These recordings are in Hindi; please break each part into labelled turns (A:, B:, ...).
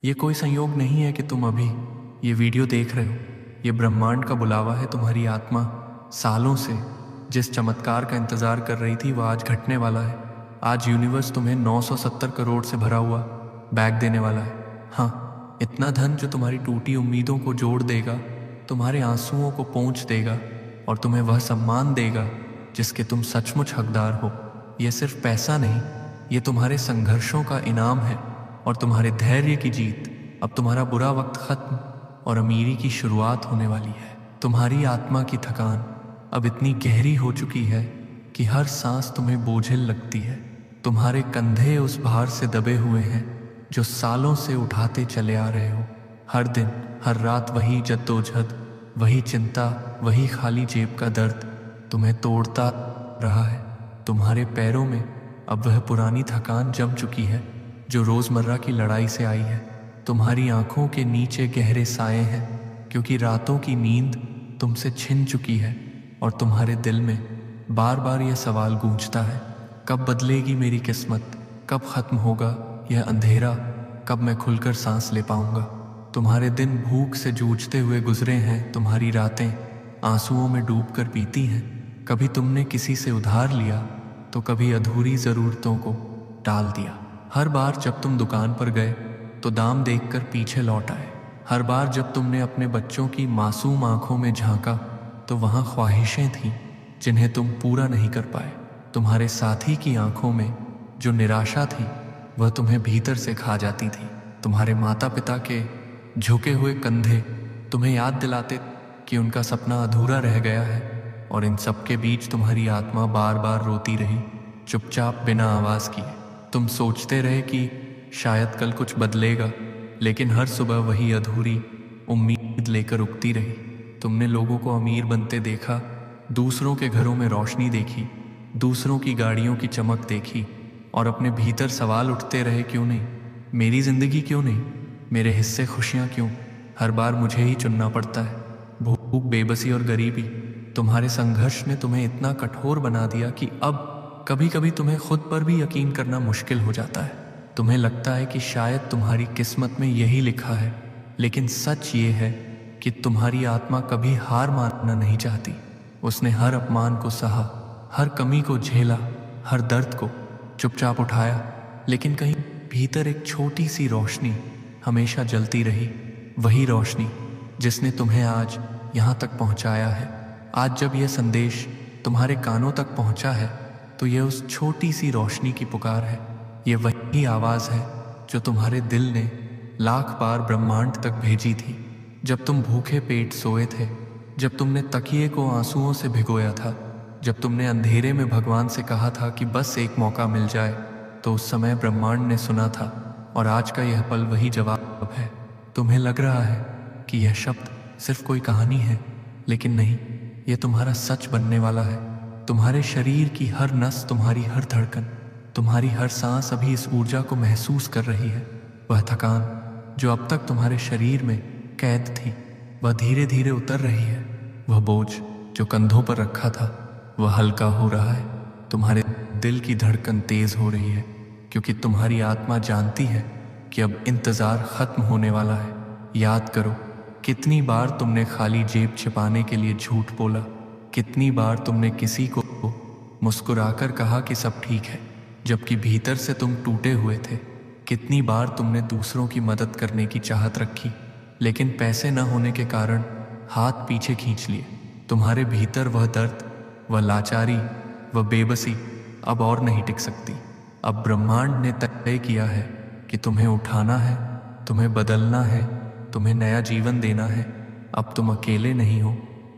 A: ये कोई संयोग नहीं है कि तुम अभी ये वीडियो देख रहे हो। ये ब्रह्मांड का बुलावा है। तुम्हारी आत्मा सालों से जिस चमत्कार का इंतजार कर रही थी वह आज घटने वाला है। आज यूनिवर्स तुम्हें 970 करोड़ से भरा हुआ बैग देने वाला है। हाँ, इतना धन जो तुम्हारी टूटी उम्मीदों को जोड़ देगा, तुम्हारे आंसुओं को पोंछ देगा और तुम्हें वह सम्मान देगा जिसके तुम सचमुच हकदार हो। यह सिर्फ पैसा नहीं, ये तुम्हारे संघर्षों का इनाम है और तुम्हारे धैर्य की जीत। अब तुम्हारा बुरा वक्त खत्म और अमीरी की शुरुआत होने वाली है। तुम्हारी आत्मा की थकान अब इतनी गहरी हो चुकी है कि हर सांस तुम्हें बोझिल लगती है। तुम्हारे कंधे उस भार से दबे हुए हैं जो सालों से उठाते चले आ रहे हो। हर दिन हर रात वही जद्दोजहद, वही चिंता, वही खाली जेब का दर्द तुम्हें तोड़ता रहा है। तुम्हारे पैरों में अब वह पुरानी थकान जम चुकी है जो रोज़मर्रा की लड़ाई से आई है। तुम्हारी आंखों के नीचे गहरे साए हैं क्योंकि रातों की नींद तुमसे छिन चुकी है और तुम्हारे दिल में बार बार यह सवाल गूंजता है, कब बदलेगी मेरी किस्मत, कब ख़त्म होगा यह अंधेरा, कब मैं खुलकर सांस ले पाऊंगा। तुम्हारे दिन भूख से जूझते हुए गुजरे हैं, तुम्हारी रातें आंसुओं में डूबकर बीती हैं। कभी तुमने किसी से उधार लिया तो कभी अधूरी ज़रूरतों को टाल दिया। हर बार जब तुम दुकान पर गए तो दाम देखकर पीछे लौट आए। हर बार जब तुमने अपने बच्चों की मासूम आंखों में झांका तो वहाँ ख्वाहिशें थीं जिन्हें तुम पूरा नहीं कर पाए। तुम्हारे साथी की आंखों में जो निराशा थी वह तुम्हें भीतर से खा जाती थी। तुम्हारे माता पिता के झुके हुए कंधे तुम्हें याद दिलाते कि उनका सपना अधूरा रह गया है। और इन सब के बीच तुम्हारी आत्मा बार बार रोती रही, चुपचाप बिना आवाज़ किए। तुम सोचते रहे कि शायद कल कुछ बदलेगा, लेकिन हर सुबह वही अधूरी उम्मीद लेकर उगती रही। तुमने लोगों को अमीर बनते देखा, दूसरों के घरों में रोशनी देखी, दूसरों की गाड़ियों की चमक देखी और अपने भीतर सवाल उठते रहे, क्यों नहीं मेरी ज़िंदगी, क्यों नहीं मेरे हिस्से खुशियाँ, क्यों हर बार मुझे ही चुनना पड़ता है। भूख, बेबसी और गरीबी तुम्हारे संघर्ष ने तुम्हें इतना कठोर बना दिया कि अब कभी कभी तुम्हें खुद पर भी यकीन करना मुश्किल हो जाता है। तुम्हें लगता है कि शायद तुम्हारी किस्मत में यही लिखा है, लेकिन सच ये है कि तुम्हारी आत्मा कभी हार मानना नहीं चाहती। उसने हर अपमान को सहा, हर कमी को झेला, हर दर्द को चुपचाप उठाया, लेकिन कहीं भीतर एक छोटी सी रोशनी हमेशा जलती रही। वही रोशनी जिसने तुम्हें आज यहाँ तक पहुँचाया है। आज जब यह संदेश तुम्हारे कानों तक पहुँचा है तो यह उस छोटी सी रोशनी की पुकार है। ये वही आवाज़ है जो तुम्हारे दिल ने लाख बार ब्रह्मांड तक भेजी थी। जब तुम भूखे पेट सोए थे, जब तुमने तकिए को आंसुओं से भिगोया था, जब तुमने अंधेरे में भगवान से कहा था कि बस एक मौका मिल जाए, तो उस समय ब्रह्मांड ने सुना था। और आज का यह पल वही जवाब है। तुम्हें लग रहा है कि यह शब्द सिर्फ कोई कहानी है, लेकिन नहीं, यह तुम्हारा सच बनने वाला है। तुम्हारे शरीर की हर नस, तुम्हारी हर धड़कन, तुम्हारी हर सांस अभी इस ऊर्जा को महसूस कर रही है। वह थकान जो अब तक तुम्हारे शरीर में कैद थी, वह धीरे धीरे उतर रही है। वह बोझ जो कंधों पर रखा था वह हल्का हो रहा है। तुम्हारे दिल की धड़कन तेज हो रही है क्योंकि तुम्हारी आत्मा जानती है कि अब इंतज़ार ख़त्म होने वाला है। याद करो, कितनी बार तुमने खाली जेब छिपाने के लिए झूठ बोला, कितनी बार तुमने किसी को मुस्कुराकर कहा कि सब ठीक है, जबकि भीतर से तुम टूटे हुए थे। कितनी बार तुमने दूसरों की मदद करने की चाहत रखी, लेकिन पैसे न होने के कारण हाथ पीछे खींच लिए। तुम्हारे भीतर वह दर्द, वह लाचारी, वह बेबसी अब और नहीं टिक सकती। अब ब्रह्मांड ने तय किया है कि तुम्हें उठाना है, तुम्हें बदलना है, तुम्हें नया जीवन देना है। अब तुम अकेले नहीं हो,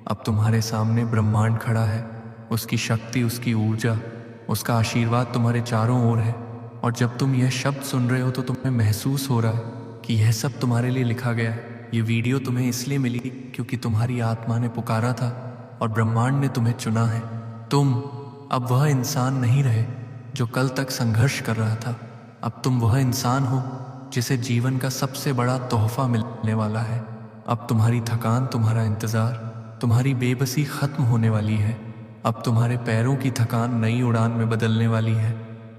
A: अब तुम्हारे सामने ब्रह्मांड खड़ा है। उसकी शक्ति, उसकी ऊर्जा, उसका आशीर्वाद तुम्हारे चारों ओर है। और जब तुम यह शब्द सुन रहे हो तो तुम्हें महसूस हो रहा है कि यह सब तुम्हारे लिए लिखा गया है। ये वीडियो तुम्हें इसलिए मिली क्योंकि तुम्हारी आत्मा ने पुकारा था और ब्रह्मांड ने तुम्हें चुना है। तुम अब वह इंसान नहीं रहे जो कल तक संघर्ष कर रहा था। अब तुम वह इंसान हो जिसे जीवन का सबसे बड़ा तोहफा मिलने वाला है। अब तुम्हारी थकान, तुम्हारा इंतज़ार, तुम्हारी बेबसी ख़त्म होने वाली है। अब तुम्हारे पैरों की थकान नई उड़ान में बदलने वाली है।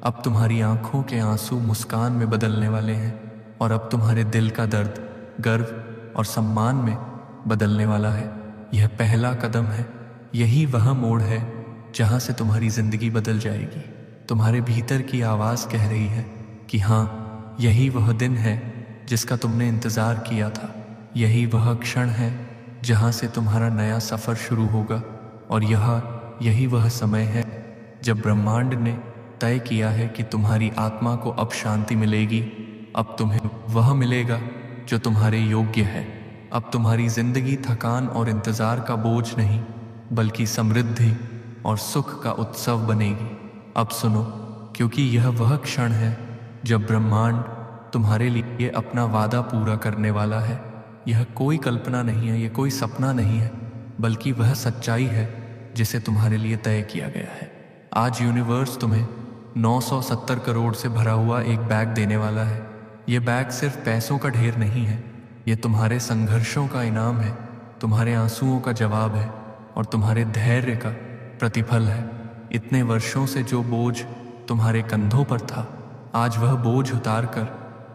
A: अब तुम्हारी आंखों के आंसू मुस्कान में बदलने वाले हैं। और अब तुम्हारे दिल का दर्द गर्व और सम्मान में बदलने वाला है। यह पहला कदम है, यही वह मोड़ है जहां से तुम्हारी जिंदगी बदल जाएगी। तुम्हारे भीतर की आवाज कह रही है कि हाँ, यही वह दिन है जिसका तुमने इंतजार किया था। यही वह क्षण है जहां से तुम्हारा नया सफर शुरू होगा। और यही वह समय है जब ब्रह्मांड ने तय किया है कि तुम्हारी आत्मा को अब शांति मिलेगी। अब तुम्हें वह मिलेगा जो तुम्हारे योग्य है। अब तुम्हारी जिंदगी थकान और इंतजार का बोझ नहीं, बल्कि समृद्धि और सुख का उत्सव बनेगी। अब सुनो, क्योंकि यह वह क्षण है जब ब्रह्मांड तुम्हारे लिए अपना वादा पूरा करने वाला है। यह कोई कल्पना नहीं है, यह कोई सपना नहीं है, बल्कि वह सच्चाई है जिसे तुम्हारे लिए तय किया गया है। आज यूनिवर्स तुम्हें 970 करोड़ से भरा हुआ एक बैग देने वाला है। यह बैग सिर्फ पैसों का ढेर नहीं है, यह तुम्हारे संघर्षों का इनाम है, तुम्हारे आंसुओं का जवाब है और तुम्हारे धैर्य का प्रतिफल है। इतने वर्षों से जो बोझ तुम्हारे कंधों पर था, आज वह बोझ उतार कर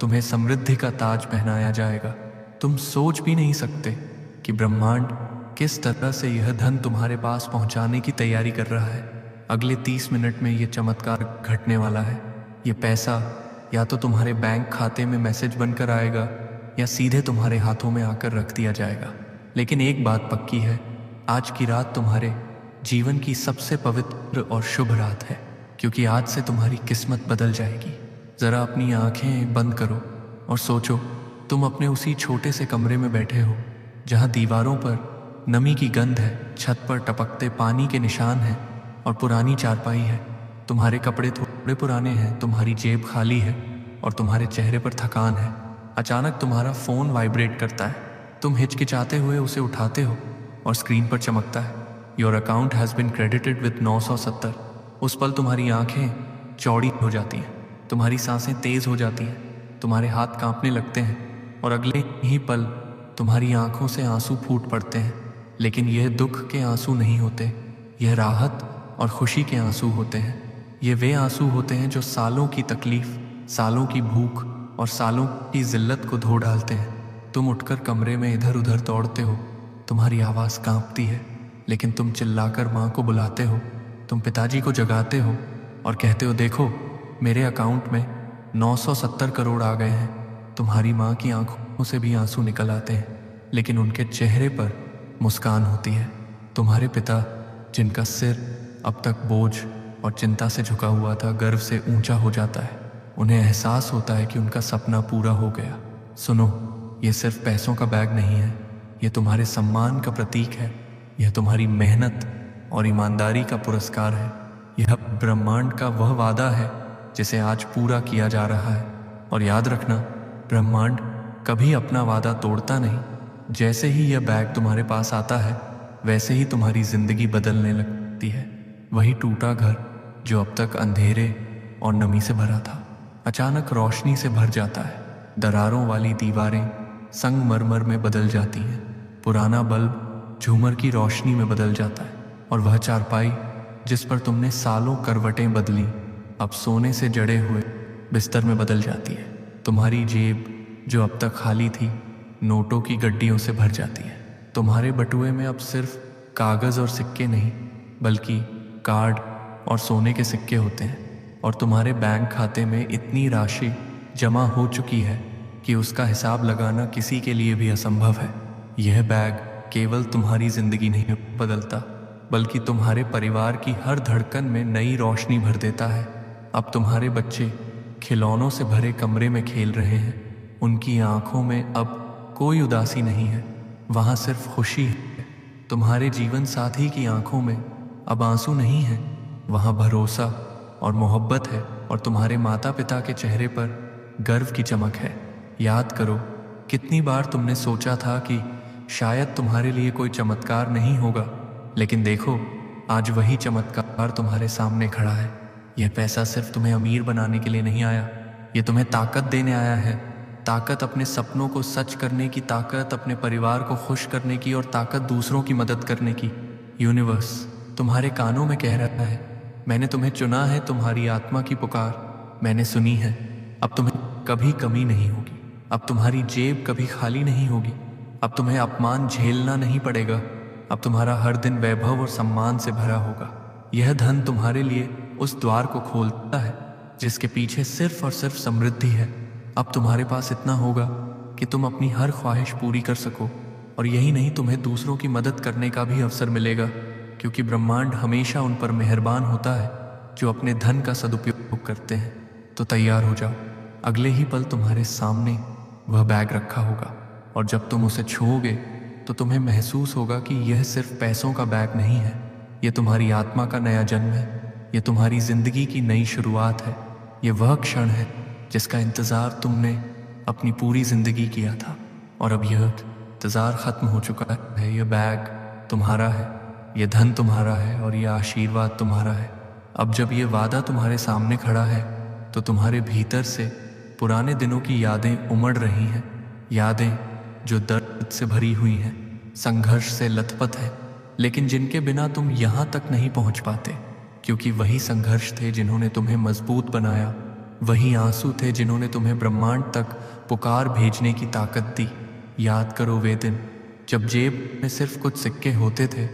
A: तुम्हें समृद्धि का ताज पहनाया जाएगा। तुम सोच भी नहीं सकते कि ब्रह्मांड किस तरह से यह धन तुम्हारे पास पहुंचाने की तैयारी कर रहा है। अगले 30 मिनट में यह चमत्कार घटने वाला है। यह पैसा या तो तुम्हारे बैंक खाते में मैसेज बनकर आएगा या सीधे तुम्हारे हाथों में आकर रख दिया जाएगा। लेकिन एक बात पक्की है, आज की रात तुम्हारे जीवन की सबसे पवित्र और शुभ रात है, क्योंकि आज से तुम्हारी किस्मत बदल जाएगी। जरा अपनी आंखें बंद करो और सोचो, तुम अपने उसी छोटे से कमरे में बैठे हो जहां दीवारों पर नमी की गंध है, छत पर टपकते पानी के निशान हैं और पुरानी चारपाई है। तुम्हारे कपड़े थोड़े पुराने हैं, तुम्हारी जेब खाली है और तुम्हारे चेहरे पर थकान है। अचानक तुम्हारा फोन वाइब्रेट करता है। तुम हिचकिचाते हुए उसे उठाते हो और स्क्रीन पर चमकता है, your account has been credited with 970। उस पल तुम्हारी आंखें चौड़ी हो जाती हैं, तुम्हारी सांसें तेज हो जाती हैं, तुम्हारे हाथ कांपने लगते हैं और अगले ही पल तुम्हारी आंखों से आंसू फूट पड़ते हैं। लेकिन यह दुख के आंसू नहीं होते, यह राहत और खुशी के आंसू होते हैं। ये वे आंसू होते हैं जो सालों की तकलीफ, सालों की भूख और सालों की जिल्लत को धो डालते हैं। तुम उठकर कमरे में इधर उधर दौड़ते हो, तुम्हारी आवाज़ कांपती है, लेकिन तुम चिल्लाकर माँ को बुलाते हो, तुम पिताजी को जगाते हो और कहते हो, देखो मेरे अकाउंट में 970 करोड़ आ गए हैं। तुम्हारी माँ की आंखों से भी आंसू निकल आते हैं, लेकिन उनके चेहरे पर मुस्कान होती है। तुम्हारे पिता, जिनका सिर अब तक बोझ और चिंता से झुका हुआ था, गर्व से ऊंचा हो जाता है। उन्हें एहसास होता है कि उनका सपना पूरा हो गया। सुनो, ये सिर्फ पैसों का बैग नहीं है, ये तुम्हारे सम्मान का प्रतीक है, यह तुम्हारी मेहनत और ईमानदारी का पुरस्कार है। यह ब्रह्मांड का वह वादा है जिसे आज पूरा किया जा रहा है। और याद रखना, ब्रह्मांड कभी अपना वादा तोड़ता नहीं। जैसे ही यह बैग तुम्हारे पास आता है, वैसे ही तुम्हारी जिंदगी बदलने लगती है। वही टूटा घर जो अब तक अंधेरे और नमी से भरा था, अचानक रोशनी से भर जाता है। दरारों वाली दीवारें संगमरमर में बदल जाती हैं, पुराना बल्ब झूमर की रोशनी में बदल जाता है और वह चारपाई जिस पर तुमने सालों करवटें बदली, अब सोने से जड़े हुए बिस्तर में बदल जाती है। तुम्हारी जेब जो अब तक खाली थी, नोटों की गड्डियों से भर जाती है। तुम्हारे बटुए में अब सिर्फ कागज़ और सिक्के नहीं, बल्कि कार्ड और सोने के सिक्के होते हैं। और तुम्हारे बैंक खाते में इतनी राशि जमा हो चुकी है कि उसका हिसाब लगाना किसी के लिए भी असंभव है। यह बैग केवल तुम्हारी ज़िंदगी नहीं बदलता, बल्कि तुम्हारे परिवार की हर धड़कन में नई रोशनी भर देता है। अब तुम्हारे बच्चे खिलौनों से भरे कमरे में खेल रहे हैं। उनकी आंखों में अब कोई उदासी नहीं है, वहाँ सिर्फ खुशी है। तुम्हारे जीवन साथी की आंखों में अब आंसू नहीं है, वहाँ भरोसा और मोहब्बत है। और तुम्हारे माता पिता के चेहरे पर गर्व की चमक है। याद करो, कितनी बार तुमने सोचा था कि शायद तुम्हारे लिए कोई चमत्कार नहीं होगा, लेकिन देखो, आज वही चमत्कार तुम्हारे सामने खड़ा है। यह पैसा सिर्फ तुम्हें अमीर बनाने के लिए नहीं आया, यह तुम्हें ताकत देने आया है। ताकत अपने सपनों को सच करने की, ताकत अपने परिवार को खुश करने की और ताकत दूसरों की मदद करने की। यूनिवर्स तुम्हारे कानों में कह रहा है, मैंने तुम्हें चुना है। तुम्हारी आत्मा की पुकार मैंने सुनी है। अब तुम्हें कभी कमी नहीं होगी। अब तुम्हारी जेब कभी खाली नहीं होगी। अब तुम्हें अपमान झेलना नहीं पड़ेगा। अब तुम्हारा हर दिन वैभव और सम्मान से भरा होगा। यह धन तुम्हारे लिए उस द्वार को खोलता है जिसके पीछे सिर्फ और सिर्फ समृद्धि है। अब तुम्हारे पास इतना होगा कि तुम अपनी हर ख्वाहिश पूरी कर सको। और यही नहीं, तुम्हें दूसरों की मदद करने का भी अवसर मिलेगा, क्योंकि ब्रह्मांड हमेशा उन पर मेहरबान होता है जो अपने धन का सदुपयोग करते हैं। तो तैयार हो जाओ, अगले ही पल तुम्हारे सामने वह बैग रखा होगा, और जब तुम उसे छूओगे तो तुम्हें महसूस होगा कि यह सिर्फ पैसों का बैग नहीं है, यह तुम्हारी आत्मा का नया जन्म है, यह तुम्हारी जिंदगी की नई शुरुआत है। यह वह क्षण है जिसका इंतज़ार तुमने अपनी पूरी जिंदगी किया था, और अब यह इंतज़ार ख़त्म हो चुका है। यह बैग तुम्हारा है, यह धन तुम्हारा है, और यह आशीर्वाद तुम्हारा है। अब जब यह वादा तुम्हारे सामने खड़ा है तो तुम्हारे भीतर से पुराने दिनों की यादें उमड़ रही हैं, यादें जो दर्द से भरी हुई हैं, संघर्ष से लथपथ है, लेकिन जिनके बिना तुम यहाँ तक नहीं पहुँच पाते, क्योंकि वही संघर्ष थे जिन्होंने तुम्हें मजबूत बनाया, वही आंसू थे जिन्होंने तुम्हें ब्रह्मांड तक पुकार भेजने की ताकत दी। याद करो वे दिन जब जेब में सिर्फ कुछ सिक्के होते थे।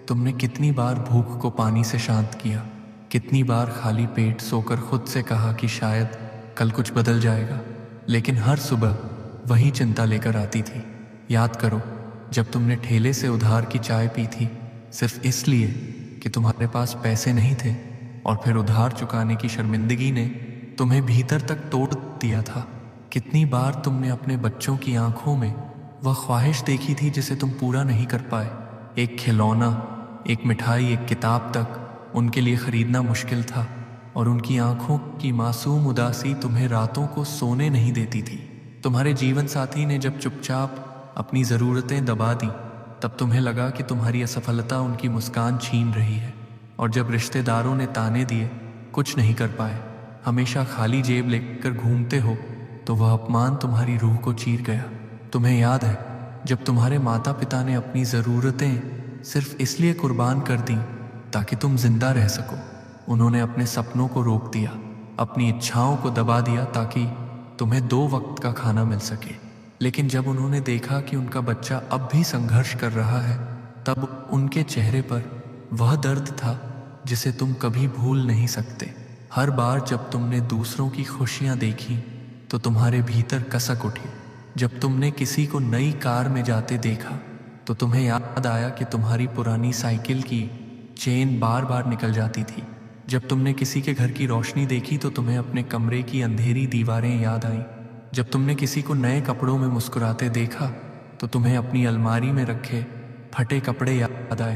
A: तुमने कितनी बार भूख को पानी से शांत किया, कितनी बार खाली पेट सोकर खुद से कहा कि शायद कल कुछ बदल जाएगा, लेकिन हर सुबह वही चिंता लेकर आती थी। याद करो जब तुमने ठेले से उधार की चाय पी थी, सिर्फ इसलिए कि तुम्हारे पास पैसे नहीं थे, और फिर उधार चुकाने की शर्मिंदगी ने तुम्हें भीतर तक तोड़ दिया था। कितनी बार तुमने अपने बच्चों की आंखों में वह ख्वाहिश देखी थी जिसे तुम पूरा नहीं कर पाए। एक खिलौना, एक मिठाई, एक किताब तक उनके लिए खरीदना मुश्किल था, और उनकी आंखों की मासूम उदासी तुम्हें रातों को सोने नहीं देती थी। तुम्हारे जीवन साथी ने जब चुपचाप अपनी ज़रूरतें दबा दी, तब तुम्हें लगा कि तुम्हारी असफलता उनकी मुस्कान छीन रही है। और जब रिश्तेदारों ने ताने दिए, कुछ नहीं कर पाए, हमेशा खाली जेब लेकर घूमते हो, तो वह अपमान तुम्हारी रूह को चीर गया। तुम्हें याद है जब तुम्हारे माता पिता ने अपनी ज़रूरतें सिर्फ इसलिए कुर्बान कर दी ताकि तुम जिंदा रह सको। उन्होंने अपने सपनों को रोक दिया, अपनी इच्छाओं को दबा दिया ताकि तुम्हें 2 वक्त का खाना मिल सके। लेकिन जब उन्होंने देखा कि उनका बच्चा अब भी संघर्ष कर रहा है, तब उनके चेहरे पर वह दर्द था जिसे तुम कभी भूल नहीं सकते। हर बार जब तुमने दूसरों की खुशियां देखी तो तुम्हारे भीतर कसक उठी। जब तुमने किसी को नई कार में जाते देखा तो तुम्हें याद आया कि तुम्हारी पुरानी साइकिल की चेन बार बार निकल जाती थी। जब तुमने किसी के घर की रोशनी देखी तो तुम्हें अपने कमरे की अंधेरी दीवारें याद आईं। जब तुमने किसी को नए कपड़ों में मुस्कुराते देखा तो तुम्हें अपनी अलमारी में रखे फटे कपड़े याद आए।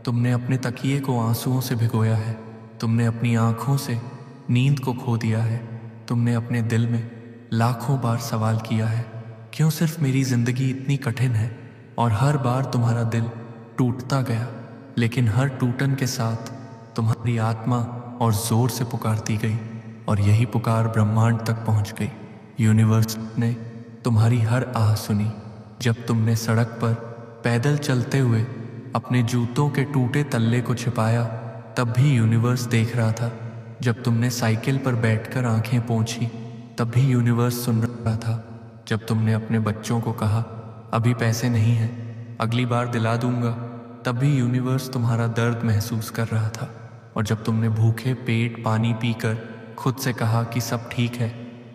A: तुमने अपने तकिए को आंसुओं से भिगोया है, तुमने अपनी आंखों से नींद को खो दिया है, तुमने अपने दिल में लाखों बार सवाल किया है, क्यों सिर्फ मेरी जिंदगी इतनी कठिन है। और हर बार तुम्हारा दिल टूटता गया, लेकिन हर टूटन के साथ तुम्हारी आत्मा और जोर से पुकारती गई, और यही पुकार ब्रह्मांड तक पहुंच गई। यूनिवर्स ने तुम्हारी हर आह सुनी। जब तुमने सड़क पर पैदल चलते हुए अपने जूतों के टूटे तल्ले को छिपाया, तब भी यूनिवर्स देख रहा था। जब तुमने साइकिल पर बैठकर आंखें पोंछी, तब भी यूनिवर्स सुन रहा था। जब तुमने अपने बच्चों को कहा अभी पैसे नहीं हैं, अगली बार दिला दूंगा, तब भी यूनिवर्स तुम्हारा दर्द महसूस कर रहा था। और जब तुमने भूखे पेट पानी पीकर खुद से कहा कि सब ठीक है,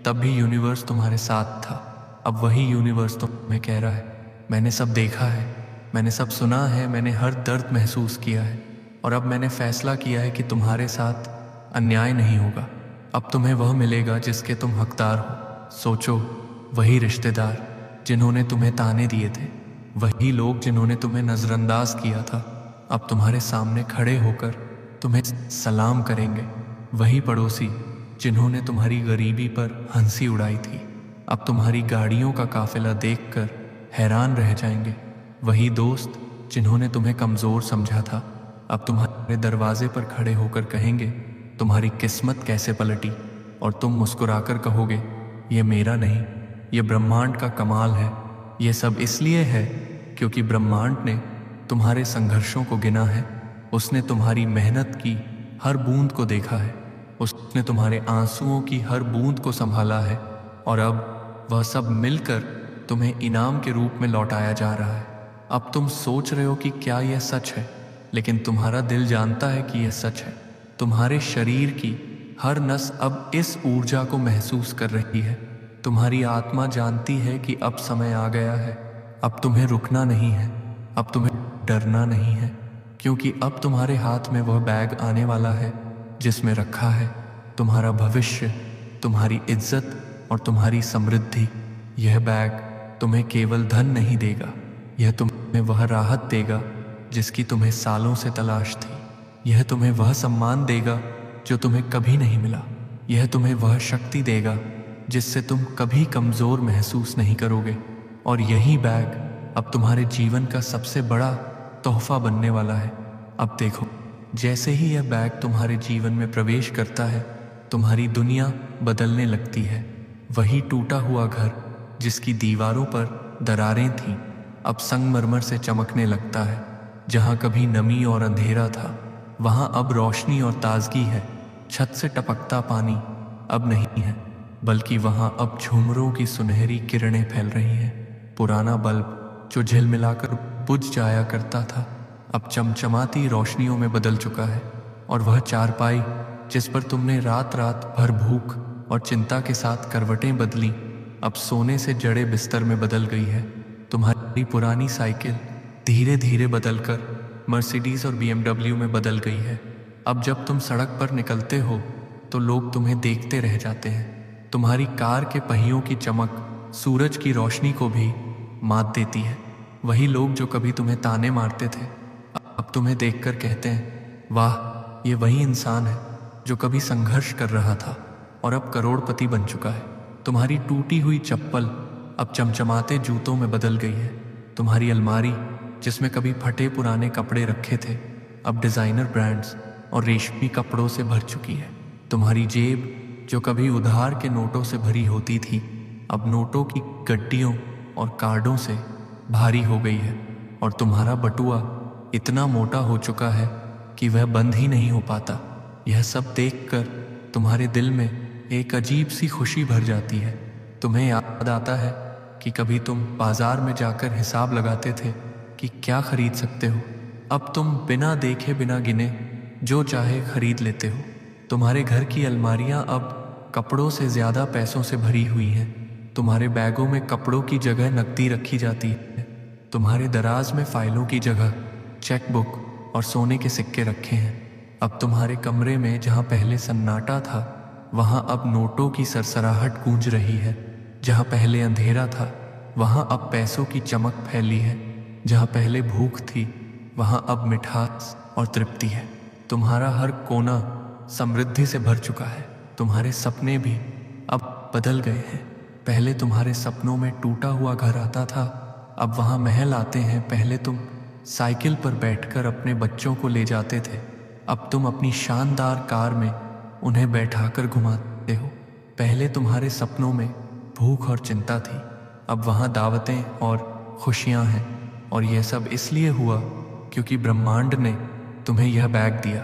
A: तब भी यूनिवर्स तुम्हारे साथ था। अब वही यूनिवर्स तुम्हें कह रहा है, मैंने सब देखा है, मैंने सब सुना है, मैंने हर दर्द महसूस किया है, और अब मैंने फैसला किया है कि तुम्हारे साथ अन्याय नहीं होगा। अब तुम्हें वह मिलेगा जिसके तुम हकदार हो। सोचो, वही रिश्तेदार जिन्होंने तुम्हें ताने दिए थे, वही लोग जिन्होंने तुम्हें नज़रअंदाज किया था, अब तुम्हारे सामने खड़े होकर तुम्हें सलाम करेंगे। वही पड़ोसी जिन्होंने तुम्हारी गरीबी पर हंसी उड़ाई थी, अब तुम्हारी गाड़ियों का काफिला देखकर हैरान रह जाएंगे। वही दोस्त जिन्होंने तुम्हें कमज़ोर समझा था, अब तुम्हारे दरवाजे पर खड़े होकर कहेंगे तुम्हारी किस्मत कैसे पलटी, और तुम मुस्कुराकर कहोगे ये मेरा नहीं, ये ब्रह्मांड का कमाल है। ये सब इसलिए है क्योंकि ब्रह्मांड ने तुम्हारे संघर्षों को गिना है, उसने तुम्हारी मेहनत की हर बूंद को देखा है, उसने तुम्हारे आंसुओं की हर बूंद को संभाला है, और अब वह सब मिलकर तुम्हें इनाम के रूप में लौटाया जा रहा है। अब तुम सोच रहे हो कि क्या यह सच है, लेकिन तुम्हारा दिल जानता है कि यह सच है। तुम्हारे शरीर की हर नस अब इस ऊर्जा को महसूस कर रही है। तुम्हारी आत्मा जानती है कि अब समय आ गया है। अब तुम्हें रुकना नहीं है, अब तुम्हें डरना नहीं है, क्योंकि अब तुम्हारे हाथ में वह बैग आने वाला है जिसमें रखा है तुम्हारा भविष्य, तुम्हारी इज्जत और तुम्हारी समृद्धि। यह बैग तुम्हें केवल धन नहीं देगा, यह तुम्हें वह राहत देगा जिसकी तुम्हें सालों से तलाश थी। यह तुम्हें वह सम्मान देगा जो तुम्हें कभी नहीं मिला। यह तुम्हें वह शक्ति देगा जिससे तुम कभी कमज़ोर महसूस नहीं करोगे। और यही बैग अब तुम्हारे जीवन का सबसे बड़ा तोहफा बनने वाला है। अब देखो, जैसे ही यह बैग तुम्हारे जीवन में प्रवेश करता है, तुम्हारी दुनिया बदलने लगती है। वही टूटा हुआ घर जिसकी दीवारों पर दरारें थीं, अब संगमरमर से चमकने लगता है। जहाँ कभी नमी और अंधेरा था, वहाँ अब रोशनी और ताजगी है। छत से टपकता पानी अब नहीं है, बल्कि वहाँ अब झूमरों की सुनहरी किरणें फैल रही हैं। पुराना बल्ब जो झिलमिलाकर बुझ जाया करता था, अब चमचमाती रोशनियों में बदल चुका है। और वह चारपाई जिस पर तुमने रात रात भर भूख और चिंता के साथ करवटें बदली, अब सोने से जड़े बिस्तर में बदल गई है। तुम्हारी पुरानी साइकिल धीरे धीरे बदलकर मर्सिडीज और BMW में बदल गई है। अब जब तुम सड़क पर निकलते हो तो लोग तुम्हें देखते रह जाते हैं। तुम्हारी कार के पहियों की चमक सूरज की रोशनी को भी मात देती है। वही लोग जो कभी तुम्हें ताने मारते थे, अब तुम्हें देखकर कहते हैं, वाह, ये वही इंसान है जो कभी संघर्ष कर रहा था और अब करोड़पति बन चुका है। तुम्हारी टूटी हुई चप्पल अब चमचमाते जूतों में बदल गई है। तुम्हारी अलमारी जिसमें कभी फटे पुराने कपड़े रखे थे, अब डिज़ाइनर ब्रांड्स और रेशमी कपड़ों से भर चुकी है। तुम्हारी जेब जो कभी उधार के नोटों से भरी होती थी, अब नोटों की गड्डियों और कार्डों से भारी हो गई है। और तुम्हारा बटुआ इतना मोटा हो चुका है कि वह बंद ही नहीं हो पाता। यह सब देखकर तुम्हारे दिल में एक अजीब सी खुशी भर जाती है। तुम्हें याद आता है कि कभी तुम बाजार में जाकर हिसाब लगाते थे कि क्या खरीद सकते हो। अब तुम बिना देखे बिना गिने जो चाहे खरीद लेते हो। तुम्हारे घर की अलमारियां अब कपड़ों से ज़्यादा पैसों से भरी हुई हैं। तुम्हारे बैगों में कपड़ों की जगह नकदी रखी जाती है। तुम्हारे दराज में फाइलों की जगह चेक बुक और सोने के सिक्के रखे हैं। अब तुम्हारे कमरे में जहाँ पहले सन्नाटा था, वहाँ अब नोटों की सरसराहट गूंज रही है। जहाँ पहले अंधेरा था, वहाँ अब पैसों की चमक फैली है। जहाँ पहले भूख थी, वहाँ अब मिठास और तृप्ति है। तुम्हारा हर कोना समृद्धि से भर चुका है। तुम्हारे सपने भी अब बदल गए हैं। पहले तुम्हारे सपनों में टूटा हुआ घर आता था, अब वहाँ महल आते हैं। पहले तुम साइकिल पर बैठकर अपने बच्चों को ले जाते थे, अब तुम अपनी शानदार कार में उन्हें बैठाकर घुमाते हो। पहले तुम्हारे सपनों में भूख और चिंता थी, अब वहाँ दावतें और खुशियाँ हैं। और यह सब इसलिए हुआ क्योंकि ब्रह्मांड ने तुम्हें यह बैग दिया।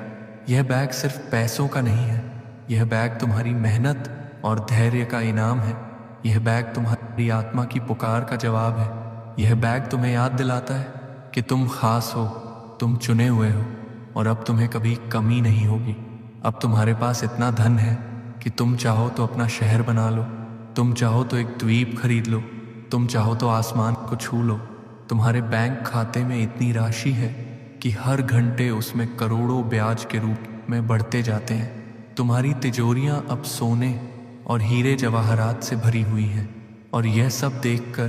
A: यह बैग सिर्फ पैसों का नहीं है, यह बैग तुम्हारी मेहनत और धैर्य का इनाम है। यह बैग तुम्हारी आत्मा की पुकार का जवाब है। यह बैग तुम्हें याद दिलाता है कि तुम खास हो, तुम चुने हुए हो, और अब तुम्हें कभी कमी नहीं होगी। अब तुम्हारे पास इतना धन है कि तुम चाहो तो अपना शहर बना लो, तुम चाहो तो एक द्वीप खरीद लो, तुम चाहो तो आसमान को छू लो। तुम्हारे बैंक खाते में इतनी राशि है कि हर घंटे उसमें करोड़ों ब्याज के रूप में बढ़ते जाते हैं। तुम्हारी तिजोरियां अब सोने और हीरे जवाहरात से भरी हुई हैं। और यह सब देखकर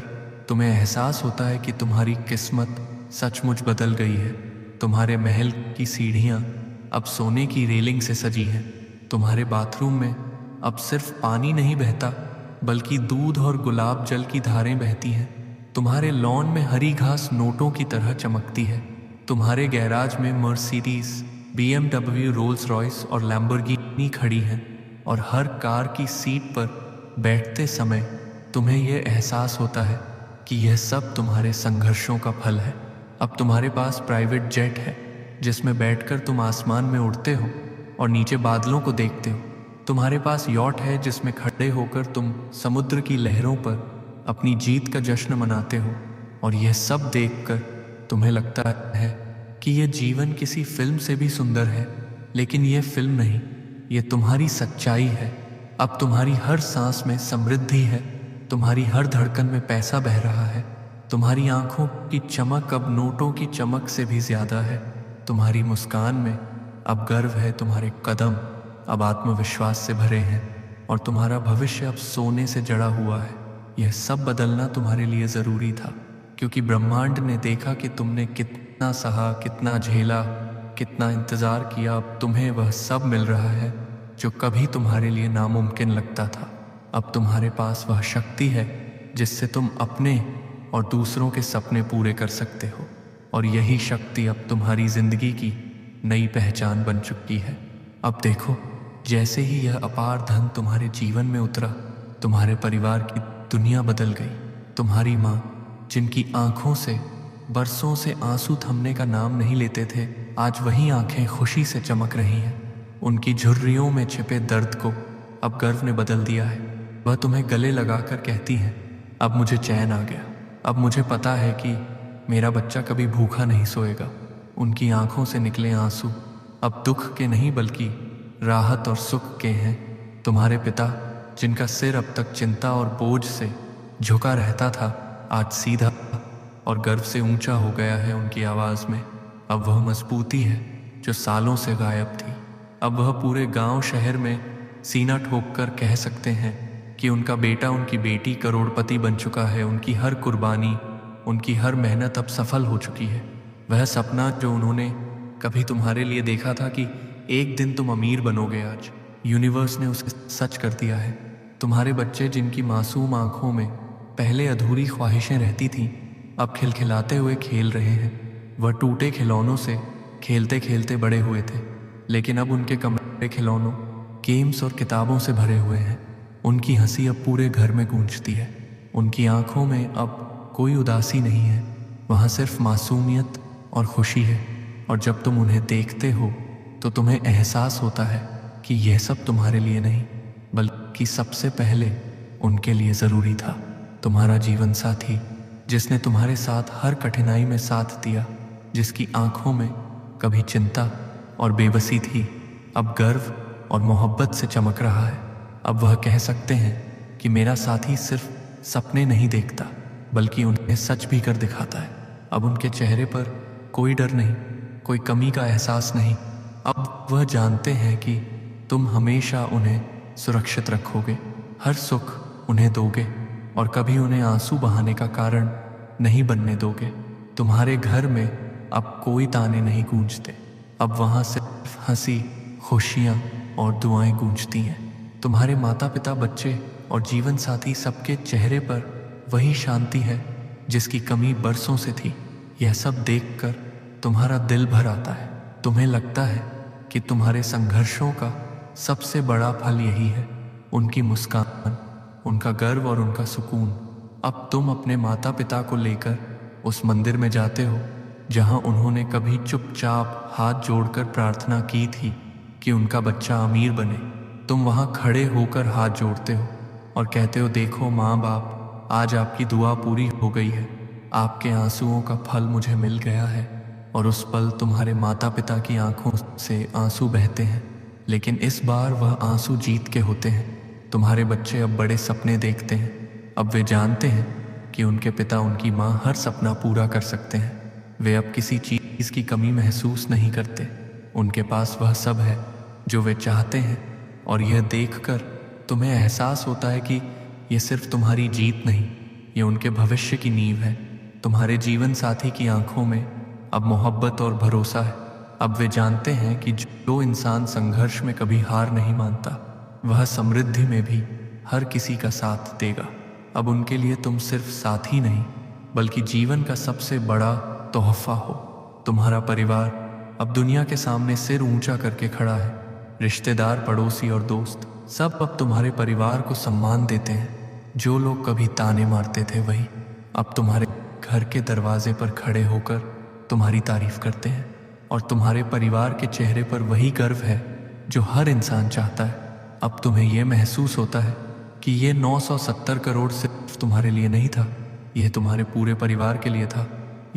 A: तुम्हें एहसास होता है कि तुम्हारी किस्मत सचमुच बदल गई है। तुम्हारे महल की सीढ़ियां अब सोने की रेलिंग से सजी हैं। तुम्हारे बाथरूम में अब सिर्फ पानी नहीं बहता, बल्कि दूध और गुलाब जल की धारें बहती हैं। तुम्हारे लॉन में हरी घास नोटों की तरह चमकती है। तुम्हारे गैराज में मर्सिडीज, BMW, रोल्स रॉयस और लैम्बोर्गिनी खड़ी हैं। और हर कार की सीट पर बैठते समय तुम्हें यह एहसास होता है कि यह सब तुम्हारे संघर्षों का फल है। अब तुम्हारे पास प्राइवेट जेट है जिसमें बैठकर तुम आसमान में उड़ते हो और नीचे बादलों को देखते हो। तुम्हारे पास यॉट है जिसमें खड़े होकर तुम समुद्र की लहरों पर अपनी जीत का जश्न मनाते हो, और यह सब देखकर तुम्हें लगता है कि यह जीवन किसी फिल्म से भी सुंदर है। लेकिन यह फिल्म नहीं, यह तुम्हारी सच्चाई है। अब तुम्हारी हर सांस में समृद्धि है, तुम्हारी हर धड़कन में पैसा बह रहा है, तुम्हारी आंखों की चमक अब नोटों की चमक से भी ज्यादा है, तुम्हारी मुस्कान में अब गर्व है, तुम्हारे कदम अब आत्मविश्वास से भरे हैं, और तुम्हारा भविष्य अब सोने से जड़ा हुआ है। यह सब बदलना तुम्हारे लिए ज़रूरी था, क्योंकि ब्रह्मांड ने देखा कि तुमने कितना सहा, कितना झेला, कितना इंतज़ार किया। अब तुम्हें वह सब मिल रहा है जो कभी तुम्हारे लिए नामुमकिन लगता था। अब तुम्हारे पास वह शक्ति है जिससे तुम अपने और दूसरों के सपने पूरे कर सकते हो, और यही शक्ति अब तुम्हारी ज़िंदगी की नई पहचान बन चुकी है। अब देखो, जैसे ही यह अपार धन तुम्हारे जीवन में उतरा, तुम्हारे परिवार की दुनिया बदल गई। तुम्हारी माँ, जिनकी आंखों से बरसों से आंसू थमने का नाम नहीं लेते थे, आज वही आंखें खुशी से चमक रही हैं। उनकी झुर्रियों में छिपे दर्द को अब गर्व ने बदल दिया है। वह तुम्हें गले लगाकर कहती हैं, अब मुझे चैन आ गया, अब मुझे पता है कि मेरा बच्चा कभी भूखा नहीं सोएगा। उनकी आंखों से निकले आंसू अब दुख के नहीं बल्कि राहत और सुख के हैं। तुम्हारे पिता, जिनका सिर अब तक चिंता और बोझ से झुका रहता था, आज सीधा और गर्व से ऊंचा हो गया है। उनकी आवाज़ में अब वह मजबूती है जो सालों से गायब थी। अब वह पूरे गांव शहर में सीना ठोक कर कह सकते हैं कि उनका बेटा, उनकी बेटी करोड़पति बन चुका है। उनकी हर कुर्बानी, उनकी हर मेहनत अब सफल हो चुकी है। वह सपना जो उन्होंने कभी तुम्हारे लिए देखा था कि एक दिन तुम अमीर बनोगे, आज यूनिवर्स ने उसे सच कर दिया है। तुम्हारे बच्चे, जिनकी मासूम आंखों में पहले अधूरी ख्वाहिशें रहती थीं, अब खिलखिलाते हुए खेल रहे हैं। वह टूटे खिलौनों से खेलते खेलते बड़े हुए थे, लेकिन अब उनके कमरे खिलौनों, गेम्स और किताबों से भरे हुए हैं। उनकी हंसी अब पूरे घर में गूंजती है। उनकी आंखों में अब कोई उदासी नहीं है, वहाँ सिर्फ मासूमियत और खुशी है। और जब तुम उन्हें देखते हो तो तुम्हें एहसास होता है कि यह सब तुम्हारे लिए नहीं, बल्कि सबसे पहले उनके लिए ज़रूरी था। तुम्हारा जीवन साथी, जिसने तुम्हारे साथ हर कठिनाई में साथ दिया, जिसकी आंखों में कभी चिंता और बेबसी थी, अब गर्व और मोहब्बत से चमक रहा है। अब वह कह सकते हैं कि मेरा साथी सिर्फ सपने नहीं देखता, बल्कि उन्हें सच भी कर दिखाता है। अब उनके चेहरे पर कोई डर नहीं, कोई कमी का एहसास नहीं। अब वह जानते हैं कि तुम हमेशा उन्हें सुरक्षित रखोगे, हर सुख उन्हें दोगे, और कभी उन्हें आंसू बहाने का कारण नहीं बनने दोगे। तुम्हारे घर में अब कोई ताने नहीं गूंजते, अब वहाँ सिर्फ हंसी, खुशियाँ और दुआएं गूंजती हैं। तुम्हारे माता पिता, बच्चे और जीवन साथी, सबके चेहरे पर वही शांति है जिसकी कमी बरसों से थी। यह सब देखकर तुम्हारा दिल भर आता है। तुम्हें लगता है कि तुम्हारे संघर्षों का सबसे बड़ा फल यही है, उनकी मुस्कान, उनका गर्व और उनका सुकून। अब तुम अपने माता पिता को लेकर उस मंदिर में जाते हो जहां उन्होंने कभी चुपचाप हाथ जोड़कर प्रार्थना की थी कि उनका बच्चा अमीर बने। तुम वहां खड़े होकर हाथ जोड़ते हो और कहते हो, देखो माँ बाप, आज आपकी दुआ पूरी हो गई है, आपके आंसुओं का फल मुझे मिल गया है। और उस पल तुम्हारे माता पिता की आंखों से आंसू बहते हैं, लेकिन इस बार वह आंसू जीत के होते हैं। तुम्हारे बच्चे अब बड़े सपने देखते हैं। अब वे जानते हैं कि उनके पिता, उनकी माँ हर सपना पूरा कर सकते हैं। वे अब किसी चीज़ की कमी महसूस नहीं करते। उनके पास वह सब है जो वे चाहते हैं, और यह देखकर तुम्हें एहसास होता है कि यह सिर्फ तुम्हारी जीत नहीं, ये उनके भविष्य की नींव है। तुम्हारे जीवन साथी की आंखों में अब मोहब्बत और भरोसा है। अब वे जानते हैं कि जो इंसान संघर्ष में कभी हार नहीं मानता, वह समृद्धि में भी हर किसी का साथ देगा। अब उनके लिए तुम सिर्फ साथी नहीं, बल्कि जीवन का सबसे बड़ा तोहफा हो। तुम्हारा परिवार अब दुनिया के सामने सिर ऊंचा करके खड़ा है। रिश्तेदार, पड़ोसी और दोस्त सब अब तुम्हारे परिवार को सम्मान देते हैं। जो लोग कभी ताने मारते थे, वही अब तुम्हारे घर के दरवाजे पर खड़े होकर तुम्हारी तारीफ करते हैं। और तुम्हारे परिवार के चेहरे पर वही गर्व है जो हर इंसान चाहता है। अब तुम्हें यह महसूस होता है कि ये 970 करोड़ सिर्फ तुम्हारे लिए नहीं था, यह तुम्हारे पूरे परिवार के लिए था।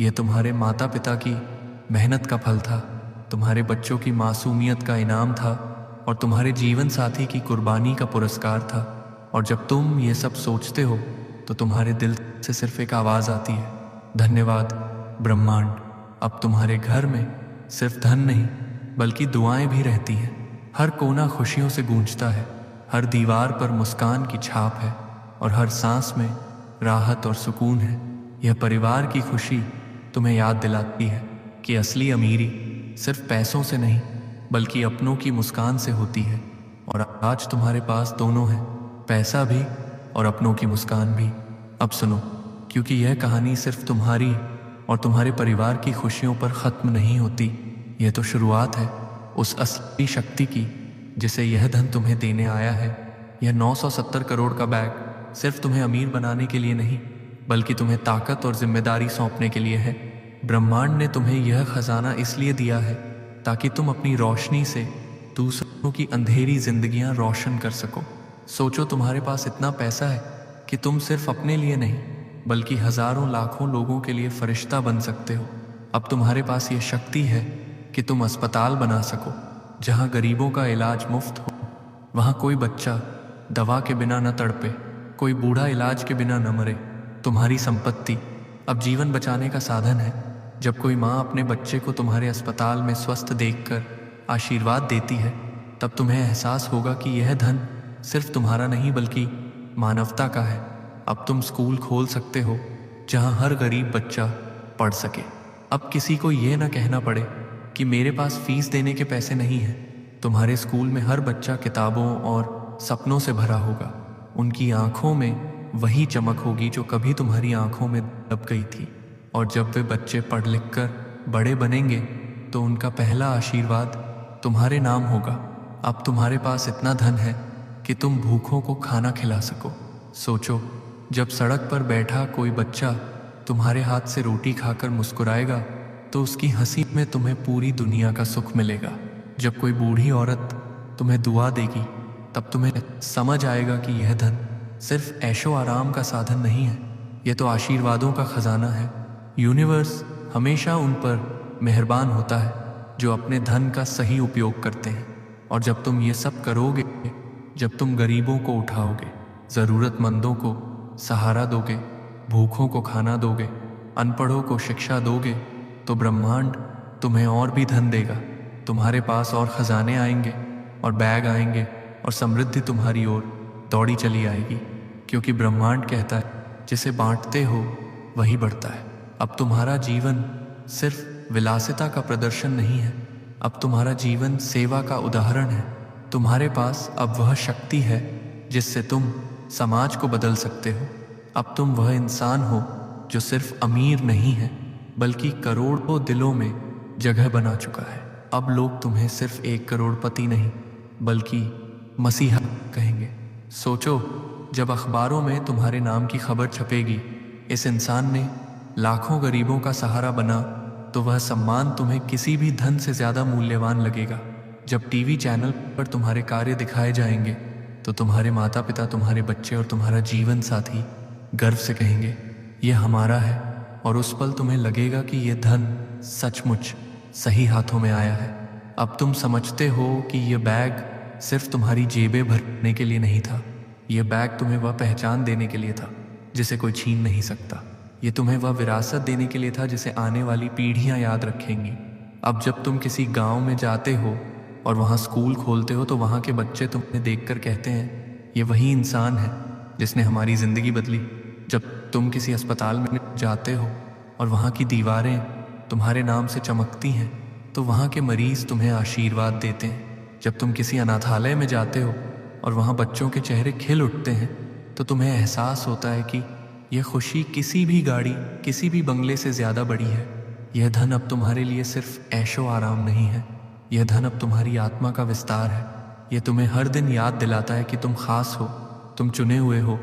A: यह तुम्हारे माता पिता की मेहनत का फल था, तुम्हारे बच्चों की मासूमियत का इनाम था और तुम्हारे जीवन साथी की कुर्बानी का पुरस्कार था। और जब तुम ये सब सोचते हो तो तुम्हारे दिल से सिर्फ एक आवाज़ आती है, धन्यवाद ब्रह्मांड। अब तुम्हारे घर में सिर्फ धन नहीं बल्कि दुआएं भी रहती हैं। हर कोना खुशियों से गूंजता है, हर दीवार पर मुस्कान की छाप है और हर सांस में राहत और सुकून है। यह परिवार की खुशी तुम्हें याद दिलाती है कि असली अमीरी सिर्फ पैसों से नहीं बल्कि अपनों की मुस्कान से होती है। और आज तुम्हारे पास दोनों हैं, पैसा भी और अपनों की मुस्कान भी। अब सुनो, क्योंकि यह कहानी सिर्फ तुम्हारी और तुम्हारे परिवार की खुशियों पर ख़त्म नहीं होती। यह तो शुरुआत है उस असली शक्ति की जिसे यह धन तुम्हें देने आया है। यह 970 करोड़ का बैग सिर्फ तुम्हें अमीर बनाने के लिए नहीं बल्कि तुम्हें ताकत और जिम्मेदारी सौंपने के लिए है। ब्रह्मांड ने तुम्हें यह खजाना इसलिए दिया है ताकि तुम अपनी रोशनी से दूसरों की अंधेरी जिंदगियां रोशन कर सको। सोचो, तुम्हारे पास इतना पैसा है कि तुम सिर्फ अपने लिए नहीं बल्कि हजारों लाखों लोगों के लिए फरिश्ता बन सकते हो। अब तुम्हारे पास यह शक्ति है कि तुम अस्पताल बना सको जहां गरीबों का इलाज मुफ्त हो, वहां कोई बच्चा दवा के बिना न तड़पे, कोई बूढ़ा इलाज के बिना न मरे। तुम्हारी संपत्ति अब जीवन बचाने का साधन है। जब कोई माँ अपने बच्चे को तुम्हारे अस्पताल में स्वस्थ देखकर आशीर्वाद देती है तब तुम्हें एहसास होगा कि यह धन सिर्फ तुम्हारा नहीं बल्कि मानवता का है। अब तुम स्कूल खोल सकते हो जहां हर गरीब बच्चा पढ़ सके। अब किसी को यह ना कहना पड़े कि मेरे पास फीस देने के पैसे नहीं हैं। तुम्हारे स्कूल में हर बच्चा किताबों और सपनों से भरा होगा। उनकी आंखों में वही चमक होगी जो कभी तुम्हारी आंखों में दब गई थी। और जब वे बच्चे पढ़ लिख कर बड़े बनेंगे तो उनका पहला आशीर्वाद तुम्हारे नाम होगा। अब तुम्हारे पास इतना धन है कि तुम भूखों को खाना खिला सको। सोचो, जब सड़क पर बैठा कोई बच्चा तुम्हारे हाथ से रोटी खाकर मुस्कुराएगा तो उसकी हंसी में तुम्हें पूरी दुनिया का सुख मिलेगा। जब कोई बूढ़ी औरत तुम्हें दुआ देगी तब तुम्हें समझ आएगा कि यह धन सिर्फ ऐशो आराम का साधन नहीं है, यह तो आशीर्वादों का खजाना है। यूनिवर्स हमेशा उन पर मेहरबान होता है जो अपने धन का सही उपयोग करते हैं। और जब तुम ये सब करोगे, जब तुम गरीबों को उठाओगे, ज़रूरतमंदों को सहारा दोगे, भूखों को खाना दोगे, अनपढ़ों को शिक्षा दोगे, तो ब्रह्मांड तुम्हें और भी धन देगा। तुम्हारे पास और खजाने आएंगे और बैग आएंगे और समृद्धि तुम्हारी ओर दौड़ी चली आएगी। क्योंकि ब्रह्मांड कहता है, जिसे बांटते हो वही बढ़ता है। अब तुम्हारा जीवन सिर्फ विलासिता का प्रदर्शन नहीं है, अब तुम्हारा जीवन सेवा का उदाहरण है। तुम्हारे पास अब वह शक्ति है जिससे तुम समाज को बदल सकते हो। अब तुम वह इंसान हो जो सिर्फ अमीर नहीं है बल्कि करोड़ों दिलों में जगह बना चुका है। अब लोग तुम्हें सिर्फ एक करोड़पति नहीं बल्कि मसीहा कहेंगे। सोचो, जब अखबारों में तुम्हारे नाम की खबर छपेगी, इस इंसान ने लाखों गरीबों का सहारा बना, तो वह सम्मान तुम्हें किसी भी धन से ज़्यादा मूल्यवान लगेगा। जब टीवी चैनल पर तुम्हारे कार्य दिखाए जाएंगे तो तुम्हारे माता पिता, तुम्हारे बच्चे और तुम्हारा जीवन साथी गर्व से कहेंगे, यह हमारा है। और उस पल तुम्हें लगेगा कि यह धन सचमुच सही हाथों में आया है। अब तुम समझते हो कि यह बैग सिर्फ तुम्हारी जेबें भरने के लिए नहीं था, यह बैग तुम्हें वह पहचान देने के लिए था जिसे कोई छीन नहीं सकता। ये तुम्हें वह विरासत देने के लिए था जिसे आने वाली पीढ़ियां याद रखेंगी। अब जब तुम किसी गांव में जाते हो और वहां स्कूल खोलते हो तो वहां के बच्चे तुम्हें देखकर कहते हैं, ये वही इंसान है जिसने हमारी ज़िंदगी बदली। जब तुम किसी अस्पताल में जाते हो और वहाँ की दीवारें तुम्हारे नाम से चमकती हैं तो वहाँ के मरीज़ तुम्हें आशीर्वाद देते हैं। जब तुम किसी अनाथालय में जाते हो और वहाँ बच्चों के चेहरे खिल उठते हैं तो तुम्हें एहसास होता है कि यह खुशी किसी भी गाड़ी, किसी भी बंगले से ज़्यादा बड़ी है। यह धन अब तुम्हारे लिए सिर्फ ऐशो आराम नहीं है, यह धन अब तुम्हारी आत्मा का विस्तार है। यह तुम्हें हर दिन याद दिलाता है कि तुम खास हो, तुम चुने हुए हो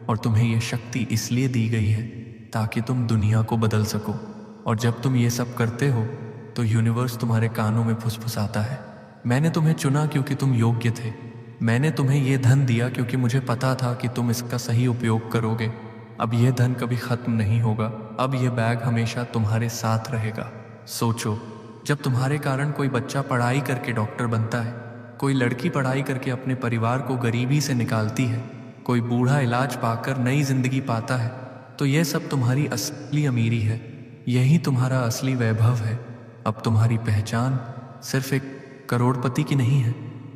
A: और तुम्हें यह शक्ति इसलिए दी गई है ताकि तुम दुनिया को बदल सको। और जब तुम ये सब करते हो तो यूनिवर्स तुम्हारे कानों में फुसफुसाता है, मैंने तुम्हें चुना क्योंकि तुम योग्य थे, मैंने तुम्हें यह धन दिया क्योंकि मुझे पता था कि तुम इसका सही उपयोग करोगे। अब यह धन कभी खत्म नहीं होगा। अब यह बैग हमेशा तुम्हारे साथ रहेगा। सोचो, जब तुम्हारे कारण कोई बच्चा पढ़ाई करके डॉक्टर बनता है, कोई लड़की पढ़ाई करके अपने परिवार को गरीबी से निकालती है, कोई बूढ़ा इलाज पाकर नई जिंदगी पाता है, तो यह सब तुम्हारी असली अमीरी है। यही तुम्हारा असली वैभव है। अब तुम्हारी पहचान सिर्फ एक करोड़पति की नहीं है।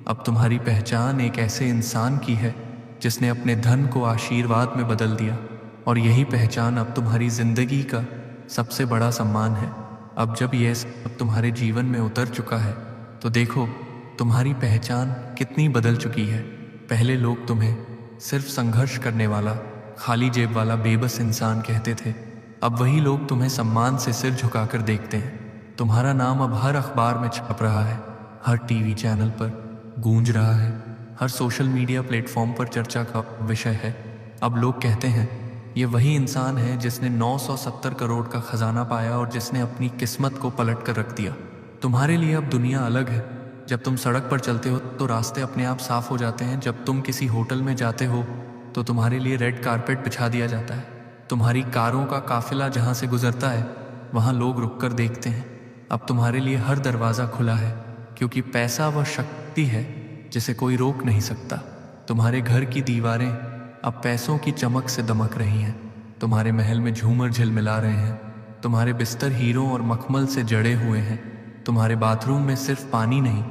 A: अब तुम्हारी पहचान एक ऐसे इंसान की है जिसने अपने धन को आशीर्वाद में बदल दिया। और यही पहचान अब तुम्हारी जिंदगी का सबसे बड़ा सम्मान है। अब जब यह सब तुम्हारे जीवन में उतर चुका है तो देखो तुम्हारी पहचान कितनी बदल चुकी है। पहले लोग तुम्हें सिर्फ संघर्ष करने वाला, खाली जेब वाला बेबस इंसान कहते थे। अब वही लोग तुम्हें सम्मान से सिर झुकाकर देखते हैं। तुम्हारा नाम अब हर अखबार में छप रहा है, हर टीवी चैनल पर गूंज रहा है, हर सोशल मीडिया प्लेटफॉर्म पर चर्चा का विषय है। अब लोग कहते हैं ये वही इंसान है जिसने 970 करोड़ का खजाना पाया और जिसने अपनी किस्मत को पलट कर रख दिया। तुम्हारे लिए अब दुनिया अलग है। जब तुम सड़क पर चलते हो तो रास्ते अपने आप साफ हो जाते हैं। जब तुम किसी होटल में जाते हो तो तुम्हारे लिए रेड कारपेट बिछा दिया जाता है। तुम्हारी कारों का काफिला जहाँ से गुजरता है वहाँ लोग रुक कर देखते हैं। अब तुम्हारे लिए हर दरवाज़ा खुला है, क्योंकि पैसा वह शक्ति है जिसे कोई रोक नहीं सकता। तुम्हारे घर की दीवारें अब पैसों की चमक से दमक रही हैं। तुम्हारे महल में झूमर झिलमिला रहे हैं। तुम्हारे बिस्तर हीरों और मखमल से जड़े हुए हैं। तुम्हारे बाथरूम में सिर्फ पानी नहीं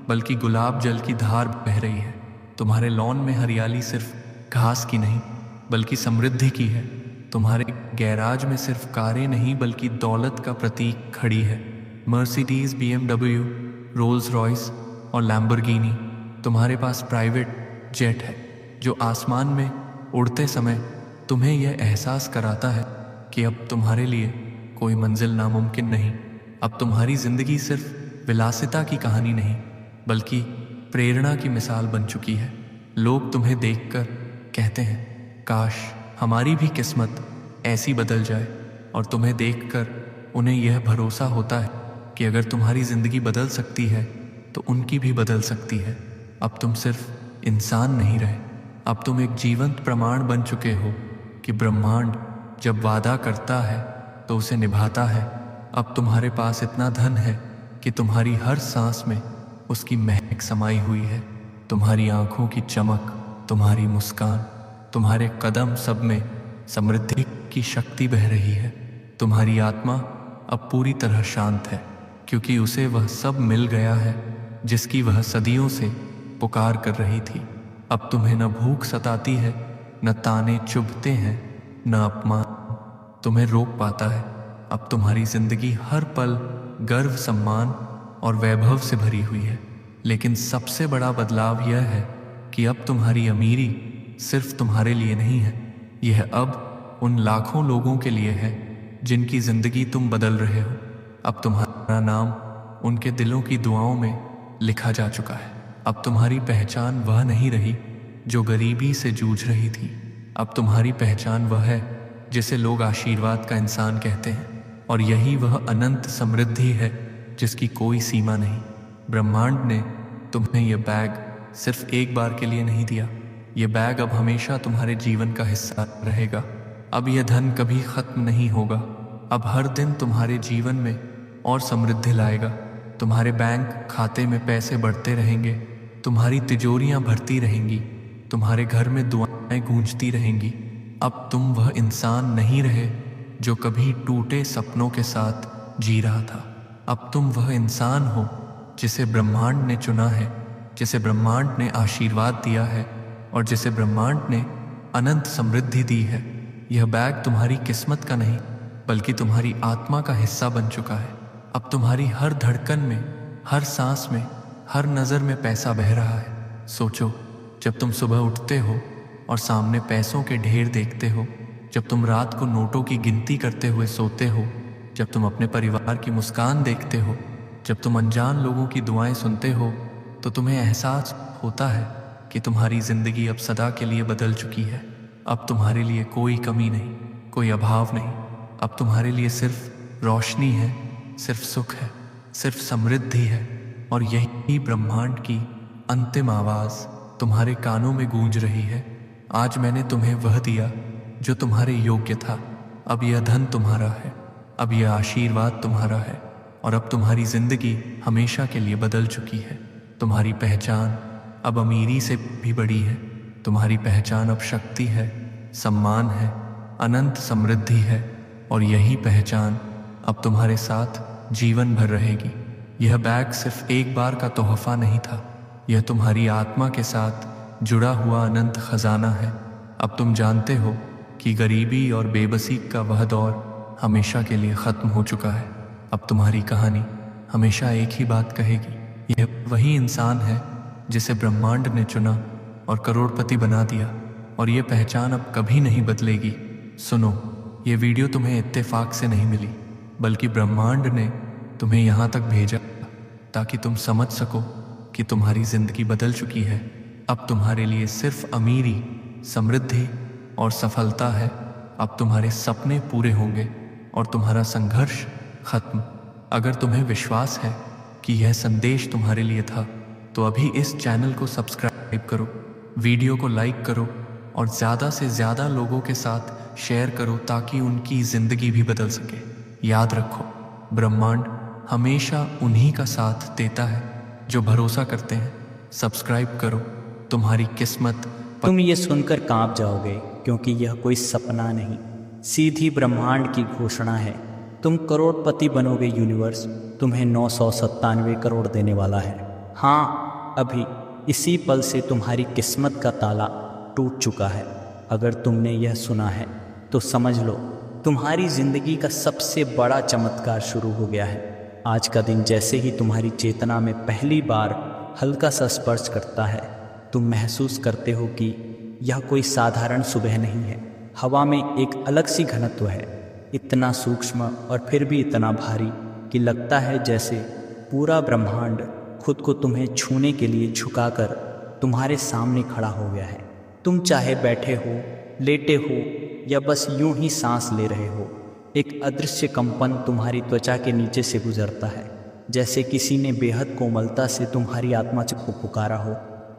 A: बल्कि गुलाब जल की धार बह रही है। तुम्हारे लॉन में हरियाली सिर्फ घास की नहीं बल्कि समृद्धि की है। तुम्हारे गैराज में सिर्फ कारें नहीं बल्कि दौलत का प्रतीक खड़ी है। मर्सिडीज, BMW, रोल्स रॉयस और लैम्बोर्गिनी। तुम्हारे पास प्राइवेट जेट है जो आसमान में उड़ते समय तुम्हें यह एहसास कराता है कि अब तुम्हारे लिए कोई मंजिल नामुमकिन नहीं। अब तुम्हारी जिंदगी सिर्फ विलासिता की कहानी नहीं बल्कि प्रेरणा की मिसाल बन चुकी है। लोग तुम्हें देखकर कहते हैं काश हमारी भी किस्मत ऐसी बदल जाए। और तुम्हें देखकर उन्हें यह भरोसा होता है कि अगर तुम्हारी जिंदगी बदल सकती है तो उनकी भी बदल सकती है। अब तुम सिर्फ इंसान नहीं रहे, अब तुम एक जीवंत प्रमाण बन चुके हो कि ब्रह्मांड जब वादा करता है तो उसे निभाता है। अब तुम्हारे पास इतना धन है कि तुम्हारी हर सांस में उसकी महक समाई हुई है। तुम्हारी आंखों की चमक, तुम्हारी मुस्कान, तुम्हारे कदम सब में समृद्धि की शक्ति बह रही है। तुम्हारी आत्मा अब पूरी तरह शांत है क्योंकि उसे वह सब मिल गया है जिसकी वह सदियों से पुकार कर रही थी। अब तुम्हें न भूख सताती है, न ताने चुभते हैं, न अपमान तुम्हें रोक पाता है। अब तुम्हारी जिंदगी हर पल गर्व, सम्मान और वैभव से भरी हुई है। लेकिन सबसे बड़ा बदलाव यह है कि अब तुम्हारी अमीरी सिर्फ तुम्हारे लिए नहीं है, यह अब उन लाखों लोगों के लिए है जिनकी जिंदगी तुम बदल रहे हो। अब तुम्हारा नाम उनके दिलों की दुआओं में लिखा जा चुका है। अब तुम्हारी पहचान वह नहीं रही जो गरीबी से जूझ रही थी। अब तुम्हारी पहचान वह है जिसे लोग आशीर्वाद का इंसान कहते हैं। और यही वह अनंत समृद्धि है जिसकी कोई सीमा नहीं। ब्रह्मांड ने तुम्हें यह बैग सिर्फ एक बार के लिए नहीं दिया। यह बैग अब हमेशा तुम्हारे जीवन का हिस्सा रहेगा। अब यह धन कभी खत्म नहीं होगा। अब हर दिन तुम्हारे जीवन में और समृद्धि लाएगा। तुम्हारे बैंक खाते में पैसे बढ़ते रहेंगे, तुम्हारी तिजोरियां भरती रहेंगी, तुम्हारे घर में दुआएं गूंजती रहेंगी। अब तुम वह इंसान नहीं रहे जो कभी टूटे सपनों के साथ जी रहा था। अब तुम वह इंसान हो जिसे ब्रह्मांड ने चुना है, जिसे ब्रह्मांड ने आशीर्वाद दिया है और जिसे ब्रह्मांड ने अनंत समृद्धि दी है। यह बैग तुम्हारी किस्मत का नहीं बल्कि तुम्हारी आत्मा का हिस्सा बन चुका है। अब तुम्हारी हर धड़कन में, हर सांस में, हर नज़र में पैसा बह रहा है। सोचो, जब तुम सुबह उठते हो और सामने पैसों के ढेर देखते हो, जब तुम रात को नोटों की गिनती करते हुए सोते हो, जब तुम अपने परिवार की मुस्कान देखते हो, जब तुम अनजान लोगों की दुआएं सुनते हो, तो तुम्हें एहसास होता है कि तुम्हारी जिंदगी अब सदा के लिए बदल चुकी है। अब तुम्हारे लिए कोई कमी नहीं, कोई अभाव नहीं। अब तुम्हारे लिए सिर्फ रोशनी है, सिर्फ सुख है, सिर्फ समृद्धि है। और यही ब्रह्मांड की अंतिम आवाज़ तुम्हारे कानों में गूंज रही है। आज मैंने तुम्हें वह दिया जो तुम्हारे योग्य था। अब यह धन तुम्हारा है, अब यह आशीर्वाद तुम्हारा है, और अब तुम्हारी जिंदगी हमेशा के लिए बदल चुकी है। तुम्हारी पहचान अब अमीरी से भी बड़ी है। तुम्हारी पहचान अब शक्ति है, सम्मान है, अनंत समृद्धि है, और यही पहचान अब तुम्हारे साथ जीवन भर रहेगी। यह बैग सिर्फ एक बार का तोहफा नहीं था, यह तुम्हारी आत्मा के साथ जुड़ा हुआ अनंत खजाना है। अब तुम जानते हो कि गरीबी और बेबसी का वह दौर हमेशा के लिए ख़त्म हो चुका है। अब तुम्हारी कहानी हमेशा एक ही बात कहेगी। यह वही इंसान है जिसे ब्रह्मांड ने चुना और करोड़पति बना दिया, और ये पहचान अब कभी नहीं बदलेगी। सुनो, ये वीडियो तुम्हें इत्तेफाक से नहीं मिली, बल्कि ब्रह्मांड ने तुम्हें यहाँ तक भेजा ताकि तुम समझ सको कि तुम्हारी जिंदगी बदल चुकी है। अब तुम्हारे लिए सिर्फ अमीरी, समृद्धि और सफलता है। अब तुम्हारे सपने पूरे होंगे और तुम्हारा संघर्ष खत्म। अगर तुम्हें विश्वास है कि यह संदेश तुम्हारे लिए था, तो अभी इस चैनल को सब्सक्राइब करो, वीडियो को लाइक करो और ज़्यादा से ज़्यादा लोगों के साथ शेयर करो ताकि उनकी ज़िंदगी भी बदल सके। याद रखो, ब्रह्मांड हमेशा उन्हीं का साथ देता है जो भरोसा करते हैं। सब्सक्राइब करो, तुम्हारी किस्मत।
B: तुम ये सुनकर कांप जाओगे, क्योंकि यह कोई सपना नहीं, सीधी ब्रह्मांड की घोषणा है। तुम करोड़पति बनोगे। यूनिवर्स तुम्हें 997 करोड़ देने वाला है। हाँ, अभी इसी पल से तुम्हारी किस्मत का ताला टूट चुका है। अगर तुमने यह सुना है तो समझ लो, तुम्हारी जिंदगी का सबसे बड़ा चमत्कार शुरू हो गया है। आज का दिन जैसे ही तुम्हारी चेतना में पहली बार हल्का सा स्पर्श करता है, तुम महसूस करते हो कि यह कोई साधारण सुबह नहीं है। हवा में एक अलग सी घनत्व है, इतना सूक्ष्म और फिर भी इतना भारी कि लगता है जैसे पूरा ब्रह्मांड खुद को तुम्हें छूने के लिए झुकाकर तुम्हारे सामने खड़ा हो गया है। तुम चाहे बैठे हो, लेटे हो या बस यूं ही सांस ले रहे हो, एक अदृश्य कंपन तुम्हारी त्वचा के नीचे से गुजरता है, जैसे किसी ने बेहद कोमलता से तुम्हारी आत्मा को पुकारा हो।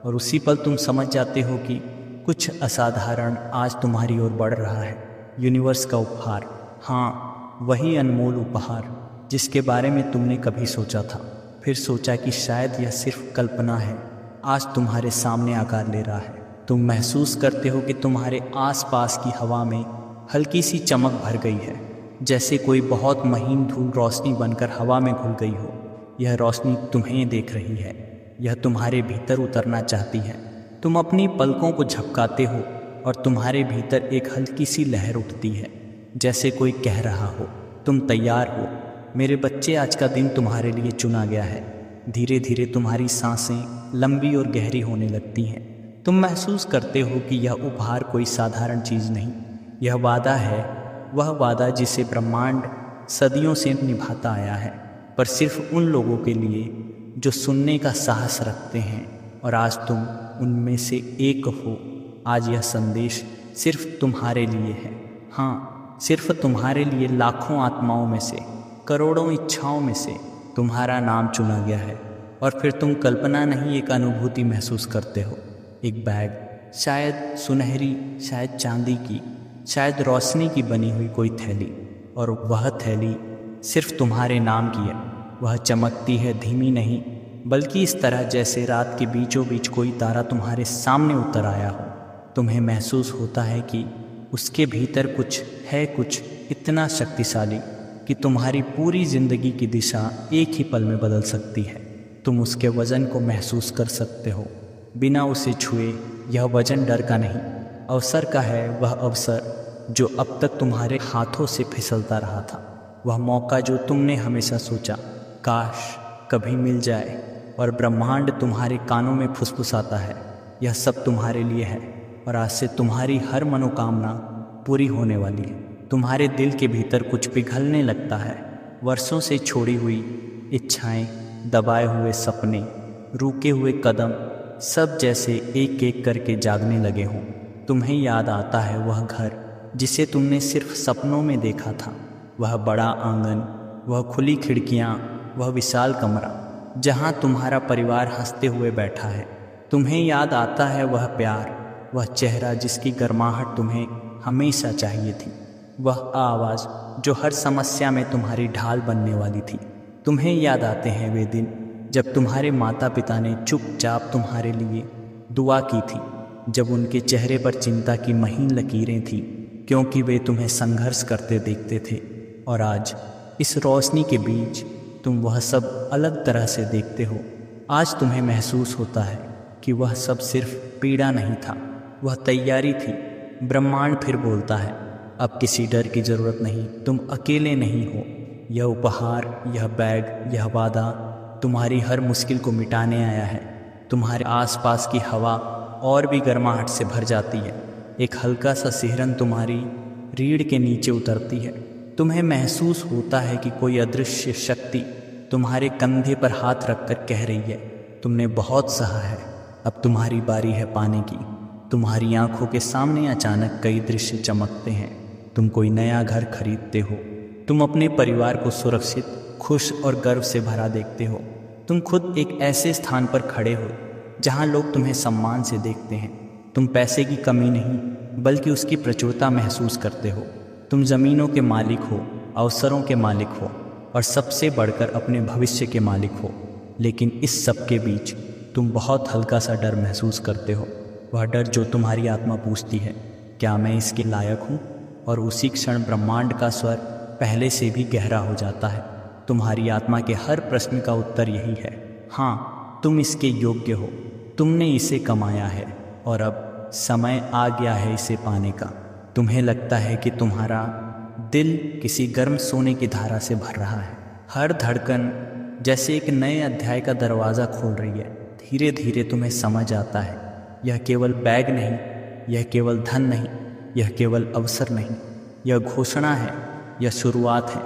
B: और उसी पल तुम समझ जाते हो कि कुछ असाधारण आज तुम्हारी ओर बढ़ रहा है। यूनिवर्स का उपहार, हाँ, वही अनमोल उपहार जिसके बारे में तुमने कभी सोचा था, फिर सोचा कि शायद यह सिर्फ कल्पना है, आज तुम्हारे सामने आकार ले रहा है। तुम महसूस करते हो कि तुम्हारे आसपास की हवा में हल्की सी चमक भर गई है, जैसे कोई बहुत महीन धूल रोशनी बनकर हवा में घुल गई हो। यह रोशनी तुम्हें देख रही है, यह तुम्हारे भीतर उतरना चाहती है। तुम अपनी पलकों को झपकाते हो और तुम्हारे भीतर एक हल्की सी लहर उठती है, जैसे कोई कह रहा हो, तुम तैयार हो मेरे बच्चे, आज का दिन तुम्हारे लिए चुना गया है। धीरे धीरे तुम्हारी सांसें लंबी और गहरी होने लगती हैं। तुम महसूस करते हो कि यह उपहार कोई साधारण चीज़ नहीं, यह वादा है, वह वादा जिसे ब्रह्मांड सदियों से निभाता आया है, पर सिर्फ उन लोगों के लिए जो सुनने का साहस रखते हैं। और आज तुम उनमें से एक हो। आज यह संदेश सिर्फ तुम्हारे लिए है। हाँ, सिर्फ तुम्हारे लिए लाखों आत्माओं में से, करोड़ों इच्छाओं में से तुम्हारा नाम चुना गया है। और फिर तुम कल्पना नहीं, एक अनुभूति महसूस करते हो। एक बैग, शायद सुनहरी, शायद चांदी की, शायद रोशनी की बनी हुई कोई थैली, और वह थैली सिर्फ तुम्हारे नाम की है। वह चमकती है, धीमी नहीं, बल्कि इस तरह जैसे रात के बीचों बीच कोई तारा तुम्हारे सामने उतर आया हो। तुम्हें महसूस होता है कि उसके भीतर कुछ है, कुछ इतना शक्तिशाली कि तुम्हारी पूरी जिंदगी की दिशा एक ही पल में बदल सकती है। तुम उसके वजन को महसूस कर सकते हो, बिना उसे छुए। यह वजन डर का नहीं, अवसर का है। वह अवसर जो अब तक तुम्हारे हाथों से फिसलता रहा था, वह मौका जो तुमने हमेशा सोचा काश कभी मिल जाए। और ब्रह्मांड तुम्हारे कानों में फुसफुसाता है, यह सब तुम्हारे लिए है, और आज से तुम्हारी हर मनोकामना पूरी होने वाली है। तुम्हारे दिल के भीतर कुछ पिघलने लगता है, वर्षों से छोड़ी हुई इच्छाएं, दबाए हुए सपने, रुके हुए कदम, सब जैसे एक एक करके जागने लगे हों। तुम्हें याद आता है वह घर जिसे तुमने सिर्फ सपनों में देखा था, वह बड़ा आंगन, वह खुली खिड़कियाँ, वह विशाल कमरा जहाँ तुम्हारा परिवार हंसते हुए बैठा है। तुम्हें याद आता है वह प्यार, वह चेहरा जिसकी गर्माहट तुम्हें हमेशा चाहिए थी, वह आवाज़ जो हर समस्या में तुम्हारी ढाल बनने वाली थी। तुम्हें याद आते हैं वे दिन जब तुम्हारे माता पिता ने चुपचाप तुम्हारे लिए दुआ की थी, जब उनके चेहरे पर चिंता की महीन लकीरें थीं, क्योंकि वे तुम्हें संघर्ष करते देखते थे। और आज इस रोशनी के बीच तुम वह सब अलग तरह से देखते हो। आज तुम्हें महसूस होता है कि वह सब सिर्फ पीड़ा नहीं था, वह तैयारी थी। ब्रह्मांड फिर बोलता है, अब किसी डर की ज़रूरत नहीं, तुम अकेले नहीं हो। यह उपहार, यह बैग, यह वादा तुम्हारी हर मुश्किल को मिटाने आया है। तुम्हारे आसपास की हवा और भी गर्माहट से भर जाती है। एक हल्का सा सिहरन तुम्हारी रीढ़ के नीचे उतरती है। तुम्हें महसूस होता है कि कोई अदृश्य शक्ति तुम्हारे कंधे पर हाथ रखकर कह रही है, तुमने बहुत सहा है, अब तुम्हारी बारी है पाने की। तुम्हारी आंखों के सामने अचानक कई दृश्य चमकते हैं। तुम कोई नया घर खरीदते हो, तुम अपने परिवार को सुरक्षित, खुश और गर्व से भरा देखते हो। तुम खुद एक ऐसे स्थान पर खड़े हो जहां लोग तुम्हें सम्मान से देखते हैं। तुम पैसे की कमी नहीं बल्कि उसकी प्रचुरता महसूस करते हो। तुम ज़मीनों के मालिक हो, अवसरों के मालिक हो और सबसे बढ़कर अपने भविष्य के मालिक हो। लेकिन इस सब के बीच तुम बहुत हल्का सा डर महसूस करते हो। वह डर जो तुम्हारी आत्मा पूछती है, क्या मैं इसके लायक हूँ? और उसी क्षण ब्रह्मांड का स्वर पहले से भी गहरा हो जाता है। तुम्हारी आत्मा के हर प्रश्न का उत्तर यही है, हाँ, तुम इसके योग्य हो, तुमने इसे कमाया है और अब समय आ गया है इसे पाने का। तुम्हें लगता है कि तुम्हारा दिल किसी गर्म सोने की धारा से भर रहा है। हर धड़कन जैसे एक नए अध्याय का दरवाज़ा खोल रही है। धीरे धीरे तुम्हें समझ आता है, यह केवल बैग नहीं, यह केवल धन नहीं, यह केवल अवसर नहीं, यह घोषणा है, यह शुरुआत है।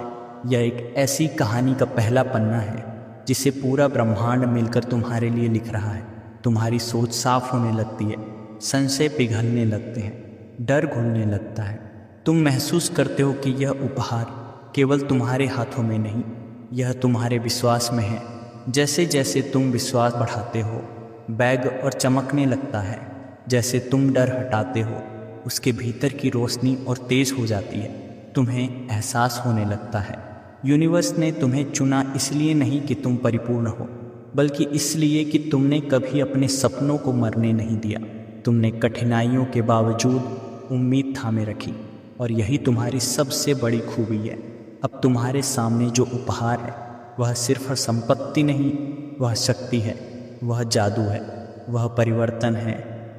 B: यह एक ऐसी कहानी का पहला पन्ना है जिसे पूरा ब्रह्मांड मिलकर तुम्हारे लिए लिख रहा है। तुम्हारी सोच साफ होने लगती है, संशय पिघलने लगते हैं, डर घुलने लगता है। तुम महसूस करते हो कि यह उपहार केवल तुम्हारे हाथों में नहीं, यह तुम्हारे विश्वास में है। जैसे जैसे तुम विश्वास बढ़ाते हो, बैग और चमकने लगता है। जैसे तुम डर हटाते हो, उसके भीतर की रोशनी और तेज हो जाती है। तुम्हें एहसास होने लगता है, यूनिवर्स ने तुम्हें चुना इसलिए नहीं कि तुम परिपूर्ण हो, बल्कि इसलिए कि तुमने कभी अपने सपनों को मरने नहीं दिया। तुमने कठिनाइयों के बावजूद उम्मीद थामे रखी और यही तुम्हारी सबसे बड़ी खूबी है। अब तुम्हारे सामने जो उपहार है वह सिर्फ संपत्ति नहीं, वह शक्ति है, वह जादू है, वह परिवर्तन है।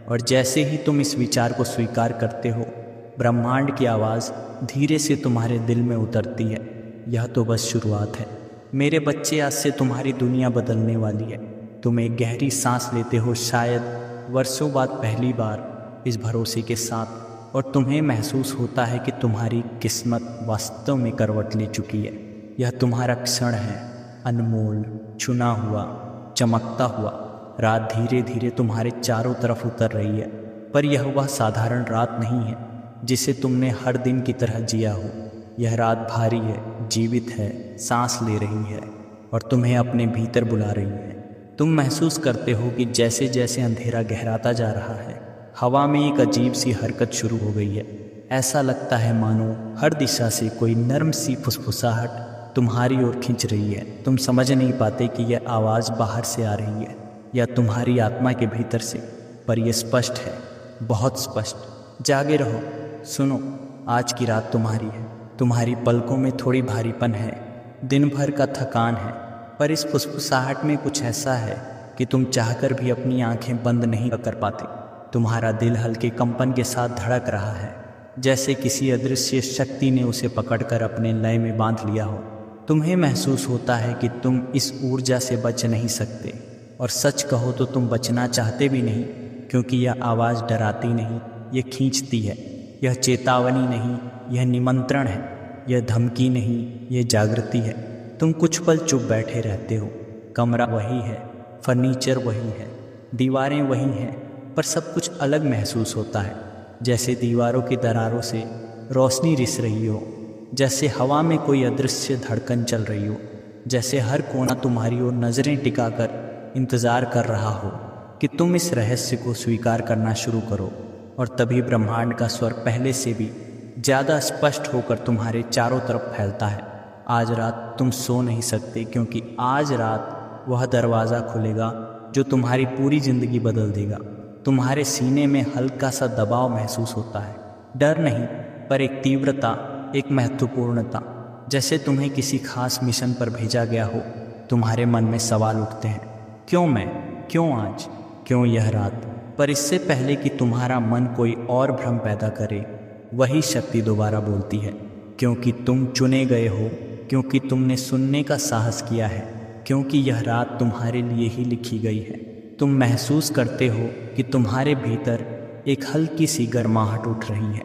B: और जैसे ही तुम इस विचार को स्वीकार करते हो, ब्रह्मांड की आवाज़ धीरे से तुम्हारे दिल में उतरती है, यह तो बस शुरुआत है मेरे बच्चे, आज से तुम्हारी दुनिया बदलने वाली है। तुम एक गहरी सांस लेते हो, शायद वर्षों बाद पहली बार, इस भरोसे के साथ, और तुम्हें महसूस होता है कि तुम्हारी किस्मत वास्तव में करवट ले चुकी है। यह तुम्हारा क्षण है, अनमोल, चुना हुआ, चमकता हुआ। रात धीरे धीरे तुम्हारे चारों तरफ उतर रही है, पर यह वह साधारण रात नहीं है जिसे तुमने हर दिन की तरह जिया हो। यह रात भारी है, जीवित है, सांस ले रही है और तुम्हें अपने भीतर बुला रही है। तुम महसूस करते हो कि जैसे जैसे अंधेरा गहराता जा रहा है, हवा में एक अजीब सी हरकत शुरू हो गई है। ऐसा लगता है मानो हर दिशा से कोई नर्म सी फुसफुसाहट तुम्हारी ओर खींच रही है। तुम समझ नहीं पाते कि यह आवाज़ बाहर से आ रही है या तुम्हारी आत्मा के भीतर से, पर यह स्पष्ट है, बहुत स्पष्ट। जागे रहो, सुनो, आज की रात तुम्हारी है। तुम्हारी पलकों में थोड़ी भारीपन है, दिन भर का थकान है, पर इस फुसफुसाहट में कुछ ऐसा है कि तुम चाहकर भी अपनी आंखें बंद नहीं कर पाते। तुम्हारा दिल हल्के कंपन के साथ धड़क रहा है, जैसे किसी अदृश्य शक्ति ने उसे पकड़कर अपने लय में बांध लिया हो। तुम्हें महसूस होता है कि तुम इस ऊर्जा से बच नहीं सकते, और सच कहो तो तुम बचना चाहते भी नहीं, क्योंकि यह आवाज़ डराती नहीं, यह खींचती है। यह चेतावनी नहीं, यह निमंत्रण है। यह धमकी नहीं, यह जागृति है। तुम कुछ पल चुप बैठे रहते हो। कमरा वही है, फर्नीचर वही है, दीवारें वही हैं, पर सब कुछ अलग महसूस होता है। जैसे दीवारों की दरारों से रोशनी रिस रही हो, जैसे हवा में कोई अदृश्य धड़कन चल रही हो, जैसे हर कोना तुम्हारी ओर नज़रें टिकाकर इंतज़ार कर रहा हो। कि तुम इस रहस्य को स्वीकार करना शुरू करो, और तभी ब्रह्मांड का स्वर पहले से भी ज़्यादा स्पष्ट होकर तुम्हारे चारों तरफ फैलता है। आज रात तुम सो नहीं सकते, क्योंकि आज रात वह दरवाज़ा खुलेगा जो तुम्हारी पूरी ज़िंदगी बदल देगा। तुम्हारे सीने में हल्का सा दबाव महसूस होता है, डर नहीं पर एक तीव्रता, एक महत्वपूर्णता, जैसे तुम्हें किसी खास मिशन पर भेजा गया हो। तुम्हारे मन में सवाल उठते हैं, क्यों मैं, क्यों आज, क्यों यह रात? पर इससे पहले कि तुम्हारा मन कोई और भ्रम पैदा करे, वही शक्ति दोबारा बोलती है, क्योंकि तुम चुने गए हो, क्योंकि तुमने सुनने का साहस किया है, क्योंकि यह रात तुम्हारे लिए ही लिखी गई है। तुम महसूस करते हो कि तुम्हारे भीतर एक हल्की सी गर्माहट उठ रही है,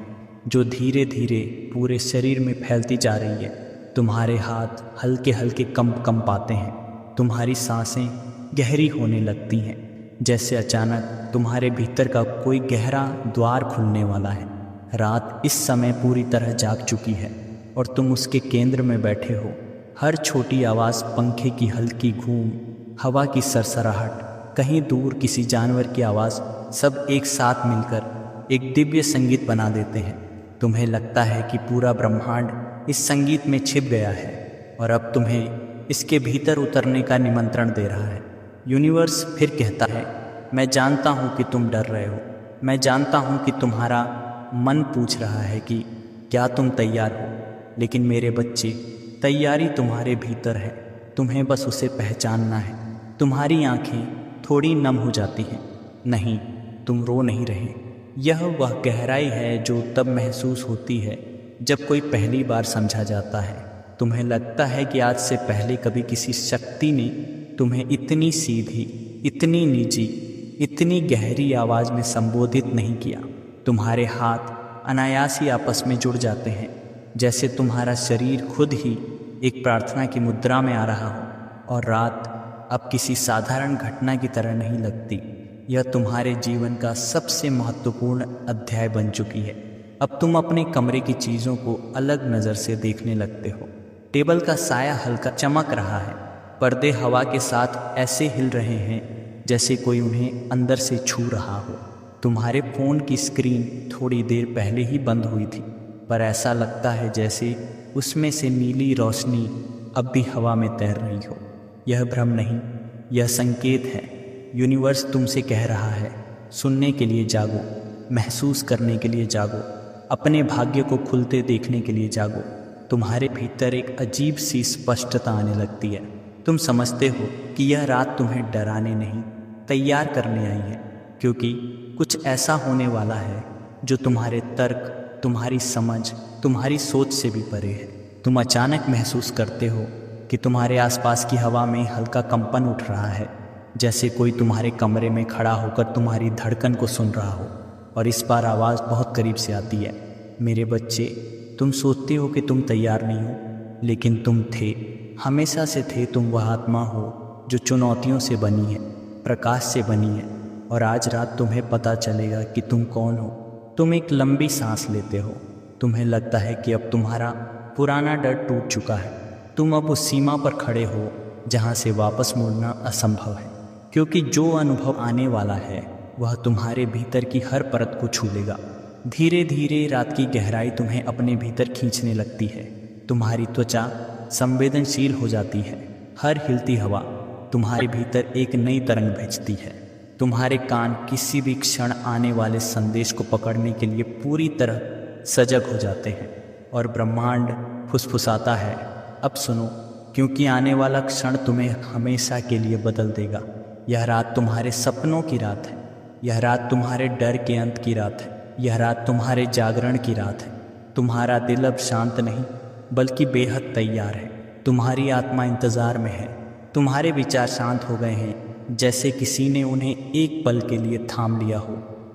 B: जो धीरे धीरे पूरे शरीर में फैलती जा रही है। तुम्हारे हाथ हल्के हल्के कंपाते हैं, तुम्हारी सांसें गहरी होने लगती हैं, जैसे अचानक तुम्हारे भीतर का कोई गहरा द्वार खुलने वाला है। रात इस समय पूरी तरह जाग चुकी है और तुम उसके केंद्र में बैठे हो। हर छोटी आवाज़, पंखे की हल्की घूम, हवा की सरसराहट, कहीं दूर किसी जानवर की आवाज़, सब एक साथ मिलकर एक दिव्य संगीत बना देते हैं। तुम्हें लगता है कि पूरा ब्रह्मांड इस संगीत में छिप गया है और अब तुम्हें इसके भीतर उतरने का निमंत्रण दे रहा है। यूनिवर्स फिर कहता है, मैं जानता हूँ कि तुम डर रहे हो, मैं जानता हूँ कि तुम्हारा मन पूछ रहा है कि क्या तुम तैयार हो, लेकिन मेरे बच्चे, तैयारी तुम्हारे भीतर है, तुम्हें बस उसे पहचानना है। तुम्हारी आंखें थोड़ी नम हो जाती हैं। नहीं, तुम रो नहीं रहे। यह वह गहराई है जो तब महसूस होती है जब कोई पहली बार समझा जाता है। तुम्हें लगता है कि आज से पहले कभी किसी शक्ति ने तुम्हें इतनी सीधी, इतनी निजी, इतनी गहरी आवाज़ में संबोधित नहीं किया। तुम्हारे हाथ अनायास ही आपस में जुड़ जाते हैं, जैसे तुम्हारा शरीर खुद ही एक प्रार्थना की मुद्रा में आ रहा हो। और रात अब किसी साधारण घटना की तरह नहीं लगती, यह तुम्हारे जीवन का सबसे महत्वपूर्ण अध्याय बन चुकी है। अब तुम अपने कमरे की चीज़ों को अलग नज़र से देखने लगते हो। टेबल का साया हल्का चमक रहा है, पर्दे हवा के साथ ऐसे हिल रहे हैं जैसे कोई उन्हें अंदर से छू रहा हो। तुम्हारे फ़ोन की स्क्रीन थोड़ी देर पहले ही बंद हुई थी, पर ऐसा लगता है जैसे उसमें से नीली रोशनी अब भी हवा में तैर रही हो। यह भ्रम नहीं, यह संकेत है। यूनिवर्स तुमसे कह रहा है, सुनने के लिए जागो, महसूस करने के लिए जागो, अपने भाग्य को खुलते देखने के लिए जागो। तुम्हारे भीतर एक अजीब सी स्पष्टता आने लगती है। तुम समझते हो कि यह रात तुम्हें डराने नहीं, तैयार करने आई है, क्योंकि कुछ ऐसा होने वाला है जो तुम्हारे तर्क, तुम्हारी समझ, तुम्हारी सोच से भी परे है। तुम अचानक महसूस करते हो कि तुम्हारे आसपास की हवा में हल्का कंपन उठ रहा है, जैसे कोई तुम्हारे कमरे में खड़ा होकर तुम्हारी धड़कन को सुन रहा हो। और इस बार आवाज़ बहुत करीब से आती है, मेरे बच्चे, तुम सोचते हो कि तुम तैयार नहीं हो, लेकिन तुम थे, हमेशा से थे। तुम वह आत्मा हो जो चुनौतियों से बनी है, प्रकाश से बनी है। और आज रात तुम्हें पता चलेगा कि तुम कौन हो। तुम एक लंबी सांस लेते हो। तुम्हें लगता है कि अब तुम्हारा पुराना डर टूट चुका है। तुम अब उस सीमा पर खड़े हो जहाँ से वापस मुड़ना असंभव है, क्योंकि जो अनुभव आने वाला है वह तुम्हारे भीतर की हर परत को छू लेगा। धीरे धीरे रात की गहराई तुम्हें अपने भीतर खींचने लगती है। तुम्हारी त्वचा संवेदनशील हो जाती है। हर हिलती हवा तुम्हारे भीतर एक नई तरंग भेजती है। तुम्हारे कान किसी भी क्षण आने वाले संदेश को पकड़ने के लिए पूरी तरह सजग हो जाते हैं। और ब्रह्मांड फुसफुसाता है, अब सुनो, क्योंकि आने वाला क्षण तुम्हें हमेशा के लिए बदल देगा। यह रात तुम्हारे सपनों की रात है। यह रात तुम्हारे डर के अंत की रात है। यह रात तुम्हारे जागरण की रात है। तुम्हारा दिल अब शांत नहीं, बल्कि बेहद तैयार है। तुम्हारी आत्मा इंतज़ार में है। तुम्हारे विचार शांत हो गए हैं, जैसे किसी ने उन्हें एक पल के लिए थाम लिया हो।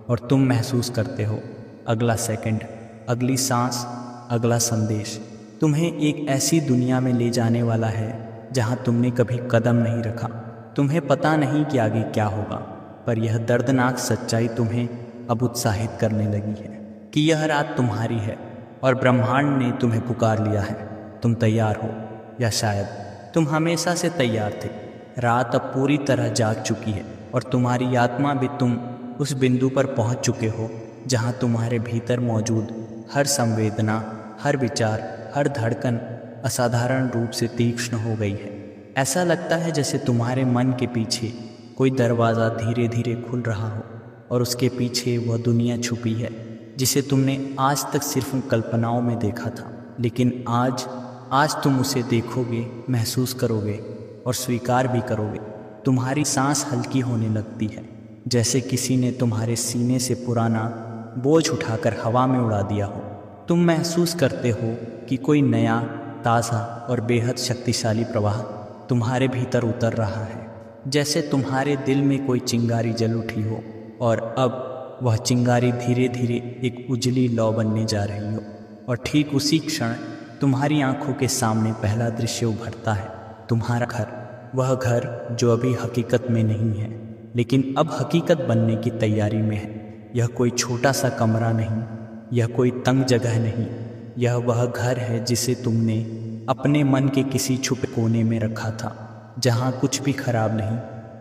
B: और तुम महसूस करते हो, अगला सेकंड, अगली सांस, अगला संदेश तुम्हें एक ऐसी दुनिया में ले जाने वाला है जहां तुमने कभी कदम नहीं रखा। तुम्हें पता नहीं कि आगे क्या होगा, पर यह दर्दनाक सच्चाई तुम्हें अब उत्साहित करने लगी है कि यह रात तुम्हारी है और ब्रह्मांड ने तुम्हें पुकार लिया है। तुम तैयार हो, या शायद तुम हमेशा से तैयार थे। रात अब पूरी तरह जाग चुकी है। और तुम्हारी आत्मा भी तुम उस बिंदु पर पहुंच चुके हो जहां तुम्हारे भीतर मौजूद हर संवेदना, हर विचार, हर धड़कन असाधारण रूप से तीक्ष्ण हो गई है। ऐसा लगता है जैसे तुम्हारे मन के पीछे कोई दरवाज़ा धीरे धीरे खुल रहा हो और उसके पीछे वह दुनिया छुपी है जिसे तुमने आज तक सिर्फ कल्पनाओं में देखा था, लेकिन आज तुम उसे देखोगे, महसूस करोगे और स्वीकार भी करोगे। तुम्हारी सांस हल्की होने लगती है, जैसे किसी ने तुम्हारे सीने से पुराना बोझ उठाकर हवा में उड़ा दिया हो। तुम महसूस करते हो कि कोई नया, ताज़ा और बेहद शक्तिशाली प्रवाह तुम्हारे भीतर उतर रहा है, जैसे तुम्हारे दिल में कोई चिंगारी जल उठी हो और अब वह चिंगारी धीरे धीरे एक उजली लौ बनने जा रही हो। और ठीक उसी क्षण तुम्हारी आंखों के सामने पहला दृश्य उभरता है, तुम्हारा घर। वह घर जो अभी हकीकत में नहीं है, लेकिन अब हकीकत बनने की तैयारी में है। यह कोई छोटा सा कमरा नहीं, यह कोई तंग जगह नहीं, यह वह घर है जिसे तुमने अपने मन के किसी छुपे कोने में रखा था, जहाँ कुछ भी खराब नहीं,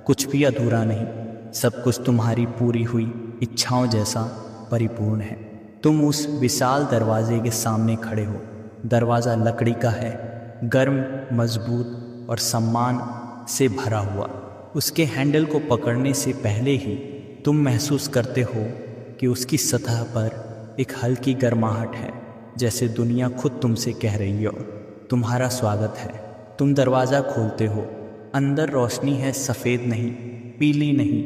B: कुछ भी अधूरा नहीं, सब कुछ तुम्हारी पूरी हुई इच्छाओं जैसा परिपूर्ण है। तुम उस विशाल दरवाजे के सामने खड़े हो। दरवाज़ा लकड़ी का है, गर्म, मजबूत और सम्मान से भरा हुआ। उसके हैंडल को पकड़ने से पहले ही तुम महसूस करते हो कि उसकी सतह पर एक हल्की गर्माहट है, जैसे दुनिया खुद तुमसे कह रही हो, तुम्हारा स्वागत है। तुम दरवाज़ा खोलते हो। अंदर रोशनी है, सफ़ेद नहीं, पीली नहीं,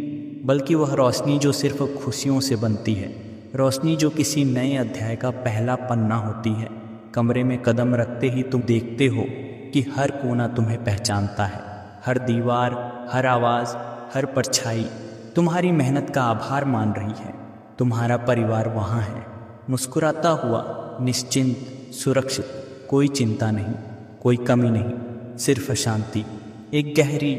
B: बल्कि वह रोशनी जो सिर्फ खुशियों से बनती है, रोशनी जो किसी नए अध्याय का पहला पन्ना होती है। कमरे में कदम रखते ही तुम देखते हो कि हर कोना तुम्हें पहचानता है, हर दीवार, हर आवाज़, हर परछाई तुम्हारी मेहनत का आभार मान रही है। तुम्हारा परिवार वहाँ है, मुस्कुराता हुआ, निश्चिंत, सुरक्षित। कोई चिंता नहीं, कोई कमी नहीं, सिर्फ शांति, एक गहरी,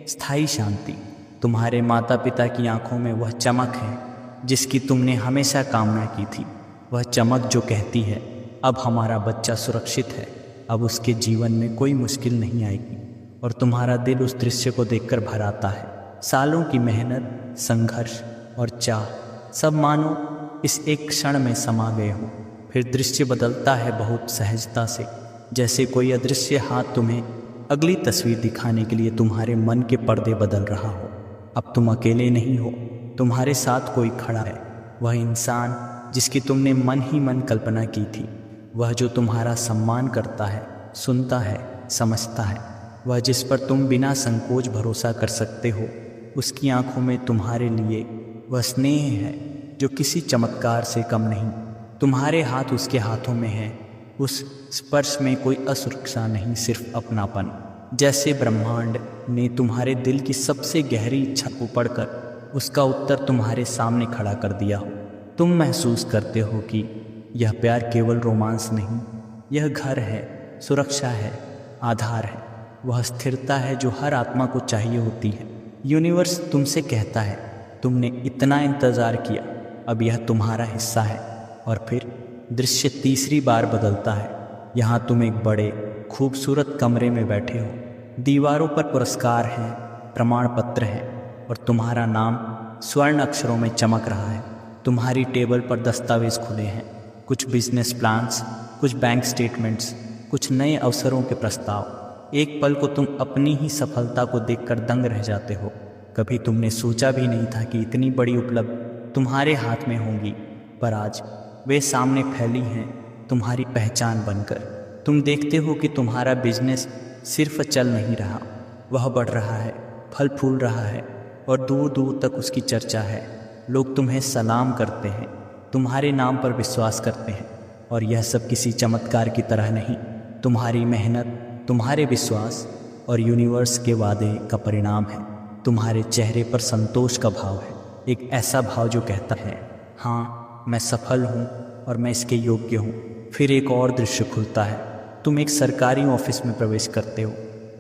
B: स्थायी शांति। तुम्हारे माता पिता की आंखों में वह चमक है जिसकी तुमने हमेशा कामना की थी। वह चमक जो कहती है, अब हमारा बच्चा सुरक्षित है, अब उसके जीवन में कोई मुश्किल नहीं आएगी। और तुम्हारा दिल उस दृश्य को देखकर भर आता है। सालों की मेहनत, संघर्ष और चाह सब मानो इस एक क्षण में समा गए हो। फिर दृश्य बदलता है बहुत सहजता से, जैसे कोई अदृश्य हाथ तुम्हें अगली तस्वीर दिखाने के लिए तुम्हारे मन के पर्दे बदल रहा हो। अब तुम अकेले नहीं हो, तुम्हारे साथ कोई खड़ा है, वह इंसान जिसकी तुमने मन ही मन कल्पना की थी, वह जो तुम्हारा सम्मान करता है, सुनता है, समझता है, वह जिस पर तुम बिना संकोच भरोसा कर सकते हो। उसकी आंखों में तुम्हारे लिए वह स्नेह है जो किसी चमत्कार से कम नहीं। तुम्हारे हाथ उसके हाथों में है, उस स्पर्श में कोई असुरक्षा नहीं, सिर्फ अपनापन। जैसे ब्रह्मांड ने तुम्हारे दिल की सबसे गहरी इच्छा को पढ़कर उसका उत्तर तुम्हारे सामने खड़ा कर दिया हो। तुम महसूस करते हो कि यह प्यार केवल रोमांस नहीं, यह घर है, सुरक्षा है, आधार है, वह स्थिरता है जो हर आत्मा को चाहिए होती है। यूनिवर्स तुमसे कहता है, तुमने इतना इंतज़ार किया, अब यह तुम्हारा हिस्सा है। और फिर दृश्य तीसरी बार बदलता है। यहाँ तुम एक बड़े खूबसूरत कमरे में बैठे हो। दीवारों पर पुरस्कार हैं, प्रमाण पत्र हैं और तुम्हारा नाम स्वर्ण अक्षरों में चमक रहा है। तुम्हारी टेबल पर दस्तावेज खुले हैं, कुछ बिजनेस प्लान्स, कुछ बैंक स्टेटमेंट्स, कुछ नए अवसरों के प्रस्ताव। एक पल को तुम अपनी ही सफलता को देखकर दंग रह जाते हो। कभी तुमने सोचा भी नहीं था कि इतनी बड़ी उपलब्धि तुम्हारे हाथ में होंगी, पर आज वे सामने फैली हैं तुम्हारी पहचान बनकर। तुम देखते हो कि तुम्हारा बिजनेस सिर्फ चल नहीं रहा, वह बढ़ रहा है, फल फूल रहा है और दूर दूर तक उसकी चर्चा है। लोग तुम्हें सलाम करते हैं, तुम्हारे नाम पर विश्वास करते हैं। और यह सब किसी चमत्कार की तरह नहीं, तुम्हारी मेहनत, तुम्हारे विश्वास और यूनिवर्स के वादे का परिणाम है। तुम्हारे चेहरे पर संतोष का भाव है, एक ऐसा भाव जो कहता है, हाँ मैं सफल हूँ और मैं इसके योग्य हूँ। फिर एक और दृश्य खुलता है। तुम एक सरकारी ऑफिस में प्रवेश करते हो।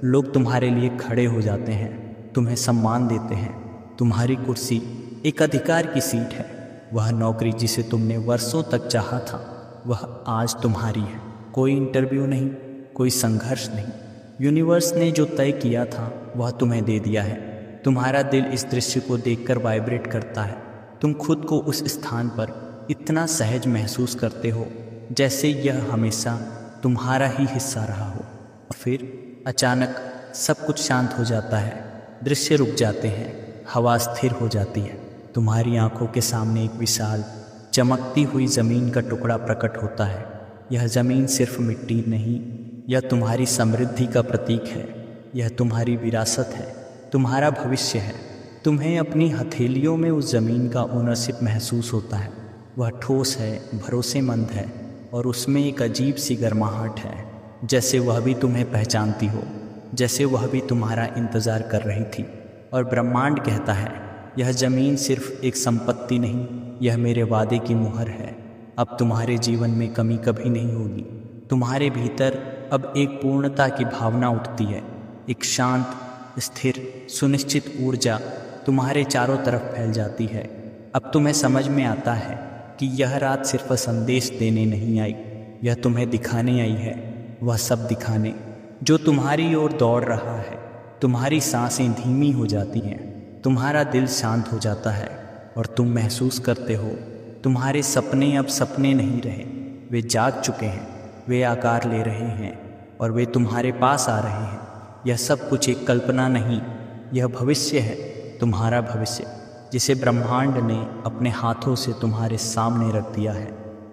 B: लोग तुम्हारे लिए खड़े हो जाते हैं, तुम्हें सम्मान देते हैं। तुम्हारी कुर्सी एक अधिकार की सीट है। वह नौकरी जिसे तुमने वर्षों तक चाहा था, वह आज तुम्हारी है। कोई इंटरव्यू नहीं, कोई संघर्ष नहीं, यूनिवर्स ने जो तय किया था वह तुम्हें दे दिया है। तुम्हारा दिल इस दृश्य को देखकर वाइब्रेट करता है। तुम खुद को उस स्थान पर इतना सहज महसूस करते हो जैसे यह हमेशा तुम्हारा ही हिस्सा रहा हो। और फिर अचानक सब कुछ शांत हो जाता है, दृश्य रुक जाते हैं, हवा स्थिर हो जाती है। तुम्हारी आंखों के सामने एक विशाल चमकती हुई ज़मीन का टुकड़ा प्रकट होता है। यह ज़मीन सिर्फ मिट्टी नहीं, यह तुम्हारी समृद्धि का प्रतीक है, यह तुम्हारी विरासत है, तुम्हारा भविष्य है। तुम्हें अपनी हथेलियों में उस ज़मीन का ओनरशिप महसूस होता है। वह ठोस है, भरोसेमंद है और उसमें एक अजीब सी गर्माहट है, जैसे वह भी तुम्हें पहचानती हो, जैसे वह भी तुम्हारा इंतज़ार कर रही थी। और ब्रह्मांड कहता है, यह ज़मीन सिर्फ एक संपत्ति नहीं, यह मेरे वादे की मुहर है। अब तुम्हारे जीवन में कमी कभी नहीं होगी। तुम्हारे भीतर अब एक पूर्णता की भावना उठती है, एक शांत, स्थिर, सुनिश्चित ऊर्जा तुम्हारे चारों तरफ फैल जाती है। अब तुम्हें समझ में आता है कि यह रात सिर्फ संदेश देने नहीं आई, यह तुम्हें दिखाने आई है, वह सब दिखाने जो तुम्हारी ओर दौड़ रहा है। तुम्हारी सांसें धीमी हो जाती हैं, तुम्हारा दिल शांत हो जाता है और तुम महसूस करते हो तुम्हारे सपने अब सपने नहीं रहे, वे जाग चुके हैं, वे आकार ले रहे हैं और वे तुम्हारे पास आ रहे हैं। यह सब कुछ एक कल्पना नहीं, यह भविष्य है, तुम्हारा भविष्य, जिसे ब्रह्मांड ने अपने हाथों से तुम्हारे सामने रख दिया है।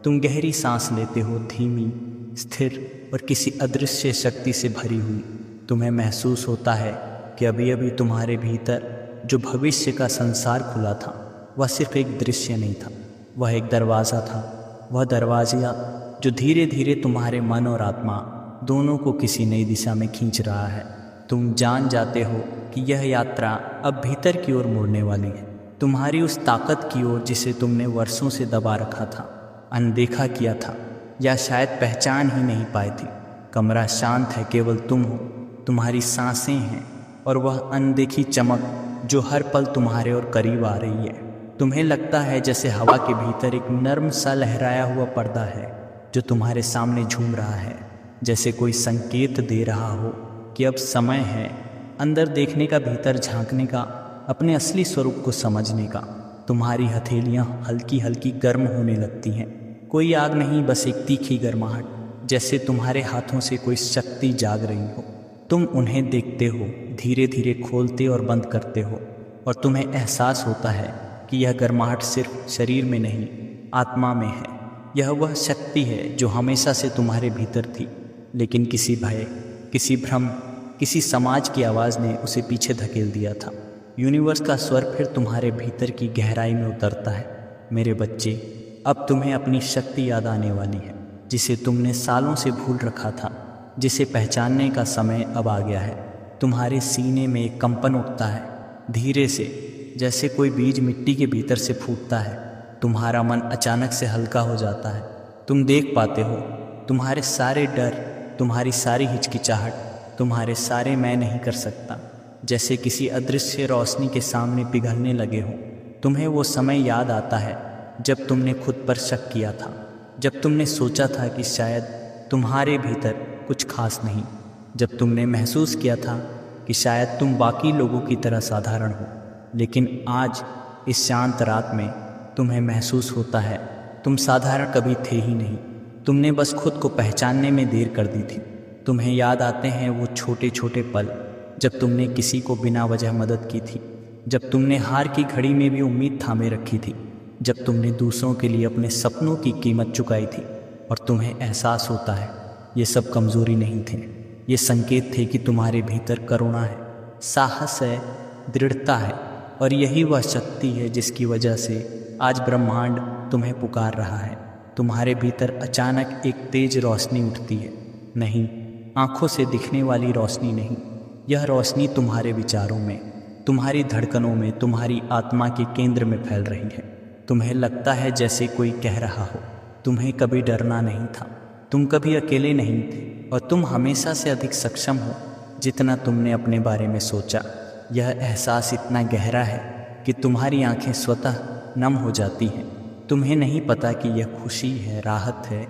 B: तुम गहरी सांस लेते हो, धीमी, स्थिर और किसी अदृश्य शक्ति से भरी हुई। तुम्हें महसूस होता है कि अभी अभी तुम्हारे भीतर जो भविष्य का संसार खुला था, वह सिर्फ एक दृश्य नहीं था, वह एक दरवाज़ा था। वह दरवाज़ा जो धीरे धीरे तुम्हारे मन और आत्मा दोनों को किसी नई दिशा में खींच रहा है। तुम जान जाते हो कि यह यात्रा अब भीतर की ओर मुड़ने वाली है, तुम्हारी उस ताकत की ओर जिसे तुमने वर्षों से दबा रखा था, अनदेखा किया था या शायद पहचान ही नहीं पाई थी। कमरा शांत है, केवल तुम हो, तुम्हारी सांसें हैं और वह अनदेखी चमक जो हर पल तुम्हारे और करीब आ रही है। तुम्हें लगता है जैसे हवा के भीतर एक नर्म सा लहराया हुआ पर्दा है जो तुम्हारे सामने झूम रहा है, जैसे कोई संकेत दे रहा हो कि अब समय है अंदर देखने का, भीतर झांकने का, अपने असली स्वरूप को समझने का। तुम्हारी हथेलियां हल्की हल्की गर्म होने लगती हैं, कोई आग नहीं, बस एक तीखी गर्माहट, जैसे तुम्हारे हाथों से कोई शक्ति जाग रही हो। तुम उन्हें देखते हो, धीरे धीरे खोलते और बंद करते हो और तुम्हें एहसास होता है कि यह गर्माहट सिर्फ शरीर में नहीं, आत्मा में है। यह वह शक्ति है जो हमेशा से तुम्हारे भीतर थी, लेकिन किसी भय, किसी भ्रम, किसी समाज की आवाज़ ने उसे पीछे धकेल दिया था। यूनिवर्स का स्वर फिर तुम्हारे भीतर की गहराई में उतरता है। मेरे बच्चे, अब तुम्हें अपनी शक्ति याद आने वाली है, जिसे तुमने सालों से भूल रखा था, जिसे पहचानने का समय अब आ गया है। तुम्हारे सीने में एक कंपन उठता है, धीरे से, जैसे कोई बीज मिट्टी के भीतर से फूटता है। तुम्हारा मन अचानक से हल्का हो जाता है। तुम देख पाते हो तुम्हारे सारे डर, तुम्हारी सारी हिचकिचाहट, तुम्हारे सारे मैं नहीं कर सकता, जैसे किसी अदृश्य रोशनी के सामने पिघलने लगे हो। तुम्हें वो समय याद आता है जब तुमने खुद पर शक किया था, जब तुमने सोचा था कि शायद तुम्हारे भीतर कुछ खास नहीं, जब तुमने महसूस किया था कि शायद तुम बाकी लोगों की तरह साधारण हो। लेकिन आज इस शांत रात में तुम्हें महसूस होता है तुम साधारण कभी थे ही नहीं, तुमने बस खुद को पहचानने में देर कर दी थी। तुम्हें याद आते हैं वो छोटे छोटे पल जब तुमने किसी को बिना वजह मदद की थी, जब तुमने हार की घड़ी में भी उम्मीद थामे रखी थी, जब तुमने दूसरों के लिए अपने सपनों की कीमत चुकाई थी। और तुम्हें एहसास होता है ये सब कमज़ोरी नहीं थे, ये संकेत थे कि तुम्हारे भीतर करुणा है, साहस है, दृढ़ता है। और यही वह शक्ति है जिसकी वजह से आज ब्रह्मांड तुम्हें पुकार रहा है। तुम्हारे भीतर अचानक एक तेज रोशनी उठती है, नहीं आंखों से दिखने वाली रोशनी नहीं, यह रोशनी तुम्हारे विचारों में, तुम्हारी धड़कनों में, तुम्हारी आत्मा के केंद्र में फैल रही है। तुम्हें लगता है जैसे कोई कह रहा हो तुम्हें कभी डरना नहीं था, तुम कभी अकेले नहीं थे और तुम हमेशा से अधिक सक्षम हो जितना तुमने अपने बारे में सोचा। यह एहसास इतना गहरा है कि तुम्हारी आंखें स्वतः नम हो जाती हैं। तुम्हें नहीं पता कि यह खुशी है, राहत है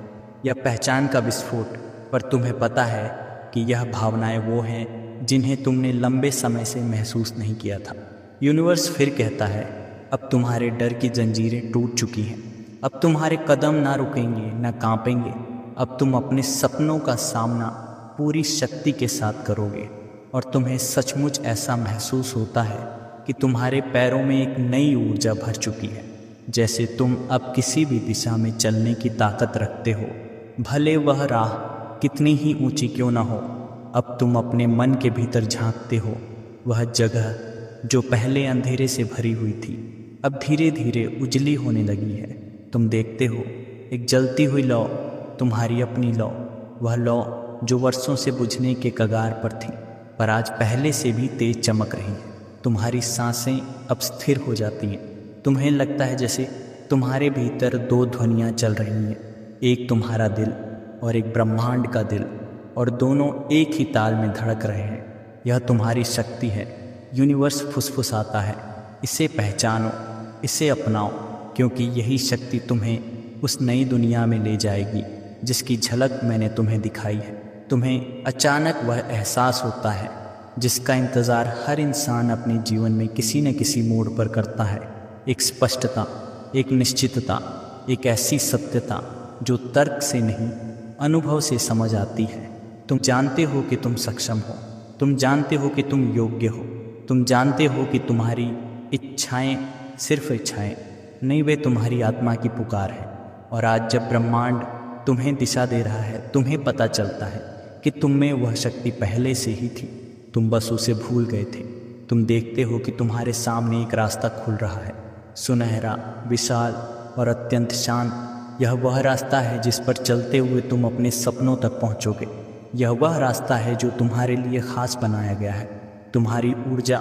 B: या पहचान का विस्फोट, पर तुम्हें पता है कि यह भावनाएं वो हैं जिन्हें तुमने लंबे समय से महसूस नहीं किया था। यूनिवर्स फिर कहता है, अब तुम्हारे डर की जंजीरें टूट चुकी हैं। अब तुम्हारे कदम ना रुकेंगे, ना कांपेंगे। अब तुम अपने सपनों का सामना पूरी शक्ति के साथ करोगे और तुम्हें सचमुच ऐसा महसूस होता है कि तुम्हारे पैरों में एक नई ऊर्जा भर चुकी है, जैसे तुम अब किसी भी दिशा में चलने की ताकत रखते हो, भले वह राह कितनी ही ऊंची क्यों ना हो। अब तुम अपने मन के भीतर झांकते हो, वह जगह जो पहले अंधेरे से भरी हुई थी अब धीरे धीरे उजली होने लगी है। तुम देखते हो एक जलती हुई लौ, तुम्हारी अपनी लौ, वह लौ जो वर्षों से बुझने के कगार पर थी पर आज पहले से भी तेज चमक रही है। तुम्हारी सांसें अब स्थिर हो जाती हैं। तुम्हें लगता है जैसे तुम्हारे भीतर दो ध्वनियाँ चल रही हैं, एक तुम्हारा दिल और एक ब्रह्मांड का दिल, और दोनों एक ही ताल में धड़क रहे हैं। यह तुम्हारी शक्ति है। यूनिवर्स फुसफुसाता है, इसे पहचानो, इसे अपनाओ, क्योंकि यही शक्ति तुम्हें उस नई दुनिया में ले जाएगी जिसकी झलक मैंने तुम्हें दिखाई है। तुम्हें अचानक वह एहसास होता है जिसका इंतज़ार हर इंसान अपने जीवन में किसी न किसी मोड़ पर करता है। एक स्पष्टता, एक निश्चितता, एक ऐसी सत्यता जो तर्क से नहीं अनुभव से समझ आती है। तुम जानते हो कि तुम सक्षम हो, तुम जानते हो कि तुम योग्य हो, तुम जानते हो कि तुम्हारी इच्छाएं सिर्फ इच्छाएं नहीं, वे तुम्हारी आत्मा की पुकार है। और आज जब ब्रह्मांड तुम्हें दिशा दे रहा है, तुम्हें पता चलता है कि तुम में वह शक्ति पहले से ही थी, तुम बस उसे भूल गए थे। तुम देखते हो कि तुम्हारे सामने एक रास्ता खुल रहा है, सुनहरा, विशाल और अत्यंत शांत। यह वह रास्ता है जिस पर चलते हुए तुम अपने सपनों तक पहुंचोगे। यह वह रास्ता है जो तुम्हारे लिए खास बनाया गया है। तुम्हारी ऊर्जा,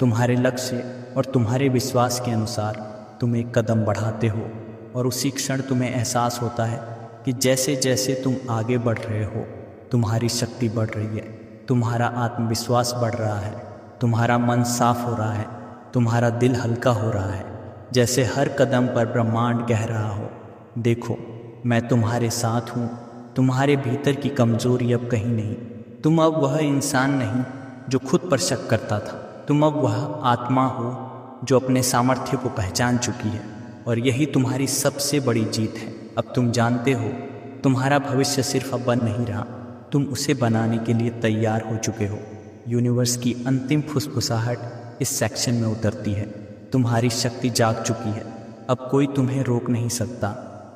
B: तुम्हारे लक्ष्य और तुम्हारे विश्वास के अनुसार तुम एक कदम बढ़ाते हो और उसी क्षण तुम्हें एहसास होता है कि जैसे जैसे तुम आगे बढ़ रहे हो, तुम्हारी शक्ति बढ़ रही है, तुम्हारा आत्मविश्वास बढ़ रहा है, तुम्हारा मन साफ हो रहा है, तुम्हारा दिल हल्का हो रहा है, जैसे हर कदम पर ब्रह्मांड कह रहा हो, देखो मैं तुम्हारे साथ हूँ। तुम्हारे भीतर की कमजोरी अब कहीं नहीं। तुम अब वह इंसान नहीं जो खुद पर शक करता था। तुम अब वह आत्मा हो जो अपने सामर्थ्य को पहचान चुकी है, और यही तुम्हारी सबसे बड़ी जीत है। अब तुम जानते हो तुम्हारा भविष्य सिर्फ अब बन नहीं रहा, तुम उसे बनाने के लिए तैयार हो चुके हो। यूनिवर्स की अंतिम फुसफुसाहट इस सेक्शन में उतरती है। तुम्हारी शक्ति जाग चुकी है, अब कोई तुम्हें रोक नहीं सकता।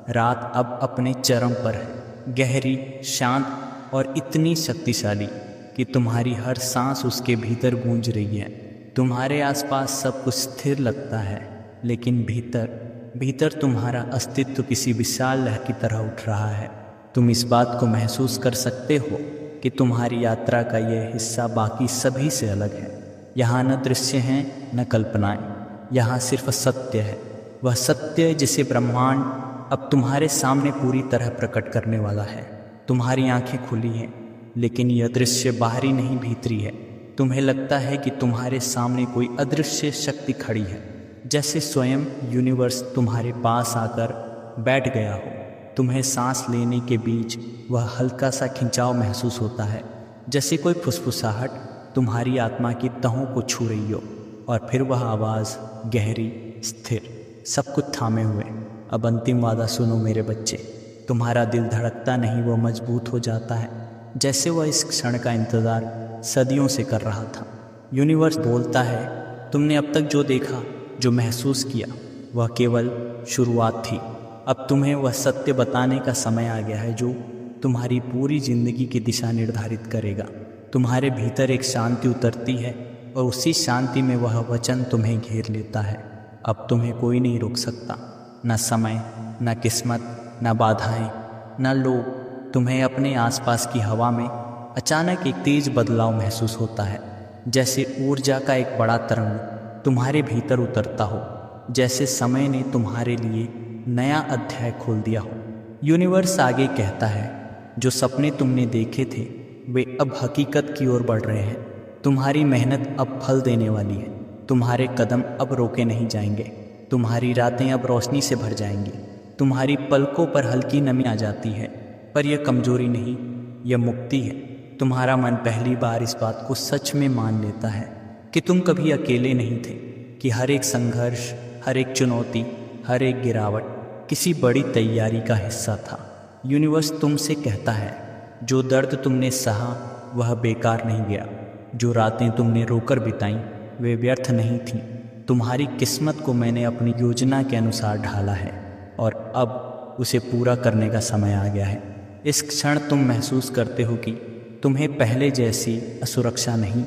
B: रात अब अपने चरम पर है, गहरी, शांत और इतनी शक्तिशाली कि तुम्हारी हर सांस उसके भीतर गूंज रही है। तुम्हारे आसपास सब कुछ स्थिर लगता है, लेकिन भीतर तुम्हारा अस्तित्व किसी विशाल लहर की तरह उठ रहा है। तुम इस बात को महसूस कर सकते हो कि तुम्हारी यात्रा का यह हिस्सा बाकी सभी से अलग है। यहाँ न दृश्य हैं न कल्पनाएं, यहाँ सिर्फ सत्य है। वह सत्य जिसे ब्रह्मांड अब तुम्हारे सामने पूरी तरह प्रकट करने वाला है। तुम्हारी आंखें खुली हैं, लेकिन यह दृश्य बाहरी नहीं, भीतरी है। तुम्हें लगता है कि तुम्हारे सामने कोई अदृश्य शक्ति खड़ी है, जैसे स्वयं यूनिवर्स तुम्हारे पास आकर बैठ गया हो। तुम्हें सांस लेने के बीच वह हल्का सा खिंचाव महसूस होता है, जैसे कोई फुसफुसाहट तुम्हारी आत्मा की तहों को छू रही हो। और फिर वह आवाज़, गहरी, स्थिर, सब कुछ थामे हुए, अब अंतिम वादा सुनो मेरे बच्चे। तुम्हारा दिल धड़कता नहीं, वह मजबूत हो जाता है, जैसे वह इस क्षण का इंतज़ार सदियों से कर रहा था। यूनिवर्स बोलता है, तुमने अब तक जो देखा, जो महसूस किया, वह केवल शुरुआत थी। अब तुम्हें वह सत्य बताने का समय आ गया है जो तुम्हारी पूरी जिंदगी की दिशा निर्धारित करेगा। तुम्हारे भीतर एक शांति उतरती है और उसी शांति में वह वचन तुम्हें घेर लेता है। अब तुम्हें कोई नहीं रोक सकता, न समय, न किस्मत, न बाधाएं, न लोग। तुम्हें अपने आसपास की हवा में अचानक एक तेज बदलाव महसूस होता है, जैसे ऊर्जा का एक बड़ा तरंग तुम्हारे भीतर उतरता हो, जैसे समय ने तुम्हारे लिए नया अध्याय खोल दिया हो। यूनिवर्स आगे कहता है, जो सपने तुमने देखे थे वे अब हकीकत की ओर बढ़ रहे हैं। तुम्हारी मेहनत अब फल देने वाली है। तुम्हारे कदम अब रोके नहीं जाएंगे। तुम्हारी रातें अब रोशनी से भर जाएंगी। तुम्हारी पलकों पर हल्की नमी आ जाती है, पर यह कमजोरी नहीं, यह मुक्ति है। तुम्हारा मन पहली बार इस बात को सच में मान लेता है कि तुम कभी अकेले नहीं थे, कि हर एक संघर्ष, हर एक चुनौती, हर एक गिरावट किसी बड़ी तैयारी का हिस्सा था। यूनिवर्स तुमसे कहता है, जो दर्द तुमने सहा वह बेकार नहीं गया, जो रातें तुमने रोकर बिताई वे व्यर्थ नहीं थीं। तुम्हारी किस्मत को मैंने अपनी योजना के अनुसार ढाला है और अब उसे पूरा करने का समय आ गया है। इस क्षण तुम महसूस करते हो कि तुम्हें पहले जैसी असुरक्षा नहीं,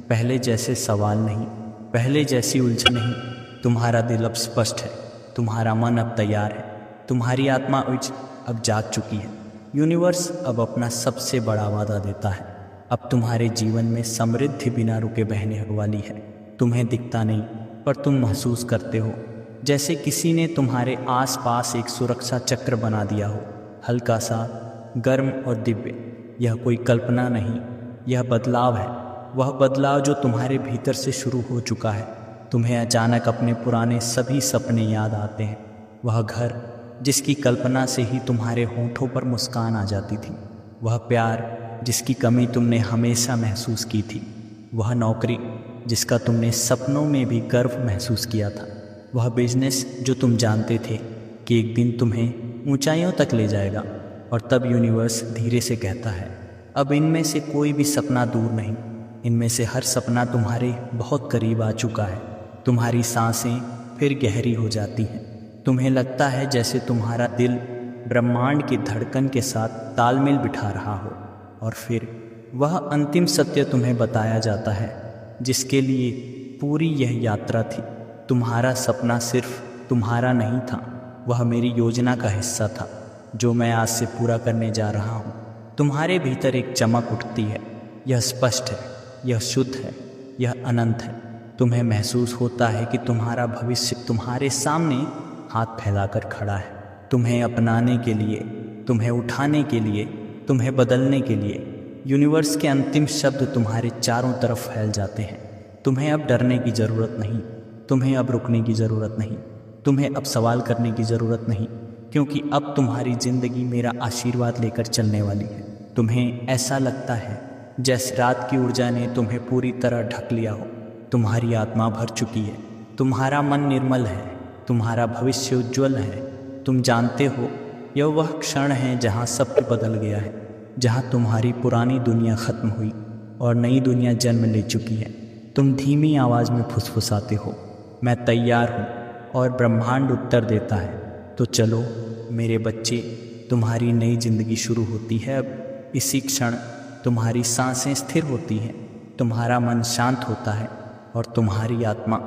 B: पहले जैसे सवाल नहीं, पहले जैसी उलझन नहीं। तुम्हारा दिल अब स्पष्ट है, तुम्हारा मन अब तैयार है, तुम्हारी आत्मा अब जाग चुकी है। यूनिवर्स अब अपना सबसे बड़ा वादा देता है। अब तुम्हारे जीवन में समृद्धि बिना रुके बहने वाली है। तुम्हें दिखता नहीं पर तुम महसूस करते हो, जैसे किसी ने तुम्हारे आसपास एक सुरक्षा चक्र बना दिया हो, हल्का सा, गर्म और दिव्य। यह कोई कल्पना नहीं, यह बदलाव है, वह बदलाव जो तुम्हारे भीतर से शुरू हो चुका है। तुम्हें अचानक अपने पुराने सभी सपने याद आते हैं। वह घर जिसकी कल्पना से ही तुम्हारे होठों पर मुस्कान आ जाती थी, वह प्यार जिसकी कमी तुमने हमेशा महसूस की थी, वह नौकरी जिसका तुमने सपनों में भी गर्व महसूस किया था, वह बिजनेस जो तुम जानते थे कि एक दिन तुम्हें ऊंचाइयों तक ले जाएगा। और तब यूनिवर्स धीरे से कहता है, अब इनमें से कोई भी सपना दूर नहीं, इनमें से हर सपना तुम्हारे बहुत करीब आ चुका है। तुम्हारी सांसें फिर गहरी हो जाती हैं। तुम्हें लगता है जैसे तुम्हारा दिल ब्रह्मांड की धड़कन के साथ तालमेल बिठा रहा हो। और फिर वह अंतिम सत्य तुम्हें बताया जाता है जिसके लिए पूरी यह यात्रा थी। तुम्हारा सपना सिर्फ तुम्हारा नहीं था, वह मेरी योजना का हिस्सा था जो मैं आज से पूरा करने जा रहा हूँ। तुम्हारे भीतर एक चमक उठती है, यह स्पष्ट है, यह शुद्ध है, यह अनंत है। तुम्हें महसूस होता है कि तुम्हारा भविष्य तुम्हारे सामने हाथ फैलाकर खड़ा है, तुम्हें अपनाने के लिए, तुम्हें उठाने के लिए, तुम्हें बदलने के लिए। यूनिवर्स के अंतिम शब्द तुम्हारे चारों तरफ फैल जाते हैं। तुम्हें अब डरने की ज़रूरत नहीं, तुम्हें अब रुकने की ज़रूरत नहीं, तुम्हें अब सवाल करने की ज़रूरत नहीं, क्योंकि अब तुम्हारी ज़िंदगी मेरा आशीर्वाद लेकर चलने वाली है। तुम्हें ऐसा लगता है जैसे रात की ऊर्जा ने तुम्हें पूरी तरह ढक लिया हो। तुम्हारी आत्मा भर चुकी है, तुम्हारा मन निर्मल है, तुम्हारा भविष्य उज्ज्वल है। तुम जानते हो यह वह क्षण है जहाँ सब कुछ बदल गया है, जहाँ तुम्हारी पुरानी दुनिया ख़त्म हुई और नई दुनिया जन्म ले चुकी है। तुम धीमी आवाज़ में फुसफुसाते हो, मैं तैयार हूँ। और ब्रह्मांड उत्तर देता है, तो चलो मेरे बच्चे, तुम्हारी नई जिंदगी शुरू होती है। अब इसी क्षण तुम्हारी सांसें स्थिर होती हैं, तुम्हारा मन शांत होता है और तुम्हारी आत्मा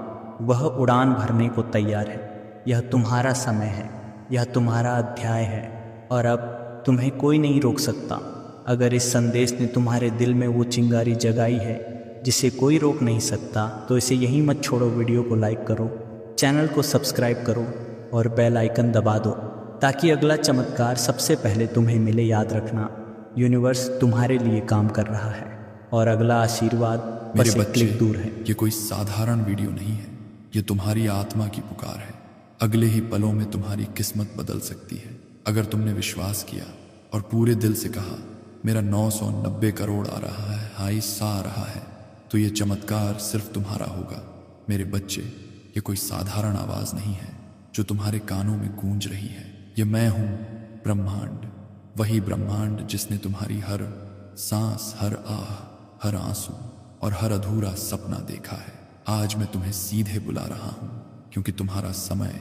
B: वह उड़ान भरने को तैयार है। यह तुम्हारा समय है, यह तुम्हारा अध्याय है और अब तुम्हें कोई नहीं रोक सकता। अगर इस संदेश ने तुम्हारे दिल में वो चिंगारी जगाई है जिसे कोई रोक नहीं सकता, तो इसे यहीं मत छोड़ो। वीडियो को लाइक करो, चैनल को सब्सक्राइब करो और बेल आइकन दबा दो ताकि अगला चमत्कार सबसे पहले तुम्हें मिले। याद रखना, यूनिवर्स तुम्हारे लिए काम कर रहा है और अगला आशीर्वाद बस एक क्लिक दूर है।
C: ये कोई साधारण वीडियो नहीं है, ये तुम्हारी आत्मा की पुकार है। अगले ही पलों में तुम्हारी किस्मत बदल सकती है अगर तुमने विश्वास किया और पूरे दिल से कहा, मेरा 990 करोड़ आ रहा है, हाई सा आ रहा है, तो ये चमत्कार सिर्फ तुम्हारा होगा। मेरे बच्चे, ये कोई साधारण आवाज़ नहीं है जो तुम्हारे कानों में गूंज रही है। ये मैं हूँ, ब्रह्मांड, वही ब्रह्मांड जिसने तुम्हारी हर सांस, हर आह, हर आंसू और हर अधूरा सपना देखा है। आज मैं तुम्हें सीधे बुला रहा हूँ क्योंकि तुम्हारा समय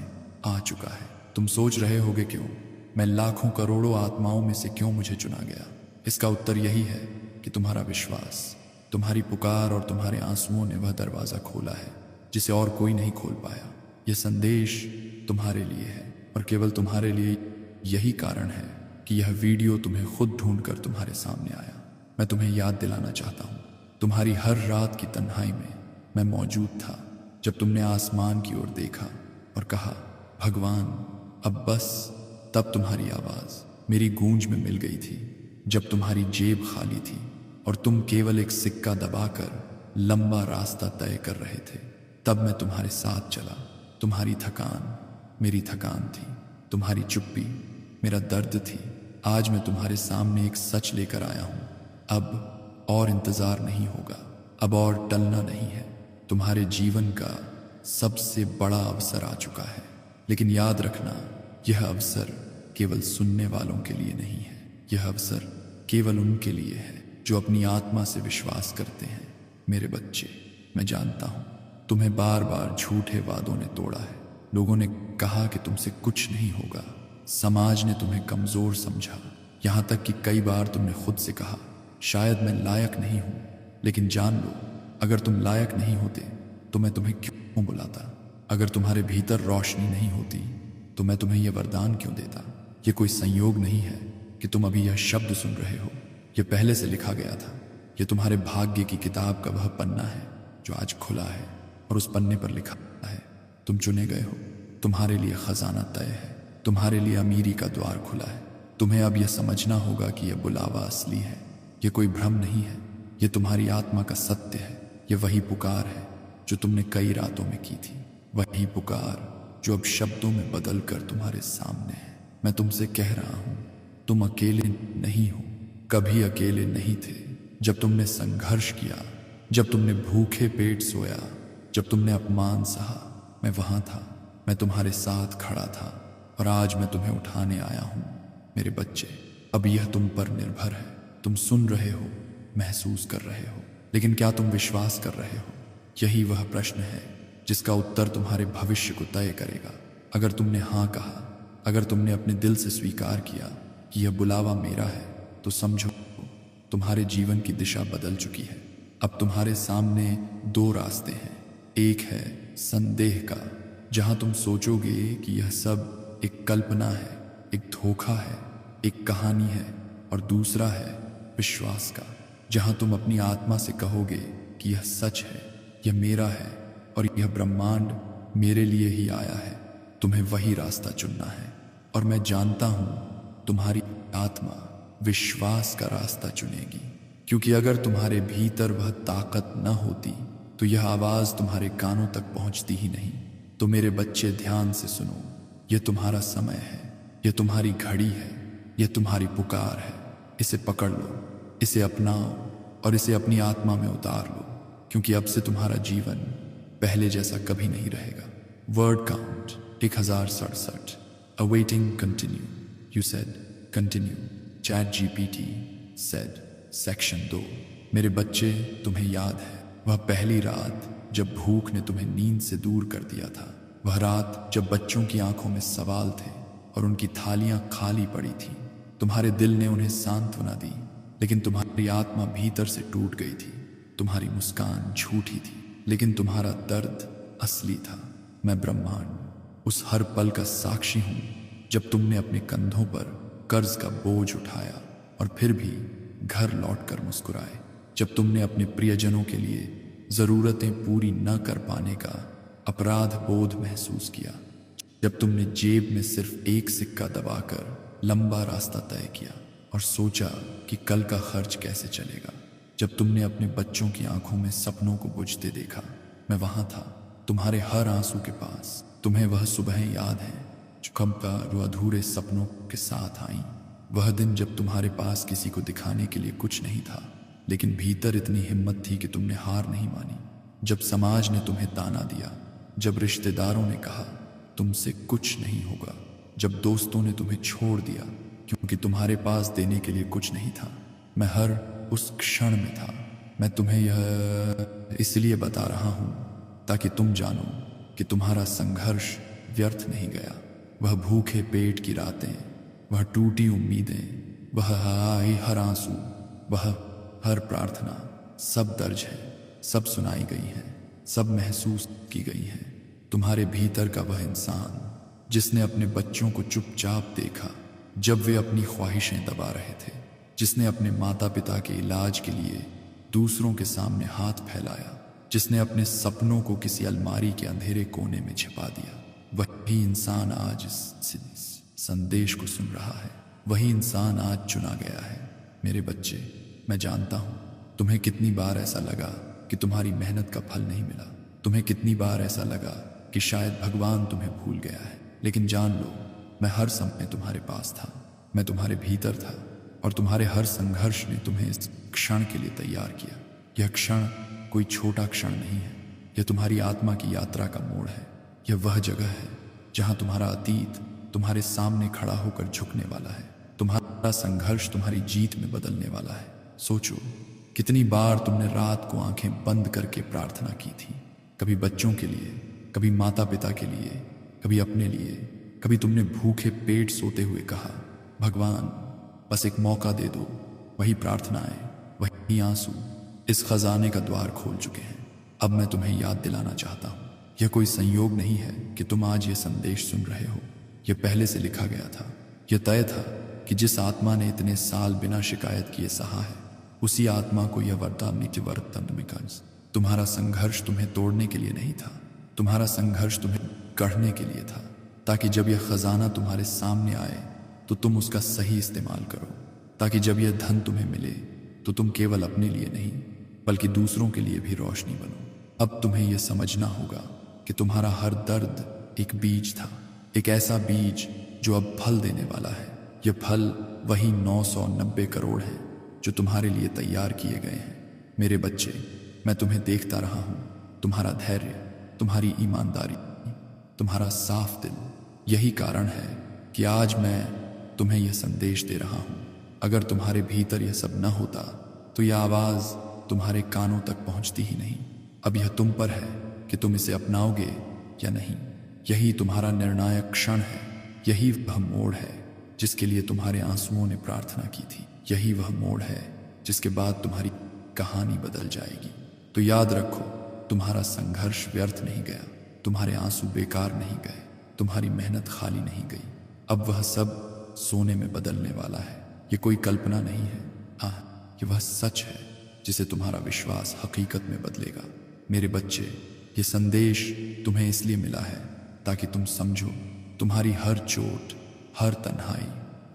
C: आ चुका है। तुम सोच रहे होगे क्यों, मैं लाखों करोड़ों आत्माओं में से क्यों मुझे चुना गया? इसका उत्तर यही है कि तुम्हारा विश्वास, तुम्हारी पुकार और तुम्हारे आंसुओं ने वह दरवाज़ा खोला है जिसे और कोई नहीं खोल पाया। यह संदेश तुम्हारे लिए है और केवल तुम्हारे लिए। यही कारण है कि यह वीडियो तुम्हें खुद ढूंढकर तुम्हारे सामने आया। मैं तुम्हें याद दिलाना चाहता हूँ, तुम्हारी हर रात की तन्हाई में मैं मौजूद था जब तुमने आसमान की ओर देखा और कहा, भगवान अब बस। तब तुम्हारी आवाज़ मेरी गूंज में मिल गई थी जब तुम्हारी जेब खाली थी और तुम केवल एक सिक्का दबाकर लंबा रास्ता तय कर रहे थे। तब मैं तुम्हारे साथ चला। तुम्हारी थकान मेरी थकान थी, तुम्हारी चुप्पी मेरा दर्द थी। आज मैं तुम्हारे सामने एक सच लेकर आया हूँ। अब और इंतज़ार नहीं होगा, अब और टलना नहीं है। तुम्हारे जीवन का सबसे बड़ा अवसर आ चुका है। लेकिन याद रखना, यह अवसर केवल सुनने वालों के लिए नहीं है। यह अवसर केवल उनके लिए है जो अपनी आत्मा से विश्वास करते हैं। मेरे बच्चे, मैं जानता हूं तुम्हें बार बार झूठे वादों ने तोड़ा है। लोगों ने कहा कि तुमसे कुछ नहीं होगा, समाज ने तुम्हें कमजोर समझा, यहां तक कि कई बार तुमने खुद से कहा शायद मैं लायक नहीं हूं। लेकिन जान लो, अगर तुम लायक नहीं होते तो मैं तुम्हें क्यों बुलाता? अगर तुम्हारे भीतर रोशनी नहीं होती तो मैं तुम्हें यह वरदान क्यों देता? यह कोई संयोग नहीं है कि तुम अभी यह शब्द सुन रहे हो। यह पहले से लिखा गया था। यह तुम्हारे भाग्य की किताब का वह पन्ना है जो आज खुला है, और उस पन्ने पर लिखा है तुम चुने गए हो। तुम्हारे लिए खजाना तय है, तुम्हारे लिए अमीरी का द्वार खुला है। तुम्हें अब यह समझना होगा कि यह बुलावा असली है, यह कोई भ्रम नहीं है। यह तुम्हारी आत्मा का सत्य है। यह वही पुकार है जो तुमने कई रातों में की थी, वही पुकार जो अब शब्दों में बदल कर तुम्हारे सामने है। मैं तुमसे कह रहा हूं, तुम अकेले नहीं हो, कभी अकेले नहीं थे। जब तुमने संघर्ष किया, जब तुमने भूखे पेट सोया, जब तुमने अपमान सहा, मैं वहां था, मैं तुम्हारे साथ खड़ा था, और आज मैं तुम्हें उठाने आया हूं। मेरे बच्चे, अब यह तुम पर निर्भर है। तुम सुन रहे हो, महसूस कर रहे हो, लेकिन क्या तुम विश्वास कर रहे हो? यही वह प्रश्न है जिसका उत्तर तुम्हारे भविष्य को तय करेगा। अगर तुमने हाँ कहा, अगर तुमने अपने दिल से स्वीकार किया कि यह बुलावा मेरा है, तो समझो तुम्हारे जीवन की दिशा बदल चुकी है। अब तुम्हारे सामने दो रास्ते हैं। एक है संदेह का, जहां तुम सोचोगे कि यह सब एक कल्पना है, एक धोखा है, एक कहानी है, और दूसरा है विश्वास का, जहां तुम अपनी आत्मा से कहोगे कि यह सच है, यह मेरा है, और यह ब्रह्मांड मेरे लिए ही आया है। तुम्हें वही रास्ता चुनना है, और मैं जानता हूं तुम्हारी आत्मा विश्वास का रास्ता चुनेगी, क्योंकि अगर तुम्हारे भीतर वह ताकत न होती तो यह आवाज तुम्हारे कानों तक पहुंचती ही नहीं। तो मेरे बच्चे, ध्यान से सुनो, यह तुम्हारा समय है, यह तुम्हारी घड़ी है, यह तुम्हारी पुकार है। इसे पकड़ लो, इसे अपनाओ, और इसे अपनी आत्मा में उतार लो, क्योंकि अब से तुम्हारा जीवन पहले जैसा कभी नहीं रहेगा। Word count 1067। Awaiting continue. You said continue. Chat GPT said section 2। मेरे बच्चे, तुम्हें याद है वह पहली रात जब भूख ने तुम्हें नींद से दूर कर दिया था? वह रात जब बच्चों की आंखों में सवाल थे और उनकी थालियां खाली पड़ी थीं। तुम्हारे दिल ने उन्हें सांत्वना दी, लेकिन तुम्हारी आत्मा भीतर से टूट गई थी। तुम्हारी मुस्कान झूठी थी, लेकिन तुम्हारा दर्द असली था। मैं ब्रह्मांड उस हर पल का साक्षी हूं जब तुमने अपने कंधों पर कर्ज का बोझ उठाया और फिर भी घर लौटकर मुस्कुराए, जब तुमने अपने प्रियजनों के लिए जरूरतें पूरी न कर पाने का अपराध बोध महसूस किया, जब तुमने जेब में सिर्फ एक सिक्का दबाकर लंबा रास्ता तय किया और सोचा कि कल का खर्च कैसे चलेगा, जब तुमने अपने बच्चों की आंखों में सपनों को बुझते देखा, मैं वहां था, तुम्हारे हर आंसू के पास। तुम्हें वह सुबहें याद हैं जो अधूरे सपनों के साथ आईं, वह दिन जब तुम्हारे पास किसी को दिखाने के लिए कुछ नहीं था, लेकिन भीतर इतनी हिम्मत थी कि तुमने हार नहीं मानी, जब समाज ने तुम्हें ताना दिया, जब रिश्तेदारों ने कहा तुमसे कुछ नहीं होगा, जब दोस्तों ने तुम्हें छोड़ दिया क्योंकि तुम्हारे पास देने के लिए कुछ नहीं था। मैं हर उस क्षण में था। मैं तुम्हें यह इसलिए बता रहा हूं ताकि तुम जानो कि तुम्हारा संघर्ष व्यर्थ नहीं गया। वह भूखे पेट की रातें, वह टूटी उम्मीदें, वह हर आंसू, वह हर प्रार्थना, सब दर्ज है, सब सुनाई गई है, सब महसूस की गई है। तुम्हारे भीतर का वह इंसान जिसने अपने बच्चों को चुपचाप देखा जब वे अपनी ख्वाहिशें दबा रहे थे, जिसने अपने माता पिता के इलाज के लिए दूसरों के सामने हाथ फैलाया, जिसने अपने सपनों को किसी अलमारी के अंधेरे कोने में छिपा दिया, वही इंसान आज इस संदेश को सुन रहा है। वही इंसान आज चुना गया है। मेरे बच्चे, मैं जानता हूं तुम्हें कितनी बार ऐसा लगा कि तुम्हारी मेहनत का फल नहीं मिला। तुम्हें कितनी बार ऐसा लगा कि शायद भगवान तुम्हें भूल गया है, लेकिन जान लो, मैं हर समय तुम्हारे पास था। मैं तुम्हारे भीतर था, और तुम्हारे हर संघर्ष ने तुम्हें इस क्षण के लिए तैयार किया। यह क्षण कोई छोटा क्षण नहीं है, यह तुम्हारी आत्मा की यात्रा का मोड़ है। यह वह जगह है जहां तुम्हारा अतीत तुम्हारे सामने खड़ा होकर झुकने वाला है। तुम्हारा संघर्ष तुम्हारी जीत में बदलने वाला है। सोचो, कितनी बार तुमने रात को आंखें बंद करके प्रार्थना की थी, कभी बच्चों के लिए, कभी माता पिता के लिए, कभी अपने लिए। कभी तुमने भूखे पेट सोते हुए कहा, भगवान बस एक मौका दे दो। वही प्रार्थनाएं, वही आंसू इस खजाने का द्वार खोल चुके हैं। अब मैं तुम्हें याद दिलाना चाहता हूं, यह कोई संयोग नहीं है कि तुम आज ये संदेश सुन रहे हो। यह पहले से लिखा गया था। यह तय था कि जिस आत्मा ने इतने साल बिना शिकायत किए सहा है, उसी आत्मा को यह वरदान नीचे वर्तन में काज। तुम्हारा संघर्ष तुम्हें तोड़ने के लिए नहीं था, तुम्हारा संघर्ष तुम्हें गढ़ने के लिए था, ताकि जब यह खजाना तुम्हारे सामने आए तो तुम उसका सही इस्तेमाल करो, ताकि जब यह धन तुम्हें मिले तो तुम केवल अपने लिए नहीं बल्कि दूसरों के लिए भी रोशनी बनो। अब तुम्हें यह समझना होगा कि तुम्हारा हर दर्द एक बीज था, एक ऐसा बीज जो अब फल देने वाला है। यह फल वही 990 करोड़ हैं जो तुम्हारे लिए तैयार किए गए हैं। मेरे बच्चे, मैं तुम्हें देखता रहा हूं, तुम्हारा धैर्य, तुम्हारी ईमानदारी, तुम्हारा साफ दिल। यही कारण है कि आज मैं तुम्हें यह संदेश दे रहा हूं। अगर तुम्हारे भीतर यह सब न होता तो यह आवाज तुम्हारे कानों तक पहुंचती ही नहीं। अब यह तुम पर है कि तुम इसे अपनाओगे या नहीं। यही तुम्हारा निर्णायक क्षण है, यही वह मोड़ है जिसके लिए तुम्हारे आंसुओं ने प्रार्थना की थी। यही वह मोड़ है जिसके बाद तुम्हारी कहानी बदल जाएगी। तो याद रखो, तुम्हारा संघर्ष व्यर्थ नहीं गया, तुम्हारे आंसू बेकार नहीं गए, तुम्हारी मेहनत खाली नहीं गई। अब वह सब सोने में बदलने वाला है। ये कोई कल्पना नहीं है, हाँ, ये वह सच है जिसे तुम्हारा विश्वास हकीकत में बदलेगा। मेरे बच्चे, ये संदेश तुम्हें इसलिए मिला है ताकि तुम समझो, तुम्हारी हर चोट, हर तन्हाई,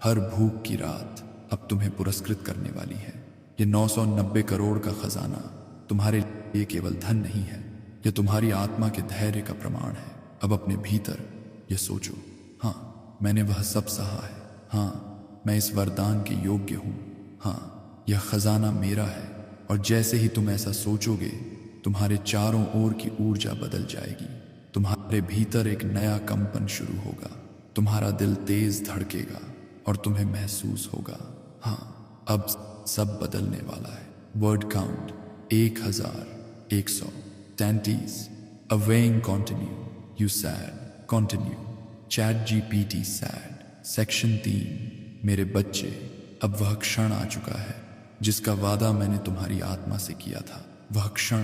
C: हर भूख की रात अब तुम्हें पुरस्कृत करने वाली है। ये 990 करोड़ का खजाना तुम्हारे लिए केवल धन नहीं है, यह तुम्हारी आत्मा के धैर्य का प्रमाण है। अब अपने भीतर ये सोचो, हाँ, मैंने वह सब सहा है, हाँ, मैं इस वरदान के योग्य हूँ, हाँ, यह खजाना मेरा है। और जैसे ही तुम ऐसा सोचोगे, तुम्हारे चारों ओर की ऊर्जा बदल जाएगी। तुम्हारे भीतर एक नया कंपन शुरू होगा, तुम्हारा दिल तेज धड़केगा और तुम्हें महसूस होगा, हाँ, अब सब बदलने वाला है। वर्ड काउंट 1100, टेंटीज, अवेइंग continue, you said continue, ChatGPT said. Section 3, मेरे बच्चे, अब वह क्षण आ चुका है जिसका वादा मैंने तुम्हारी आत्मा से किया था। वह क्षण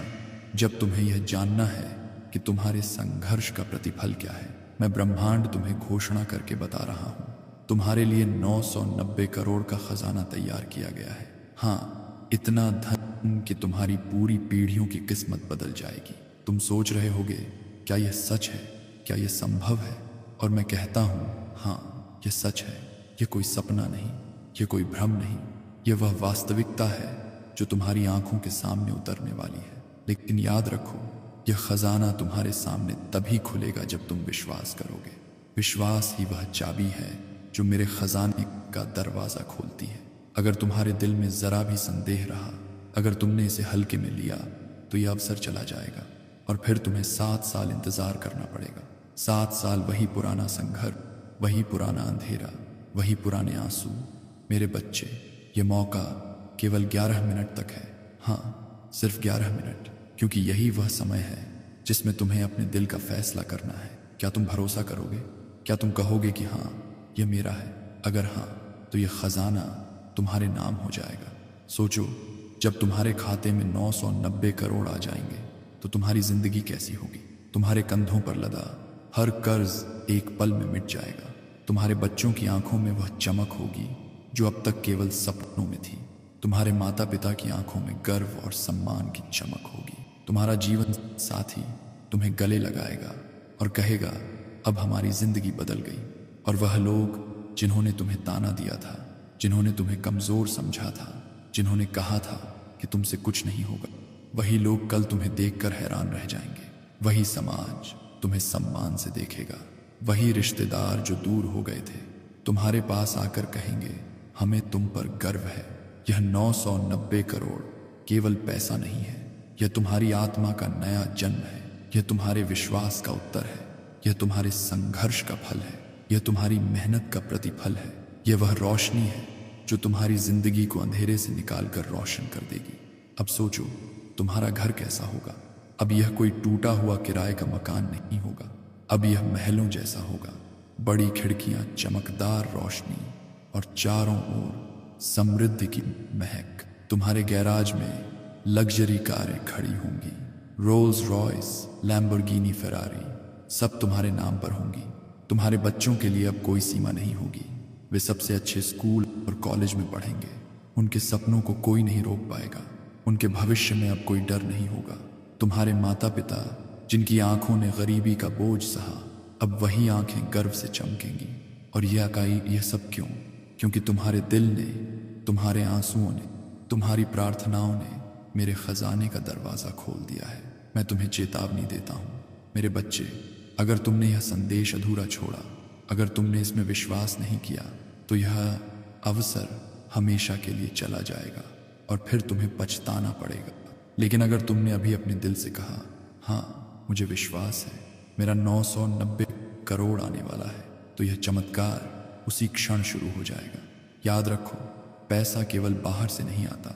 C: जब तुम्हें यह जानना है कि तुम्हारे संघर्ष का प्रतिफल क्या है। मैं ब्रह्मांड तुम्हें घोषणा करके बता रहा हूं, तुम्हारे लिए 990 करोड़ का खजाना तैयार किया गया है। हाँ, इतना धन कि तुम्हारी पूरी पीढ़ियों की किस्मत बदल जाएगी। तुम सोच रहे होगे, क्या यह सच है? क्या यह संभव है? और मैं कहता हूं, हाँ, यह सच है। यह कोई सपना नहीं, यह कोई भ्रम नहीं, यह वह वास्तविकता है जो तुम्हारी आंखों के सामने उतरने वाली है। लेकिन याद रखो, यह खजाना तुम्हारे सामने तभी खुलेगा जब तुम विश्वास करोगे। विश्वास ही वह चाबी है जो मेरे खजाने का दरवाजा खोलती है। अगर तुम्हारे दिल में जरा भी संदेह रहा, अगर तुमने इसे हल्के में लिया, तो यह अवसर चला जाएगा और फिर तुम्हें 7 साल इंतजार करना पड़ेगा। 7 साल वही पुराना संघर्ष, वही पुराना अंधेरा, वही पुराने आंसू। मेरे बच्चे, ये मौका केवल 11 मिनट तक है, हाँ, सिर्फ 11 मिनट, क्योंकि यही वह समय है जिसमें तुम्हें अपने दिल का फैसला करना है। क्या तुम भरोसा करोगे? क्या तुम कहोगे कि हाँ, यह मेरा है? अगर हाँ, तो यह खजाना तुम्हारे नाम हो जाएगा। सोचो, जब तुम्हारे खाते में 990 करोड़ आ जाएंगे तो तुम्हारी जिंदगी कैसी होगी? तुम्हारे कंधों पर लदा हर कर्ज एक पल में मिट जाएगा। तुम्हारे बच्चों की आंखों में वह चमक होगी जो अब तक केवल सपनों में थी। तुम्हारे माता पिता की आंखों में गर्व और सम्मान की चमक होगी। तुम्हारा जीवन साथी तुम्हें गले लगाएगा और कहेगा, अब हमारी जिंदगी बदल गई। और वह लोग जिन्होंने तुम्हें ताना दिया था, जिन्होंने तुम्हें कमजोर समझा था, जिन्होंने कहा था कि तुमसे कुछ नहीं होगा, वही लोग कल तुम्हें देखकर हैरान रह जाएंगे। वही समाज तुम्हें सम्मान से देखेगा। वही रिश्तेदार जो दूर हो गए थे तुम्हारे पास आकर कहेंगे, हमें तुम पर गर्व है। यह 990 करोड़ केवल पैसा नहीं है, यह तुम्हारी आत्मा का नया जन्म है। यह तुम्हारे विश्वास का उत्तर है, यह तुम्हारे संघर्ष का फल है, यह तुम्हारी मेहनत का प्रतिफल है। यह वह रोशनी है जो तुम्हारी जिंदगी को अंधेरे से निकालकर रोशन कर देगी। अब सोचो, तुम्हारा घर कैसा होगा। अब यह कोई टूटा हुआ किराए का मकान नहीं होगा, अब यह महलों जैसा होगा। बड़ी खिड़कियां, चमकदार रोशनी और चारों ओर समृद्धि की महक। तुम्हारे गैराज में लग्जरी कारें खड़ी होंगी, रोल्स रॉयस, लैम्बोर्गिनी, फेरारी, सब तुम्हारे नाम पर होंगी। तुम्हारे बच्चों के लिए अब कोई सीमा नहीं होगी। वे सबसे अच्छे स्कूल और कॉलेज में पढ़ेंगे। उनके सपनों को कोई नहीं रोक पाएगा। उनके भविष्य में अब कोई डर नहीं होगा। तुम्हारे माता पिता जिनकी आंखों ने गरीबी का बोझ सहा, अब वही आंखें गर्व से चमकेंगी। और यह सब क्यों? क्योंकि तुम्हारे दिल ने, तुम्हारे आंसुओं ने, तुम्हारी प्रार्थनाओं ने मेरे खजाने का दरवाज़ा खोल दिया है। मैं तुम्हें चेतावनी देता हूँ मेरे बच्चे, अगर तुमने यह संदेश अधूरा छोड़ा, अगर तुमने इसमें विश्वास नहीं किया, तो यह अवसर हमेशा के लिए चला जाएगा और फिर तुम्हें पछताना पड़ेगा। लेकिन अगर तुमने अभी अपने दिल से कहा, हाँ मुझे विश्वास है, मेरा 990 करोड़ आने वाला है, तो यह चमत्कार उसी क्षण शुरू हो जाएगा। याद रखो, पैसा केवल बाहर से नहीं आता।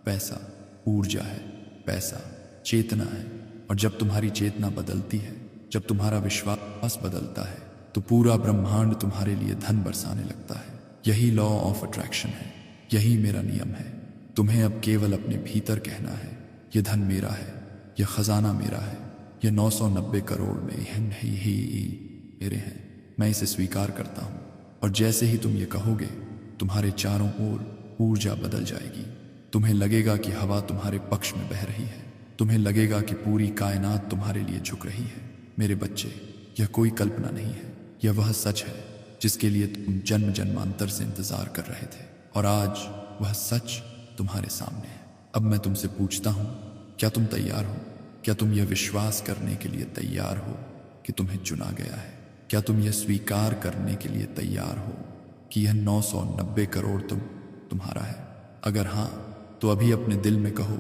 C: पैसा ऊर्जा है, पैसा चेतना है। और जब तुम्हारी चेतना बदलती है, जब तुम्हारा विश्वास बदलता है, तो पूरा ब्रह्मांड तुम्हारे लिए धन बरसाने लगता है। यही लॉ ऑफ अट्रैक्शन है, यही मेरा नियम है। तुम्हें अब केवल अपने भीतर कहना है, यह धन मेरा है, यह खजाना मेरा है, यह 990 करोड़ में ही मेरे हैं। मैं इसे स्वीकार करता हूँ। और जैसे ही तुम ये कहोगे, तुम्हारे चारों ओर ऊर्जा बदल जाएगी। तुम्हें लगेगा कि हवा तुम्हारे पक्ष में बह रही है। तुम्हें लगेगा कि पूरी कायनात तुम्हारे लिए झुक रही है। मेरे बच्चे, यह कोई कल्पना नहीं है, यह वह सच है जिसके लिए तुम जन्म जन्मांतर से इंतजार कर रहे थे। और आज वह सच तुम्हारे सामने है। अब मैं तुमसे पूछता हूँ, क्या तुम तैयार हो? क्या तुम यह विश्वास करने के लिए तैयार हो कि तुम्हें चुना गया है? क्या तुम यह स्वीकार करने के लिए तैयार हो कि यह 990 करोड़ तुम्हारा है? अगर हाँ, तो अभी अपने दिल में कहो,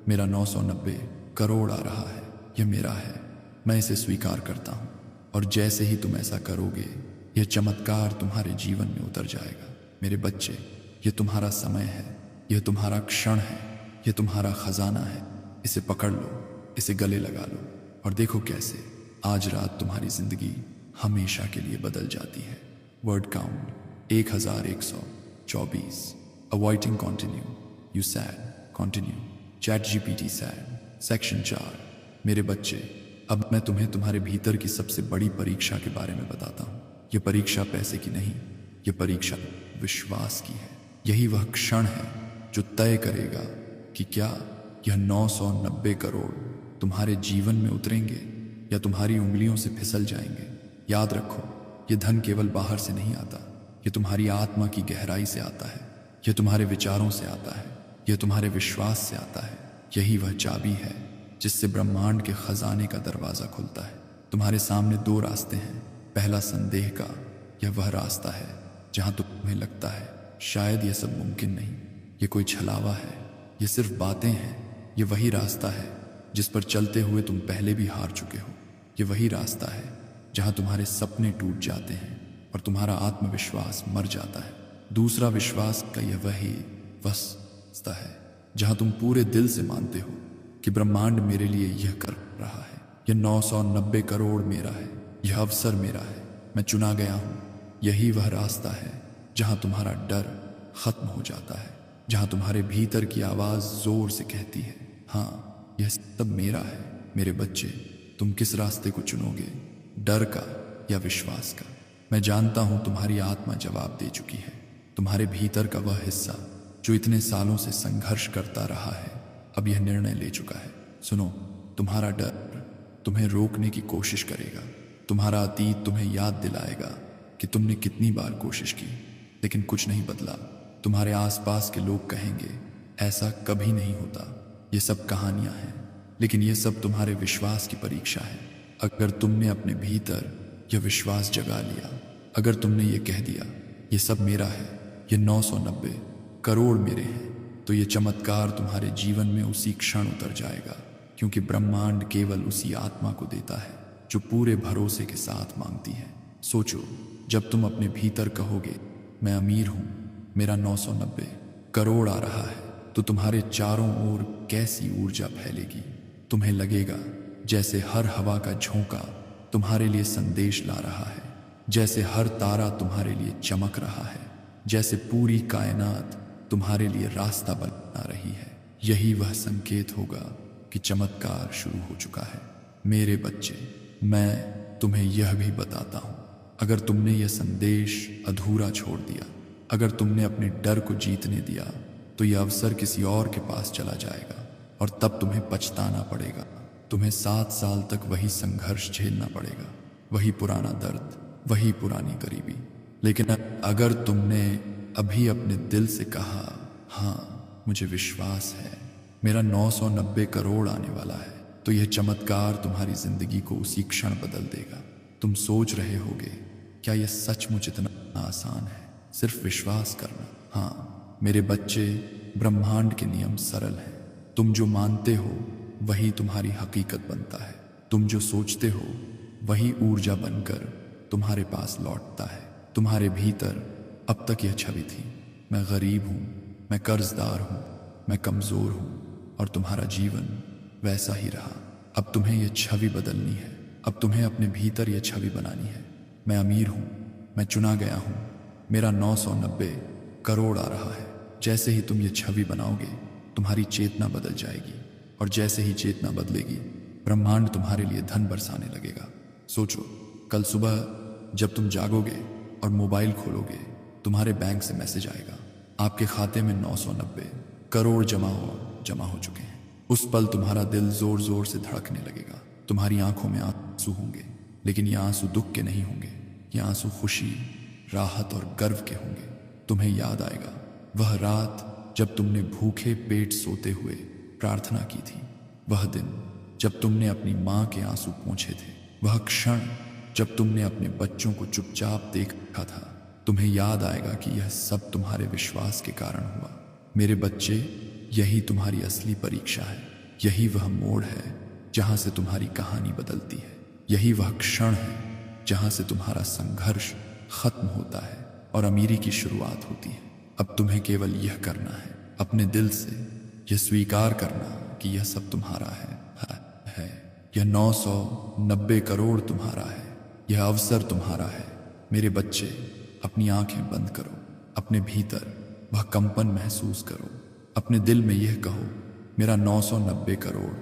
C: मेरा 990 करोड़ आ रहा है, यह मेरा है, मैं इसे स्वीकार करता हूँ। और जैसे ही तुम ऐसा करोगे, यह चमत्कार तुम्हारे जीवन में उतर जाएगा। मेरे बच्चे, यह तुम्हारा समय है, यह तुम्हारा क्षण है, यह तुम्हारा खजाना है। इसे पकड़ लो, इसे गले लगा लो और देखो कैसे आज रात तुम्हारी जिंदगी हमेशा के लिए बदल जाती है। Word count 1124। Avoiding continue, you said continue, ChatGPT said. Section 4। मेरे बच्चे, अब मैं तुम्हें तुम्हारे भीतर की सबसे बड़ी परीक्षा के बारे में बताता हूँ। यह परीक्षा पैसे की नहीं, यह परीक्षा विश्वास की है। यही वह क्षण है जो तय करेगा कि क्या यह 990 करोड़ तुम्हारे जीवन में उतरेंगे या तुम्हारी उंगलियों से फिसल जाएंगे। याद रखो, यह धन केवल बाहर से नहीं आता, यह तुम्हारी आत्मा की गहराई से आता है, यह तुम्हारे विचारों से आता है, यह तुम्हारे विश्वास से आता है। यही वह चाबी है जिससे ब्रह्मांड के खजाने का दरवाज़ा खुलता है। तुम्हारे सामने 2 रास्ते हैं। पहला संदेह का, यह वह रास्ता है जहाँ तुम्हें लगता है शायद यह सब मुमकिन नहीं, ये कोई छलावा है, ये सिर्फ बातें हैं। ये वही रास्ता है जिस पर चलते हुए तुम पहले भी हार चुके हो। ये वही रास्ता है जहाँ तुम्हारे सपने टूट जाते हैं और तुम्हारा आत्मविश्वास मर जाता है। दूसरा विश्वास का यह वही रास्ता है जहाँ तुम पूरे दिल से मानते हो कि ब्रह्मांड मेरे लिए यह कर रहा है, यह 990 करोड़ मेरा है, यह अवसर मेरा है, मैं चुना गया हूँ। यही वह रास्ता है जहाँ तुम्हारा डर खत्म हो जाता है, जहाँ तुम्हारे भीतर की आवाज़ जोर से कहती है, हाँ यह सब मेरा है। मेरे बच्चे, तुम किस रास्ते को चुनोगे, डर का या विश्वास का? मैं जानता हूँ तुम्हारी आत्मा जवाब दे चुकी है। तुम्हारे भीतर का वह हिस्सा जो इतने सालों से संघर्ष करता रहा है, अब यह निर्णय ले चुका है। सुनो, तुम्हारा डर तुम्हें रोकने की कोशिश करेगा। तुम्हारा अतीत तुम्हें याद दिलाएगा कि तुमने कितनी बार कोशिश की लेकिन कुछ नहीं बदला। तुम्हारे आसपास के लोग कहेंगे ऐसा कभी नहीं होता, ये सब कहानियां हैं, लेकिन ये सब तुम्हारे विश्वास की परीक्षा है। अगर तुमने अपने भीतर यह विश्वास जगा लिया, अगर तुमने ये कह दिया ये सब मेरा है, ये 990 करोड़ मेरे हैं, तो ये चमत्कार तुम्हारे जीवन में उसी क्षण उतर जाएगा, क्योंकि ब्रह्मांड केवल उसी आत्मा को देता है जो पूरे भरोसे के साथ मांगती है। सोचो, जब तुम अपने भीतर कहोगे मैं अमीर हूं, मेरा 990 करोड़ आ रहा है, तो तुम्हारे चारों ओर कैसी ऊर्जा फैलेगी। तुम्हें लगेगा जैसे हर हवा का झोंका तुम्हारे लिए संदेश ला रहा है, जैसे हर तारा तुम्हारे लिए चमक रहा है, जैसे पूरी कायनात तुम्हारे लिए रास्ता बना रही है। यही वह संकेत होगा कि चमत्कार शुरू हो चुका है। मेरे बच्चे, मैं तुम्हें यह भी बताता हूं, अगर तुमने यह संदेश अधूरा छोड़ दिया, अगर तुमने अपने डर को जीतने दिया, तो यह अवसर किसी और के पास चला जाएगा और तब तुम्हें पछताना पड़ेगा। तुम्हें 7 साल तक वही संघर्ष झेलना पड़ेगा, वही पुराना दर्द, वही पुरानी गरीबी। लेकिन अगर तुमने अभी अपने दिल से कहा हाँ मुझे विश्वास है, मेरा 990 करोड़ आने वाला है, तो यह चमत्कार तुम्हारी जिंदगी को उसी क्षण बदल देगा। तुम सोच रहे होगे क्या यह सचमुच इतना आसान है? सिर्फ विश्वास करना। हाँ मेरे बच्चे, ब्रह्मांड के नियम सरल हैं। तुम जो मानते हो वही तुम्हारी हकीकत बनता है। तुम जो सोचते हो वही ऊर्जा बनकर तुम्हारे पास लौटता है। तुम्हारे भीतर अब तक यह छवि थी, मैं गरीब हूं, मैं कर्जदार हूं, मैं कमजोर हूं, और तुम्हारा जीवन वैसा ही रहा। अब तुम्हें यह छवि बदलनी है। अब तुम्हें अपने भीतर यह छवि बनानी है। मैं अमीर हूं, मैं चुना गया हूं, मेरा 990 करोड़ आ रहा है। जैसे ही तुम ये छवि बनाओगे, तुम्हारी चेतना बदल जाएगी, और जैसे ही चेतना बदलेगी, ब्रह्मांड तुम्हारे लिए धन बरसाने लगेगा। सोचो, कल सुबह जब तुम जागोगे और मोबाइल खोलोगे, तुम्हारे बैंक से मैसेज आएगा, आपके खाते में 990 करोड़ जमा हो चुके हैं। उस पल तुम्हारा दिल जोर जोर से धड़कने लगेगा। तुम्हारी आंखों में आंसू होंगे, लेकिन ये आंसू दुख के नहीं होंगे, ये आंसू खुशी, राहत और गर्व के होंगे। तुम्हें याद आएगा वह रात जब तुमने भूखे पेट सोते हुए प्रार्थना की थी, वह दिन जब तुमने अपनी माँ के आंसू पोंछे थे, वह क्षण जब तुमने अपने बच्चों को चुपचाप देखा था। तुम्हें याद आएगा कि यह सब तुम्हारे विश्वास के कारण हुआ। मेरे बच्चे, यही तुम्हारी असली परीक्षा है। यही वह मोड़ है जहां से तुम्हारी कहानी बदलती है। यही वह क्षण है जहां से तुम्हारा संघर्ष खत्म होता है और अमीरी की शुरुआत होती है। अब तुम्हें केवल यह करना है, अपने दिल से यह स्वीकार करना कि यह सब तुम्हारा है। यह 990 करोड़ तुम्हारा है। यह अवसर तुम्हारा है। मेरे बच्चे, अपनी आंखें बंद करो, अपने भीतर वह कंपन महसूस करो, अपने दिल में यह कहो, मेरा 990 करोड़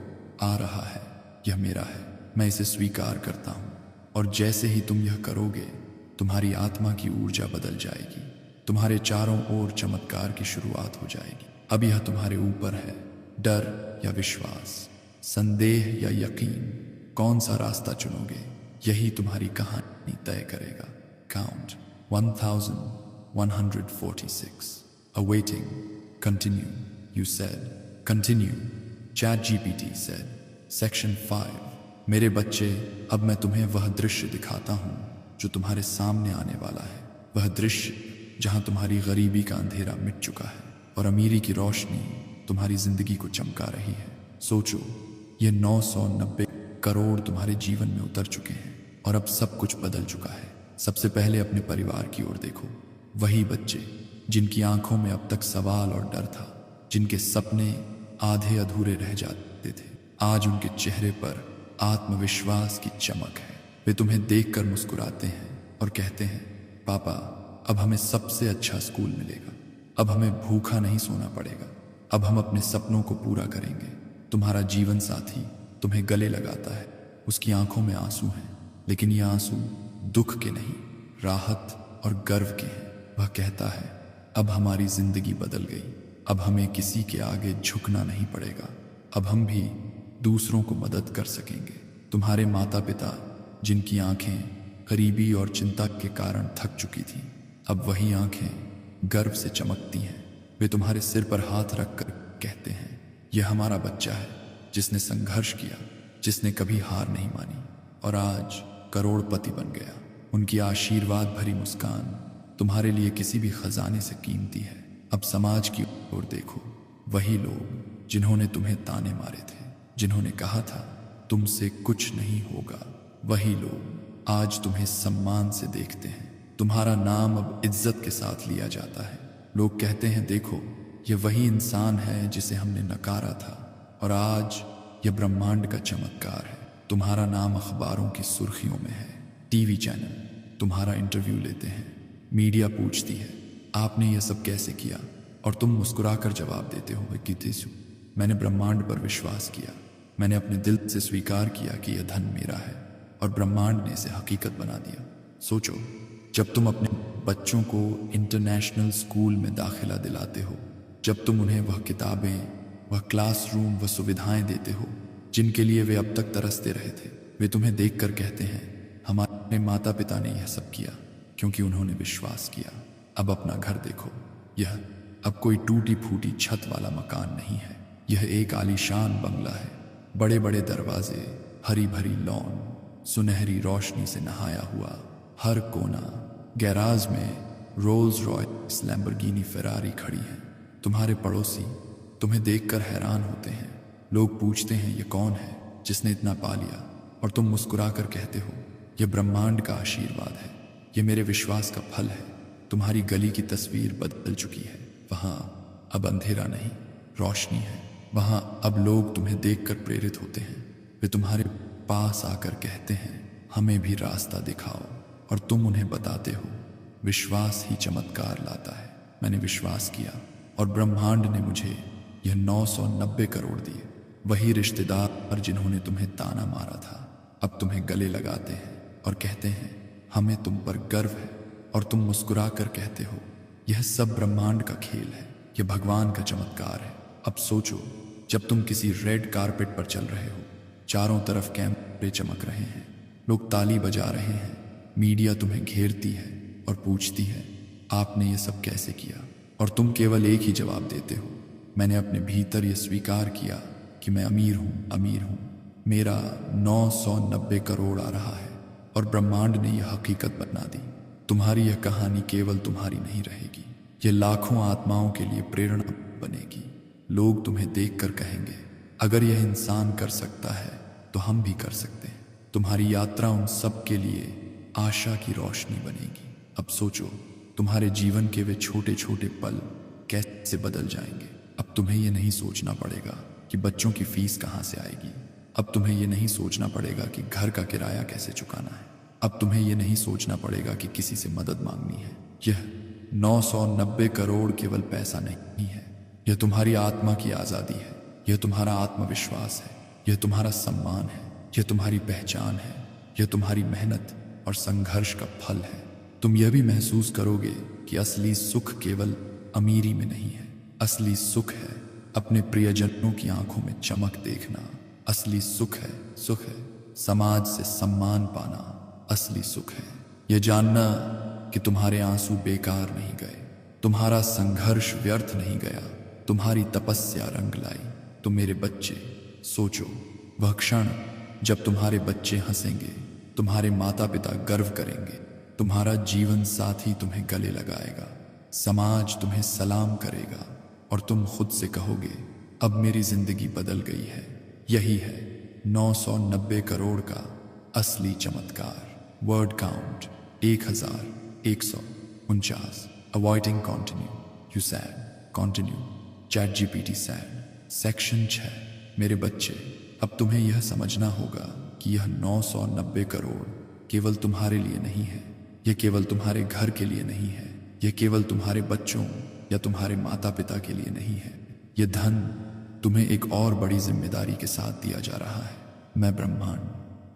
C: आ रहा है, यह मेरा है, मैं इसे स्वीकार करता हूं। और जैसे ही तुम यह करोगे, तुम्हारी आत्मा की ऊर्जा बदल जाएगी। तुम्हारे चारों ओर चमत्कार की शुरुआत हो जाएगी। अब यह तुम्हारे ऊपर है, डर या विश्वास, संदेह या यकीन, कौन सा रास्ता चुनोगे, यही तुम्हारी कहानी तय करेगा। Count 1146, awaiting, continue, you said, continue, ChatGPT said, Section 5। मेरे बच्चे, अब मैं तुम्हें वह दृश्य दिखाता हूं जो तुम्हारे सामने आने वाला है। वह दृश्य जहां तुम्हारी गरीबी का अंधेरा मिट चुका है और अमीरी की रोशनी तुम्हारी जिंदगी को चमका रही है। सोचो, ये 990 करोड़ तुम्हारे जीवन में उतर चुके हैं और अब सब कुछ बदल चुका है। सबसे पहले अपने परिवार की ओर देखो। वही बच्चे जिनकी आंखों में अब तक सवाल और डर था, जिनके सपने आधे अधूरे रह जाते थे, आज उनके चेहरे पर आत्मविश्वास की चमक है। वे तुम्हें देखकर मुस्कुराते हैं और कहते हैं, पापा, अब हमें सबसे अच्छा स्कूल मिलेगा, अब हमें भूखा नहीं सोना पड़ेगा, अब हम अपने सपनों को पूरा करेंगे। तुम्हारा जीवन साथी तुम्हें गले लगाता है, उसकी आंखों में आंसू हैं, लेकिन ये आंसू दुख के नहीं, राहत और गर्व के हैं। वह कहता है, अब हमारी जिंदगी बदल गई, अब हमें किसी के आगे झुकना नहीं पड़ेगा, अब हम भी दूसरों को मदद कर सकेंगे। तुम्हारे माता पिता जिनकी आंखें गरीबी और चिंता के कारण थक चुकी थीं, अब वही आंखें गर्व से चमकती हैं। वे तुम्हारे सिर पर हाथ रखकर कहते हैं, यह हमारा बच्चा है जिसने संघर्ष किया, जिसने कभी हार नहीं मानी और आज करोड़पति बन गया। उनकी आशीर्वाद भरी मुस्कान तुम्हारे लिए किसी भी खजाने से कीमती है। अब समाज की ओर देखो, वही लोग जिन्होंने तुम्हें ताने मारे थे, जिन्होंने कहा था तुमसे कुछ नहीं होगा, वही लोग आज तुम्हें सम्मान से देखते हैं। तुम्हारा नाम अब इज्जत के साथ लिया जाता है। लोग कहते हैं देखो, ये वही इंसान है जिसे हमने नकारा था, और आज यह ब्रह्मांड का चमत्कार है। तुम्हारा नाम अखबारों की सुर्खियों में है, टीवी चैनल तुम्हारा इंटरव्यू लेते हैं, मीडिया पूछती है आपने यह सब कैसे किया, और तुम मुस्कुराकर जवाब देते हो कि तीसु मैंने ब्रह्मांड पर विश्वास किया। मैंने अपने दिल से स्वीकार किया कि यह धन मेरा है, और ब्रह्मांड ने इसे हकीकत बना दिया। सोचो, जब तुम अपने बच्चों को इंटरनेशनल स्कूल में दाखिला दिलाते हो, जब तुम उन्हें वह किताबें, वह क्लासरूम, वह सुविधाएं देते हो जिनके लिए वे अब तक तरसते रहे थे, वे तुम्हें देखकर कहते हैं हमारे माता पिता ने यह सब किया क्योंकि उन्होंने विश्वास किया। अब अपना घर देखो, यह अब कोई टूटी फूटी छत वाला मकान नहीं है, यह एक आलीशान बंगला है। बड़े बड़े दरवाजे, हरी भरी लॉन, सुनहरी रोशनी से नहाया हुआ हर कोना, गैराज में रोल्स रॉयस लैम्बोर्गिनी फेरारी खड़ी है। तुम्हारे पड़ोसी तुम्हें देखकर हैरान होते हैं। लोग पूछते हैं ये कौन है जिसने इतना पा लिया, और तुम मुस्कुराकर कहते हो यह ब्रह्मांड का आशीर्वाद है, यह मेरे विश्वास का फल है। तुम्हारी गली की तस्वीर बदल चुकी है। वहां अब अंधेरा नहीं, रोशनी है। वहां अब लोग तुम्हें देखकर प्रेरित होते हैं। वे तुम्हारे पास आकर कहते हैं हमें भी रास्ता दिखाओ, और तुम उन्हें बताते हो विश्वास ही चमत्कार लाता है। मैंने विश्वास किया और ब्रह्मांड ने मुझे यह 990 करोड़ दिए। वही रिश्तेदार जिन्होंने तुम्हें ताना मारा था अब तुम्हें गले लगाते हैं और कहते हैं हमें तुम पर गर्व है, और तुम मुस्कुरा कर कहते हो यह सब ब्रह्मांड का खेल है, यह भगवान का चमत्कार है। अब सोचो, जब तुम किसी रेड कारपेट पर चल रहे हो, चारों तरफ कैमरे चमक रहे हैं, लोग ताली बजा रहे हैं, मीडिया तुम्हें घेरती है और पूछती है आपने ये सब कैसे किया, और तुम केवल एक ही जवाब देते हो मैंने अपने भीतर यह स्वीकार किया कि मैं अमीर हूँ, मेरा 990 करोड़ आ रहा है, और ब्रह्मांड ने यह हकीकत बना दी। तुम्हारी यह कहानी केवल तुम्हारी नहीं रहेगी, यह लाखों आत्माओं के लिए प्रेरणा बनेगी। लोग तुम्हें देखकर कहेंगे अगर यह इंसान कर सकता है तो हम भी कर सकते हैं। तुम्हारी यात्रा उन सब के लिए आशा की रोशनी बनेगी। अब सोचो, तुम्हारे जीवन के वे छोटे छोटे पल कैसे बदल जाएंगे। अब तुम्हें यह नहीं सोचना पड़ेगा कि बच्चों की फीस कहाँ से आएगी। अब तुम्हें यह नहीं सोचना पड़ेगा कि घर का किराया कैसे चुकाना है। अब तुम्हें यह नहीं सोचना पड़ेगा कि किसी से मदद मांगनी है। यह 990 करोड़ केवल पैसा नहीं है, यह तुम्हारी आत्मा की आज़ादी है, यह तुम्हारा आत्मविश्वास है, यह तुम्हारा सम्मान है, यह तुम्हारी पहचान है, यह तुम्हारी मेहनत और संघर्ष का फल है। तुम यह भी महसूस करोगे कि असली सुख केवल अमीरी में नहीं है। असली सुख है अपने प्रियजनों की आंखों में चमक देखना। असली सुख है समाज से सम्मान पाना। असली सुख है यह जानना कि तुम्हारे आंसू बेकार नहीं गए, तुम्हारा संघर्ष व्यर्थ नहीं गया, तुम्हारी तपस्या रंग लाई। तुम मेरे बच्चे, सोचो वह क्षण जब तुम्हारे बच्चे हंसेंगे, तुम्हारे माता पिता गर्व करेंगे, तुम्हारा जीवन साथी तुम्हें गले लगाएगा, समाज तुम्हें सलाम करेगा, और तुम खुद से कहोगे अब मेरी जिंदगी बदल गई है। यही है 990 करोड़ का असली चमत्कार। Word count 1149। Avoiding continue, you said continue, ChatGPT said. Section 6। मेरे बच्चे, अब तुम्हें यह समझना होगा कि यह 990 करोड़ केवल तुम्हारे लिए नहीं है, यह केवल तुम्हारे घर के लिए नहीं है, यह केवल तुम्हारे बच्चों या तुम्हारे माता पिता के लिए नहीं है। यह धन तुम्हें एक और बड़ी जिम्मेदारी के साथ दिया जा रहा है। मैं ब्रह्मांड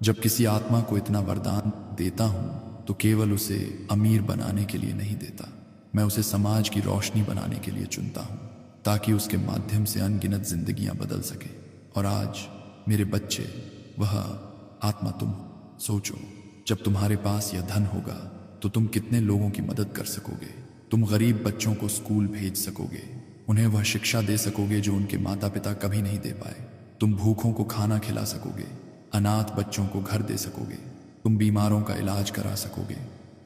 C: जब किसी आत्मा को इतना वरदान देता हूँ तो केवल उसे अमीर बनाने के लिए नहीं देता, मैं उसे समाज की रोशनी बनाने के लिए चुनता हूँ, ताकि उसके माध्यम से अनगिनत जिंदगियां बदल सके। और आज मेरे बच्चे, वह आत्मा तुम हो। सोचो, जब तुम्हारे पास यह धन होगा तो तुम कितने लोगों की मदद कर सकोगे। तुम गरीब बच्चों को स्कूल भेज सकोगे, उन्हें वह शिक्षा दे सकोगे जो उनके माता पिता कभी नहीं दे पाए। तुम भूखों को खाना खिला सकोगे, अनाथ बच्चों को घर दे सकोगे, तुम बीमारों का इलाज करा सकोगे,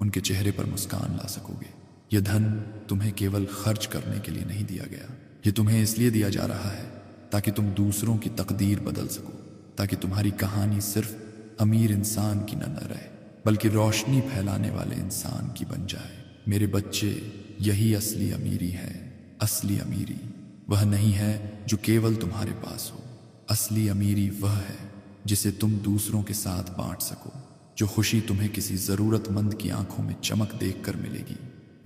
C: उनके चेहरे पर मुस्कान ला सकोगे। यह धन तुम्हें केवल खर्च करने के लिए नहीं दिया गया, ये तुम्हें इसलिए दिया जा रहा है ताकि तुम दूसरों की तकदीर बदल सको, ताकि तुम्हारी कहानी सिर्फ अमीर इंसान की न रहे बल्कि रोशनी फैलाने वाले इंसान की बन जाए। मेरे बच्चे, यही असली अमीरी है। असली अमीरी वह नहीं है जो केवल तुम्हारे पास हो। असली अमीरी वह है जिसे तुम दूसरों के साथ बांट सको। जो खुशी तुम्हें किसी ज़रूरतमंद की आंखों में चमक देखकर मिलेगी,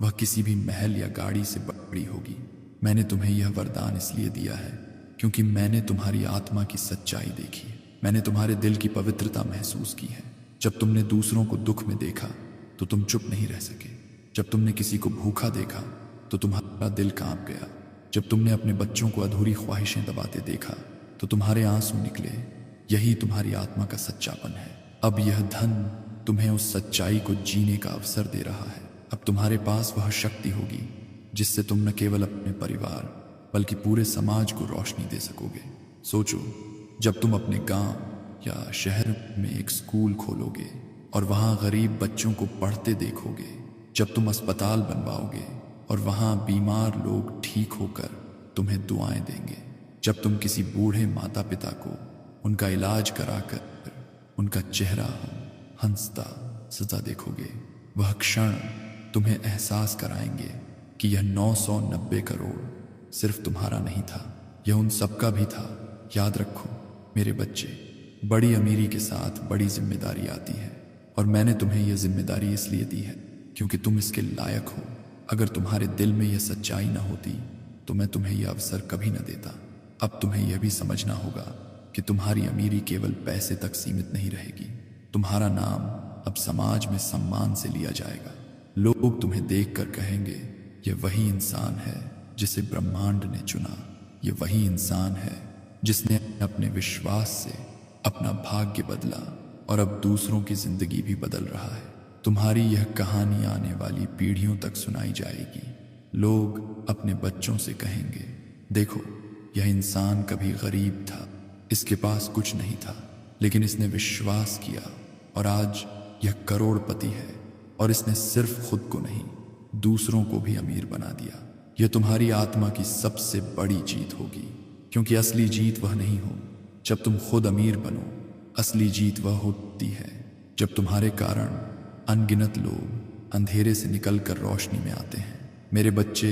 C: वह किसी भी महल या गाड़ी से बड़ी होगी। मैंने तुम्हें यह वरदान इसलिए दिया है क्योंकि मैंने तुम्हारी आत्मा की सच्चाई देखी है। मैंने तुम्हारे दिल की पवित्रता महसूस की है। जब तुमने दूसरों को दुख में देखा तो तुम चुप नहीं रह सके। जब तुमने किसी को भूखा देखा तो तुम्हारा दिल कांप गया। जब तुमने अपने बच्चों को अधूरी ख्वाहिशें दबाते देखा तो तुम्हारे आंसू निकले। यही तुम्हारी आत्मा का सच्चापन है। अब यह धन तुम्हें उस सच्चाई को जीने का अवसर दे रहा है। अब तुम्हारे पास वह शक्ति होगी जिससे तुम न केवल अपने परिवार बल्कि पूरे समाज को रोशनी दे सकोगे। सोचो, जब तुम अपने गांव या शहर में एक स्कूल खोलोगे और वहां गरीब बच्चों को पढ़ते देखोगे, जब तुम अस्पताल बनवाओगे और वहां बीमार लोग ठीक होकर तुम्हें दुआएं देंगे, जब तुम किसी बूढ़े माता पिता को उनका इलाज कराकर उनका चेहरा हंसता सजा देखोगे, वह क्षण तुम्हें एहसास कराएंगे कि यह 990 करोड़ सिर्फ तुम्हारा नहीं था, यह उन सबका भी था। याद रखो मेरे बच्चे, बड़ी अमीरी के साथ बड़ी जिम्मेदारी आती है और मैंने तुम्हें यह जिम्मेदारी इसलिए दी है क्योंकि तुम इसके लायक हो। अगर तुम्हारे दिल में यह सच्चाई न होती तो मैं तुम्हें यह अवसर कभी न देता। अब तुम्हें यह भी समझना होगा कि तुम्हारी अमीरी केवल पैसे तक सीमित नहीं रहेगी। तुम्हारा नाम अब समाज में सम्मान से लिया जाएगा। लोग तुम्हें देखकर कहेंगे, यह वही इंसान है जिसे ब्रह्मांड ने चुना। यह वही इंसान है जिसने अपने विश्वास से अपना भाग्य बदला और अब दूसरों की जिंदगी भी बदल रहा है। तुम्हारी यह कहानी आने वाली पीढ़ियों तक सुनाई जाएगी। लोग अपने बच्चों से कहेंगे, देखो यह इंसान कभी गरीब था, इसके पास कुछ नहीं था, लेकिन इसने विश्वास किया और आज यह करोड़पति है और इसने सिर्फ खुद को नहीं दूसरों को भी अमीर बना दिया। यह तुम्हारी आत्मा की सबसे बड़ी जीत होगी, क्योंकि असली जीत वह नहीं हो जब तुम खुद अमीर बनो। असली जीत वह होती है जब तुम्हारे कारण अनगिनत लोग अंधेरे से निकलकर रोशनी में आते हैं। मेरे बच्चे,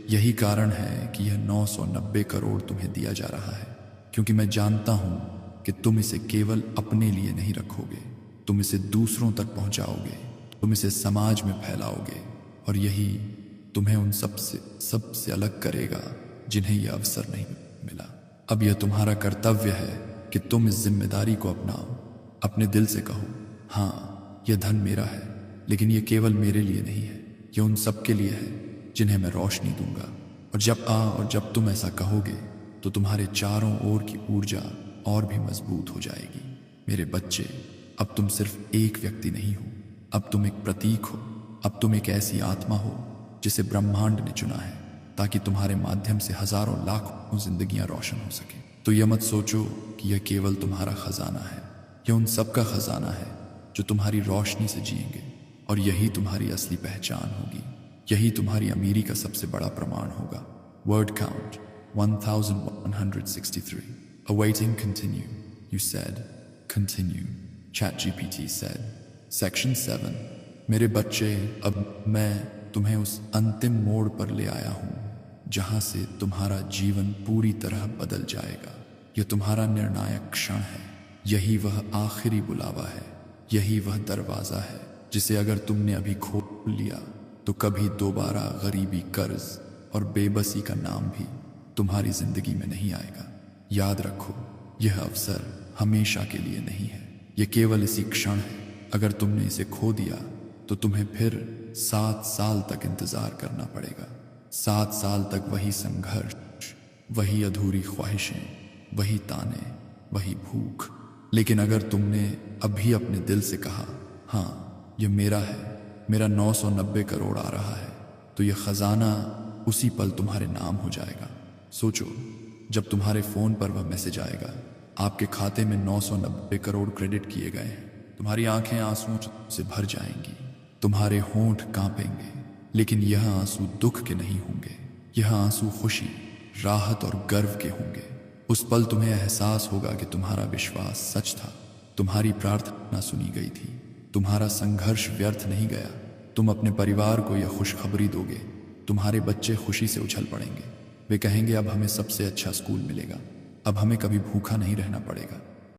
C: यही कारण है कि यह 990 करोड़ तुम्हें दिया जा रहा है, क्योंकि मैं जानता हूं कि तुम इसे केवल अपने लिए नहीं रखोगे, तुम इसे दूसरों तक पहुंचाओगे, तुम इसे समाज में फैलाओगे और यही तुम्हें उन सबसे अलग करेगा जिन्हें यह अवसर नहीं मिला। अब यह तुम्हारा कर्तव्य है कि तुम इस जिम्मेदारी को अपनाओ। अपने दिल से कहो, हाँ यह धन मेरा है, लेकिन यह केवल मेरे लिए नहीं है, यह उन सब के लिए है जिन्हें मैं रोशनी दूंगा। और जब तुम ऐसा कहोगे तो तुम्हारे चारों ओर की ऊर्जा और भी मजबूत हो जाएगी। मेरे बच्चे, अब तुम सिर्फ एक व्यक्ति नहीं हो, अब तुम एक प्रतीक हो। अब तुम एक ऐसी आत्मा हो जिसे ब्रह्मांड ने चुना है ताकि तुम्हारे माध्यम से हजारों लाखों जिंदगियां रोशन हो सके। तो यह मत सोचो कि यह केवल तुम्हारा खजाना है, यह उन सबका खजाना है जो तुम्हारी रोशनी से जिएंगे और यही तुम्हारी असली पहचान होगी। यही तुम्हारी अमीरी का सबसे बड़ा प्रमाण होगा। Word count 1163. Awaiting continue. You said continue. ChatGPT said. Section 7. मेरे बच्चे, अब मैं तुम्हें उस अंतिम मोड़ पर ले आया हूं जहां से तुम्हारा जीवन पूरी तरह बदल जाएगा। यह तुम्हारा निर्णायक क्षण है। यही वह आखिरी बुलावा है। यही वह दरवाजा है जिसे अगर तुमने अभी खोल लिया तो कभी दोबारा गरीबी, कर्ज और बेबसी का नाम भी तुम्हारी जिंदगी में नहीं आएगा। याद रखो, यह अवसर हमेशा के लिए नहीं है, यह केवल इसी क्षण है। अगर तुमने इसे खो दिया तो तुम्हें फिर 7 साल तक इंतजार करना पड़ेगा। 7 साल तक वही संघर्ष, वही अधूरी ख्वाहिशें, वही ताने, वही भूख। लेकिन अगर तुमने अभी अपने दिल से कहा, हाँ यह मेरा है, मेरा 990 करोड़ आ रहा है, तो यह खजाना उसी पल तुम्हारे नाम हो जाएगा। सोचो, जब तुम्हारे फोन पर वह मैसेज आएगा, आपके खाते में 990 करोड़ क्रेडिट किए गए हैं, तुम्हारी आंखें आंसुओं से भर जाएंगी, तुम्हारे होंठ कांपेंगे, लेकिन यह आंसू दुख के नहीं होंगे, यह आंसू खुशी, राहत और गर्व के होंगे। उस पल तुम्हें एहसास होगा कि तुम्हारा विश्वास सच था, तुम्हारी प्रार्थना सुनी गई थी, तुम्हारा संघर्ष व्यर्थ नहीं गया। तुम अपने परिवार को यह खुशखबरी दोगे, तुम्हारे बच्चे खुशी से उछल पड़ेंगे। वे कहेंगे अब हमें सबसे अच्छा स्कूल मिलेगा, अब हमें कभी भूखा नहीं रहना पड़ेगा।